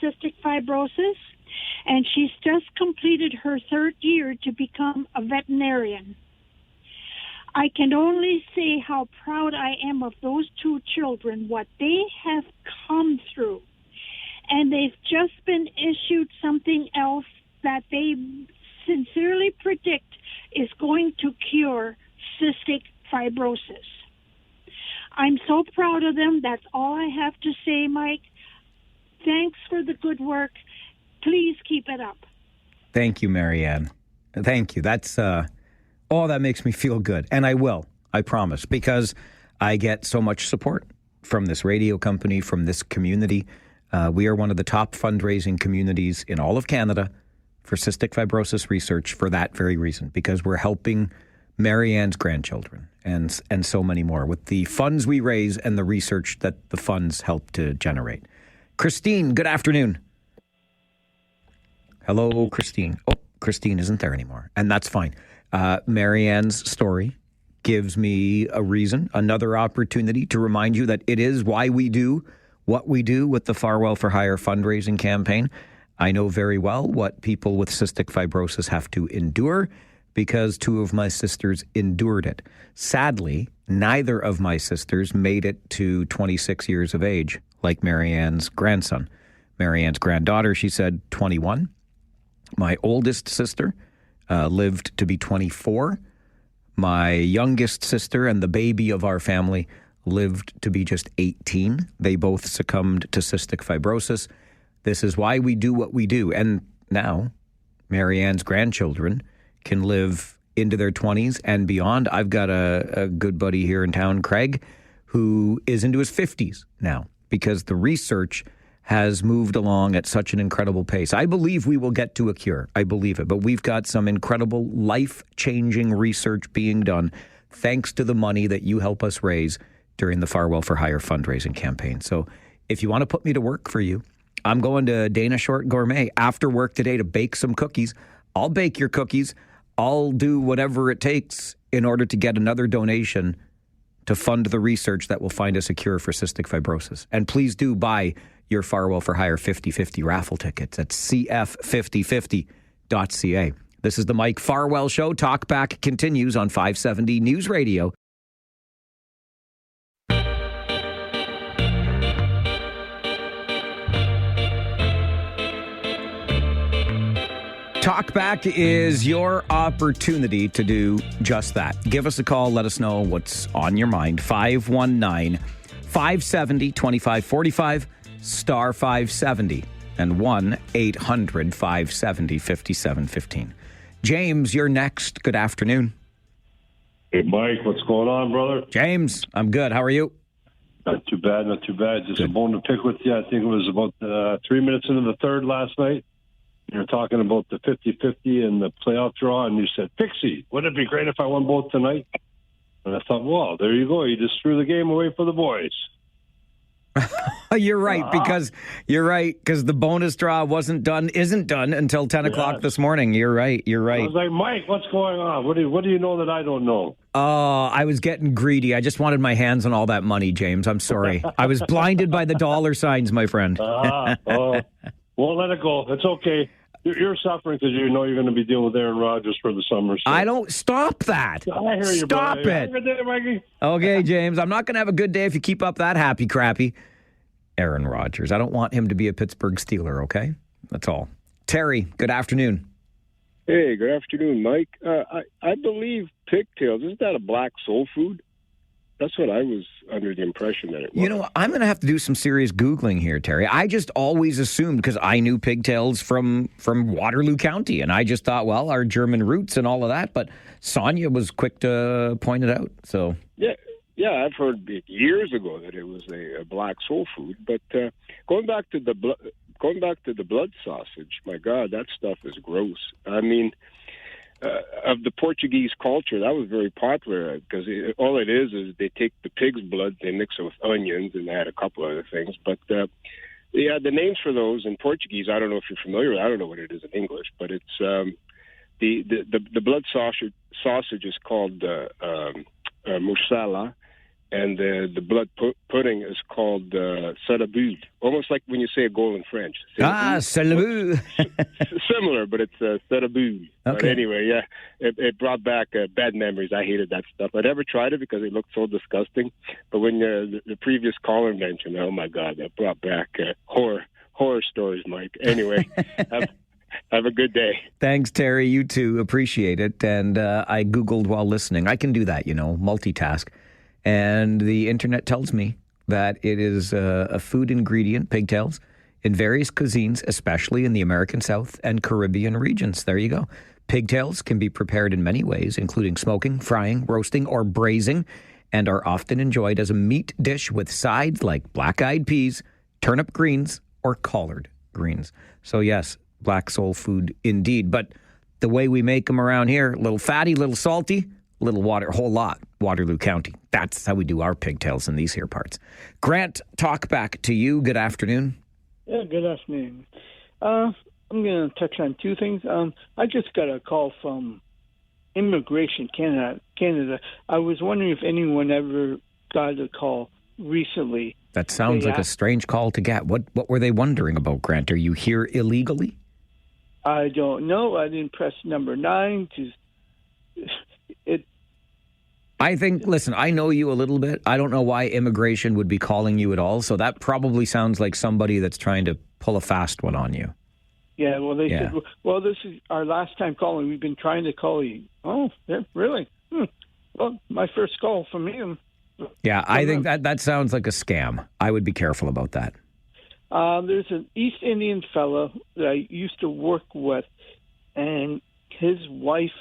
cystic fibrosis, and she's just completed her 3rd year to become a veterinarian. I can only say how proud I am of those 2 children, what they have come through. And they've just been issued something else that they sincerely predict is going to cure cystic fibrosis. I'm so proud of them. That's all I have to say, Mike. Thanks for the good work. Please keep it up. Thank you, Marianne. Thank you. That's that makes me feel good. And I will, I promise, because I get so much support from this radio company, from this community. We are one of the top fundraising communities in all of Canada for cystic fibrosis research for that very reason, because we're helping Marianne's grandchildren and so many more with the funds we raise and the research that the funds help to generate. Christine, good afternoon. Hello, Christine. Oh, Christine isn't there anymore, and that's fine. Marianne's story gives me a reason, another opportunity to remind you that it is why we do what we do with the Farwell for Hire fundraising campaign. I know very well what people with cystic fibrosis have to endure because 2 of my sisters endured it. Sadly, neither of my sisters made it to 26 years of age, like Marianne's grandson. Marianne's granddaughter, she said, 21. My oldest sister lived to be 24. My youngest sister and the baby of our family lived to be just 18. They both succumbed to cystic fibrosis. This is why we do what we do. And now, Marianne's grandchildren can live into their 20s and beyond. I've got a good buddy here in town, Craig, who is into his 50s now because the research has moved along at such an incredible pace. I believe we will get to a cure. I believe it. But we've got some incredible life-changing research being done thanks to the money that you help us raise during the Farwell for Hire fundraising campaign. So if you want to put me to work for you, I'm going to Dana Short Gourmet after work today to bake some cookies. I'll bake your cookies. I'll do whatever it takes in order to get another donation to fund the research that will find us a cure for cystic fibrosis. And please do buy your Farwell for Hire 50/50 raffle tickets at cf5050.ca. This is the Mike Farwell Show. Talkback continues on 570 News Radio. Talkback is your opportunity to do just that. Give us a call. Let us know what's on your mind. 519-570-2545, star 570, and 1-800-570-5715. James, you're next. Good afternoon. Hey, Mike, what's going on, brother? James, I'm good. How are you? Not too bad, not too bad. Just a bone to pick with you. I think it was about 3 minutes into the third last night. You were talking about the 50-50 and the playoff draw, and you said, Pixie, wouldn't it be great if I won both tonight? And I thought, well, there you go. You just threw the game away for the boys. You're right, because the bonus draw isn't done until 10 o'clock this morning. You're right. I was like, Mike, what's going on? What do you know that I don't know? I was getting greedy. I just wanted my hands on all that money, James. I'm sorry. I was blinded by the dollar signs, my friend. Won't let it go. It's okay. You're suffering because you know you're going to be dealing with Aaron Rodgers for the summer. So. I don't stop that. I hear you. Stop brother. it. Have a good day, Mikey. Okay, James. I'm not going to have a good day if you keep up that happy crappy. Aaron Rodgers. I don't want him to be a Pittsburgh Steeler. Okay, that's all. Terry, good afternoon. Hey, good afternoon, Mike. I believe pigtails, isn't that a black soul food? That's what I was under the impression that it was. You know, I'm going to have to do some serious Googling here, Terry. I just always assumed, because I knew pigtails from Waterloo County, and I just thought, well, our German roots and all of that, but Sonia was quick to point it out. So Yeah, I've heard it years ago that it was a black soul food. But going back to the blood sausage, my God, that stuff is gross. I mean, of the Portuguese culture, that was very popular because all it is they take the pig's blood, they mix it with onions, and they add a couple other things. But the names for those in Portuguese, I don't know if you're familiar with. I don't know what it is in English, but it's the blood sausage is called mussala, and the blood pudding is called sarabud. Almost like when you say a goal in French. Sarabud. Similar, but it's sarabud. Okay. But anyway, yeah, it brought back bad memories. I hated that stuff. I never tried it because it looked so disgusting. But when the previous caller mentioned, oh my God, that brought back horror stories, Mike. Anyway, have a good day. Thanks, Terry. You too. Appreciate it. And I Googled while listening. I can do that, multitask. And the internet tells me that it is a food ingredient, pigtails, in various cuisines, especially in the American South and Caribbean regions. There you go. Pigtails can be prepared in many ways, including smoking, frying, roasting, or braising, and are often enjoyed as a meat dish with sides like black-eyed peas, turnip greens, or collard greens. So yes, black soul food indeed. But the way we make them around here, a little fatty, a little salty, a little water, a whole lot, Waterloo County. That's how we do our pigtails in these here parts. Grant, talk back to you. Good afternoon. Yeah, good afternoon. I'm going to touch on two things. I just got a call from Immigration Canada. I was wondering if anyone ever got a call recently. That sounds like a strange call to get. What were they wondering about, Grant? Are you here illegally? I don't know. I didn't press number 9. I think, listen, I know you a little bit. I don't know why immigration would be calling you at all. So that probably sounds like somebody that's trying to pull a fast one on you. Yeah, well, they said, well, this is our last time calling. We've been trying to call you. Oh, yeah, really? Well, my first call from him. Yeah, I think that sounds like a scam. I would be careful about that. There's an East Indian fellow that I used to work with, and his wife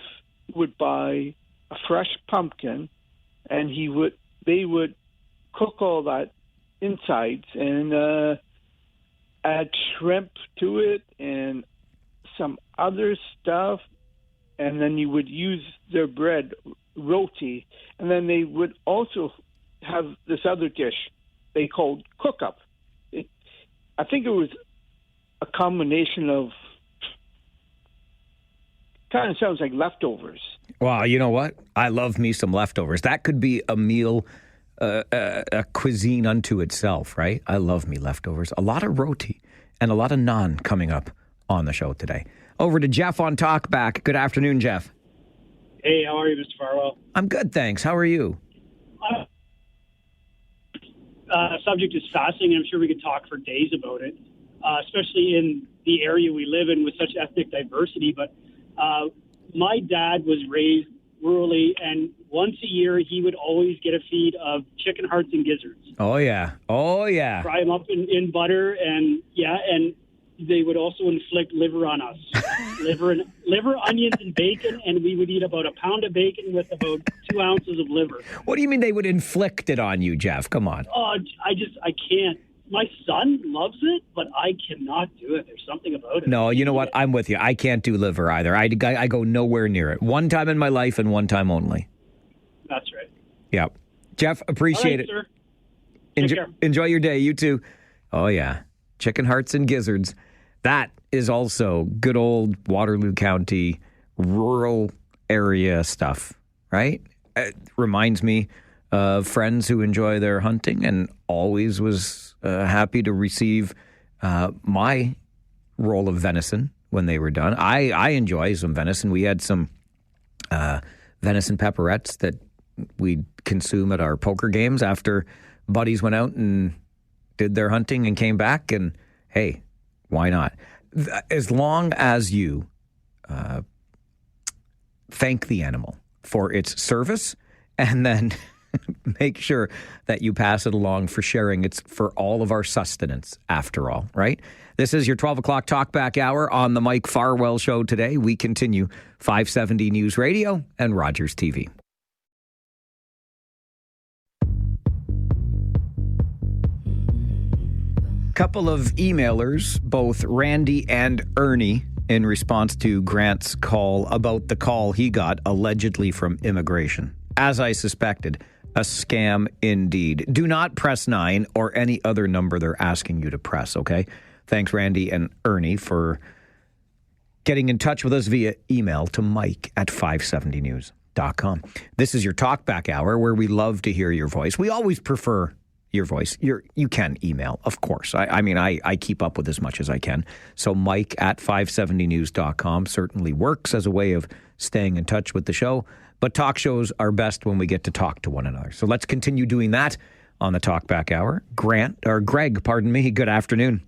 would buy a fresh pumpkin, and they would cook all that insides and add shrimp to it and some other stuff, and then you would use their bread, roti, and then they would also have this other dish they called cook-up. I think it was a combination of, kind of sounds like leftovers. Well, you know what? I love me some leftovers. That could be a meal, a cuisine unto itself, right? I love me leftovers. A lot of roti and a lot of naan coming up on the show today. Over to Jeff on Talkback. Good afternoon, Jeff. Hey, how are you, Mr. Farwell? I'm good, thanks. How are you? Subject is fascinating, and I'm sure we could talk for days about it, especially in the area we live in with such ethnic diversity. But my dad was raised rurally, and once a year he would always get a feed of chicken hearts and gizzards. Oh, yeah. Fry them up in butter, and they would also inflict liver on us. liver, onions, and bacon, and we would eat about a pound of bacon with about 2 ounces of liver. What do you mean they would inflict it on you, Jeff? Come on. Oh, I can't. My son loves it, but I cannot do it. There's something about it. No, you know what? I'm with you. I can't do liver either. I go nowhere near it. One time in my life and one time only. That's right. Yeah. Jeff, appreciate it. Sir. Enjoy your day. You too. Oh, yeah. Chicken hearts and gizzards. That is also good old Waterloo County rural area stuff, right? It reminds me of friends who enjoy their hunting and always was happy to receive my roll of venison when they were done. I enjoy some venison. We had some venison pepperettes that we'd consume at our poker games after buddies went out and did their hunting and came back, and hey, why not? As long as you thank the animal for its service, and then make sure that you pass it along for sharing. It's for all of our sustenance, after all, right? This is your 12 o'clock Talkback Hour on the Mike Farwell Show today. We continue 570 News Radio and Rogers TV. Couple of emailers, both Randy and Ernie, in response to Grant's call about the call he got allegedly from immigration. As I suspected, a scam indeed. Do not press 9 or any other number they're asking you to press, okay? Thanks, Randy and Ernie, for getting in touch with us via email to mike@570news.com. This is your Talkback Hour, where we love to hear your voice. We always prefer your voice. You can email, of course. I keep up with as much as I can. So mike@570news.com certainly works as a way of staying in touch with the show. But talk shows are best when we get to talk to one another. So let's continue doing that on the Talkback Hour. Greg, good afternoon.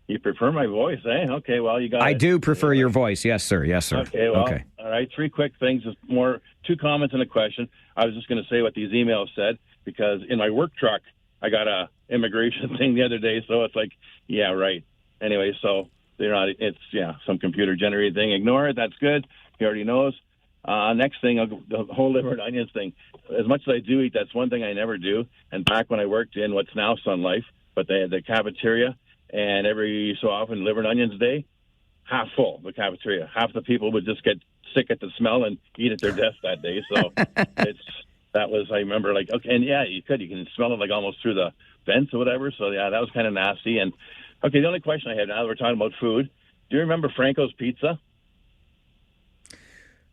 You prefer my voice, eh? Okay, well, you got I do prefer your voice. Yes, sir. Yes, sir. Okay, well, all right. 3 quick things. Two comments and a question. I was just going to say what these emails said, because in my work truck, I got a immigration thing the other day, so it's like, yeah, right. Anyway, so they're not. It's some computer generated thing. Ignore it. That's good. He already knows. Next thing, the whole liver and onions thing. As much as I do eat, that's one thing I never do. And back when I worked in what's now Sun Life, but they had the cafeteria, and every so often, liver and onions day, half full, the cafeteria. Half the people would just get sick at the smell and eat at their desk that day. So I remember, like, okay, and you can smell it like almost through the vents or whatever. So that was kind of nasty. And okay, the only question I have now that we're talking about food, do you remember Franco's Pizza?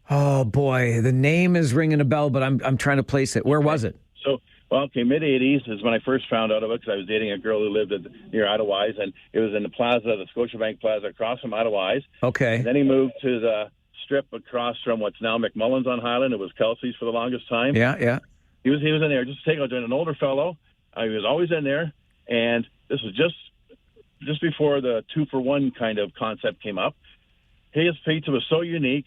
Oh boy, the name is ringing a bell, but I'm trying to place it. Where was it? So, mid-'80s is when I first found out of it, because I was dating a girl who lived near Ottawa's, and it was in the Scotiabank Plaza across from Ottawa's. Okay. And then he moved to the strip across from what's now McMullen's on Highland. It was Kelsey's for the longest time. Yeah. He was in there just to take out an older fellow. He was always in there, and this was just before the 2-for-1 kind of concept came up. His pizza was so unique.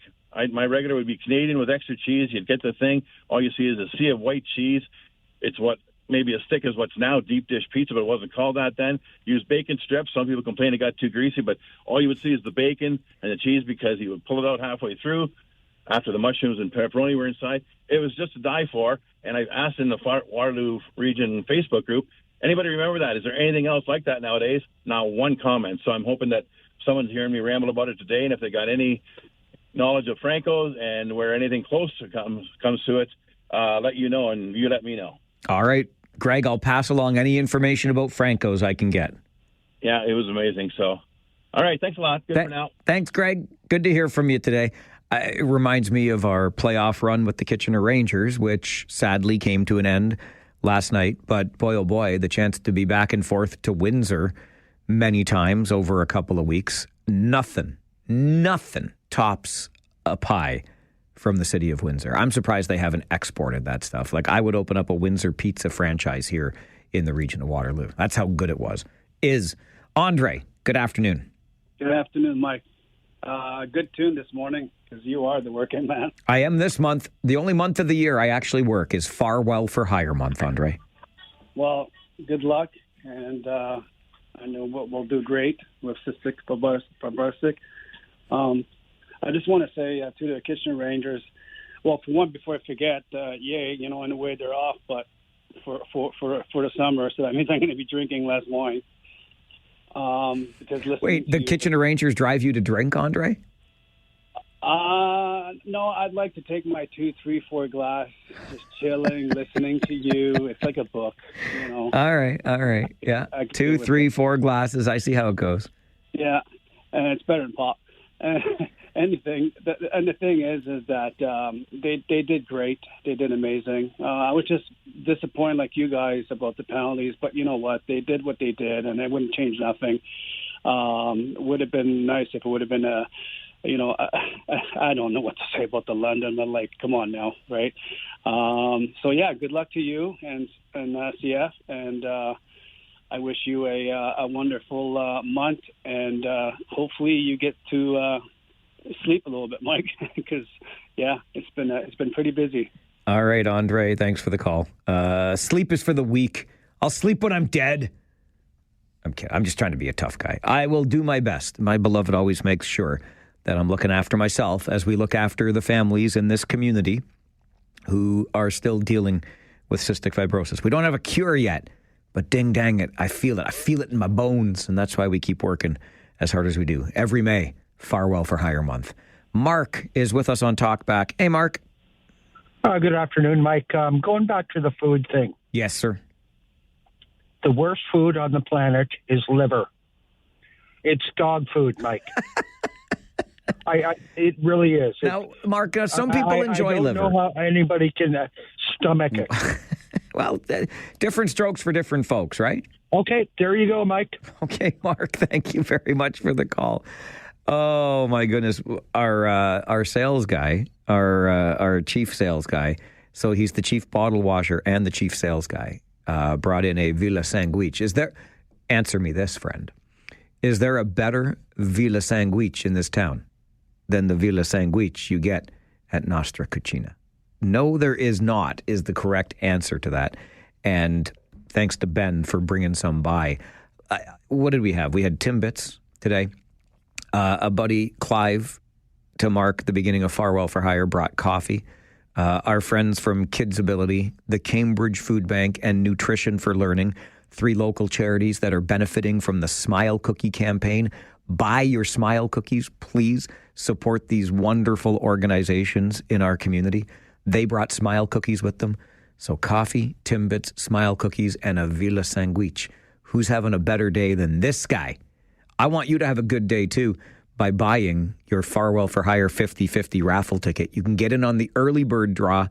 My regular would be Canadian with extra cheese. You'd get the thing. All you see is a sea of white cheese. It's what maybe as thick as what's now deep dish pizza, but it wasn't called that then. Use bacon strips. Some people complain it got too greasy, but all you would see is the bacon and the cheese, because he would pull it out halfway through after the mushrooms and pepperoni were inside. It was just to die for. And I asked in the Waterloo Region Facebook group, anybody remember that? Is there anything else like that nowadays? Not one comment. So I'm hoping that someone's hearing me ramble about it today, and if they got any knowledge of Franco's and where anything close to comes to it, let you know, and you let me know. All right, Greg, I'll pass along any information about Franco's I can get. Yeah, it was amazing. So, all right, thanks a lot. Good for now. Thanks, Greg. Good to hear from you today. It reminds me of our playoff run with the Kitchener Rangers, which sadly came to an end last night. But boy, oh boy, the chance to be back and forth to Windsor many times over a couple of weeks. Nothing tops a pie from the city of Windsor. I'm surprised they haven't exported that stuff. Like, I would open up a Windsor pizza franchise here in the region of Waterloo. That's how good it was. Andre, good afternoon. Good afternoon, Mike. Good tune this morning, because you are the working man. I am this month. The only month of the year I actually work is Farwell for Hire month, Andre. Well, good luck, and I know we'll do great with Cystic Fibrosis. I just want to say to the Kitchener Rangers, well, for one, before I forget, yay, in a way they're off, but for the summer, so that means I'm going to be drinking less wine. Because wait, the Kitchener Rangers drive you to drink, Andre? No, I'd like to take my 2, 3, 4 glass, just chilling, listening to you. It's like a book, All right. Yeah, 2, 3, 4 glasses. I see how it goes. Yeah, and it's better than pop. Anything. And the thing is that they did great. They did amazing. I was just disappointed, like you guys, about the penalties. But you know what? They did what they did, and it wouldn't change nothing. Would have been nice if it would have been a, I don't know what to say about the London, but like, come on now, right? So yeah, good luck to you and CF, and I wish you a wonderful month, and hopefully you get to sleep a little bit, Mike, because it's been pretty busy. All right, Andre, thanks for the call. Sleep is for the weak. I'll sleep when I'm dead. I'm kidding. I'm just trying to be a tough guy. I will do my best. My beloved always makes sure that I'm looking after myself as we look after the families in this community who are still dealing with cystic fibrosis. We don't have a cure yet, but ding dang it, I feel it. I feel it in my bones, and that's why we keep working as hard as we do. Every May, Farwell for Hire Month. Mark is with us on Talkback. Hey, Mark. Good afternoon, Mike. Going back to the food thing. Yes, sir. The worst food on the planet is liver. It's dog food, Mike. It really is. Now, Mark, some people enjoy liver. I don't know how anybody can stomach it. Well, different strokes for different folks, right? Okay, there you go, Mike. Okay, Mark, thank you very much for the call. Oh, my goodness. Our sales guy, our chief sales guy, so he's the chief bottle washer and the chief sales guy, brought in a Villa Sandwich. Answer me this, friend. Is there a better Villa Sandwich in this town than the Villa Sandwich you get at Nostra Cucina? No, there is not, is the correct answer to that. And thanks to Ben for bringing some by. What did we have? We had Timbits today. A buddy, Clive, to mark the beginning of Farwell for Hire, brought coffee. Our friends from Kids Ability, the Cambridge Food Bank, and Nutrition for Learning, 3 local charities that are benefiting from the Smile Cookie campaign. Buy your Smile Cookies, please. Support these wonderful organizations in our community. They brought Smile Cookies with them. So coffee, Timbits, Smile Cookies, and a Villa Sandwich. Who's having a better day than this guy? I want you to have a good day, too, by buying your Farwell for Hire 50/50 raffle ticket. You can get in on the early bird draw,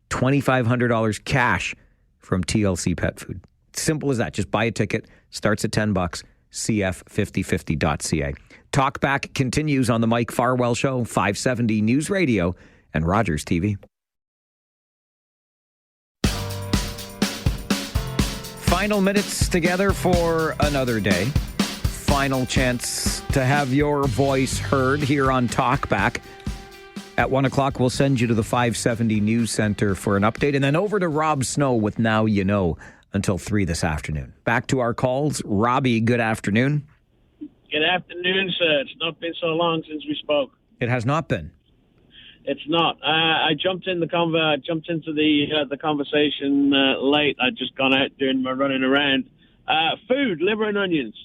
$2,500 cash from TLC Pet Food. Simple as that. Just buy a ticket. Starts at $10. CF5050.ca. Talkback continues on the Mike Farwell Show, 570 News Radio and Rogers TV. Final minutes together for another day. Final chance to have your voice heard here on Talkback. At 1 o'clock, we'll send you to the 570 News Center for an update, and then over to Rob Snow with Now You Know until 3 this afternoon. Back to our calls. Robbie, good afternoon. Good afternoon, sir. It's not been so long since we spoke. It has not been. It's not. I jumped into the conversation late. I'd just gone out doing my running around. Food, liver and onions.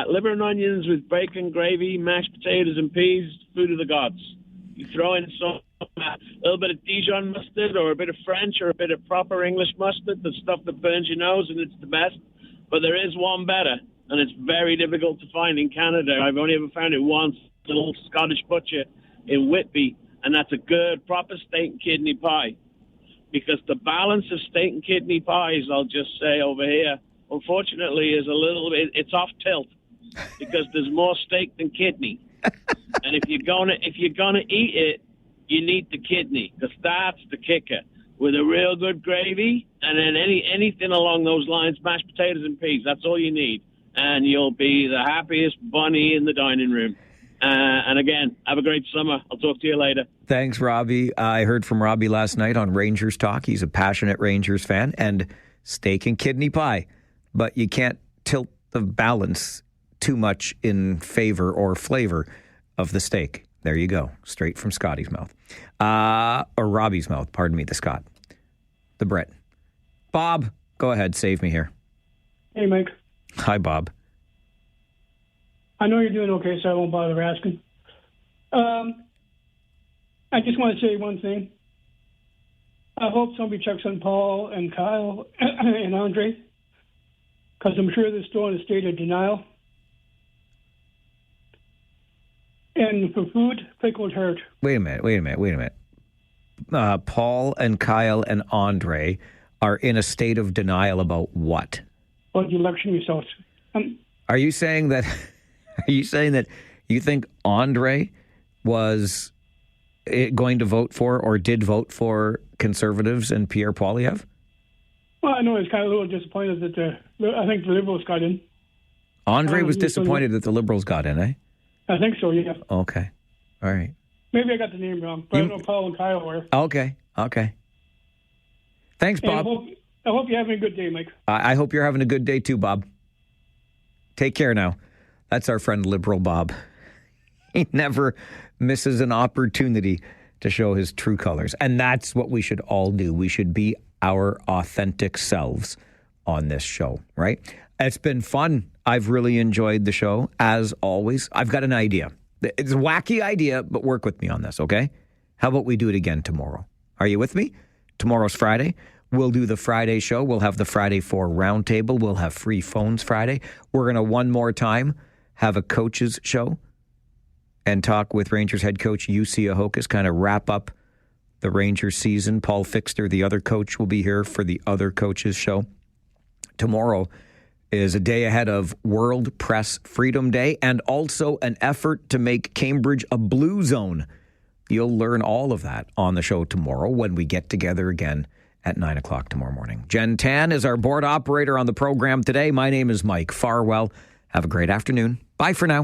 Liver and onions with bacon, gravy, mashed potatoes and peas, food of the gods. You throw in some a little bit of Dijon mustard or a bit of French or a bit of proper English mustard, the stuff that burns your nose, and it's the best. But there is one better, and it's very difficult to find in Canada. I've only ever found it once, the little Scottish butcher in Whitby, and that's a good, proper steak and kidney pie. Because the balance of steak and kidney pies, I'll just say over here, unfortunately, is a little bit, it's off tilt because there's more steak than kidney. And if you're gonna eat it, you need the kidney because that's the kicker. With a real good gravy and then anything along those lines, mashed potatoes and peas, that's all you need. And you'll be the happiest bunny in the dining room. And again, have a great summer. I'll talk to you later. Thanks, Robbie. I heard from Robbie last night on Rangers Talk. He's a passionate Rangers fan, and steak and kidney pie. But you can't tilt the balance too much in favor or flavor of the steak. There you go. Straight from Scotty's mouth. Or Robbie's mouth. Pardon me, the Scot. The Brit. Bob, go ahead. Save me here. Hey, Mike. Hi, Bob. I know you're doing okay, so I won't bother asking. I just want to say one thing. I hope somebody checks on Paul and Kyle and Andre, because I'm sure they're still in a state of denial. And for food, pickled hurt. Wait a minute. Paul and Kyle and Andre are in a state of denial about what? About the election results. Are you saying that you think Andre was going to vote for or did vote for Conservatives and Pierre Poilievre? Well, I know he's kind of a little disappointed that I think the Liberals got in. Andre was disappointed that the Liberals got in, eh? I think so, yeah. Okay. All right. Maybe I got the name wrong, but I know Paul and Kyle were. Okay. Thanks, Bob. I hope you're having a good day, Mike. I hope you're having a good day too, Bob. Take care now. That's our friend Liberal Bob. He never misses an opportunity to show his true colors. And that's what we should all do. We should be our authentic selves on this show, right? It's been fun. I've really enjoyed the show, as always. I've got an idea. It's a wacky idea, but work with me on this, okay? How about we do it again tomorrow? Are you with me? Tomorrow's Friday. We'll do the Friday show. We'll have the Friday 4 roundtable. We'll have free phones Friday. We're going to one more time have a coaches show and talk with Rangers head coach UC Ahokas, kind of wrap up the Rangers season. Paul Fixter, the other coach, will be here for the other coaches show. Tomorrow is a day ahead of World Press Freedom Day and also an effort to make Cambridge a blue zone. You'll learn all of that on the show tomorrow when we get together again at 9 o'clock tomorrow morning. Jen Tan is our board operator on the program today. My name is Mike Farwell. Have a great afternoon. Bye for now.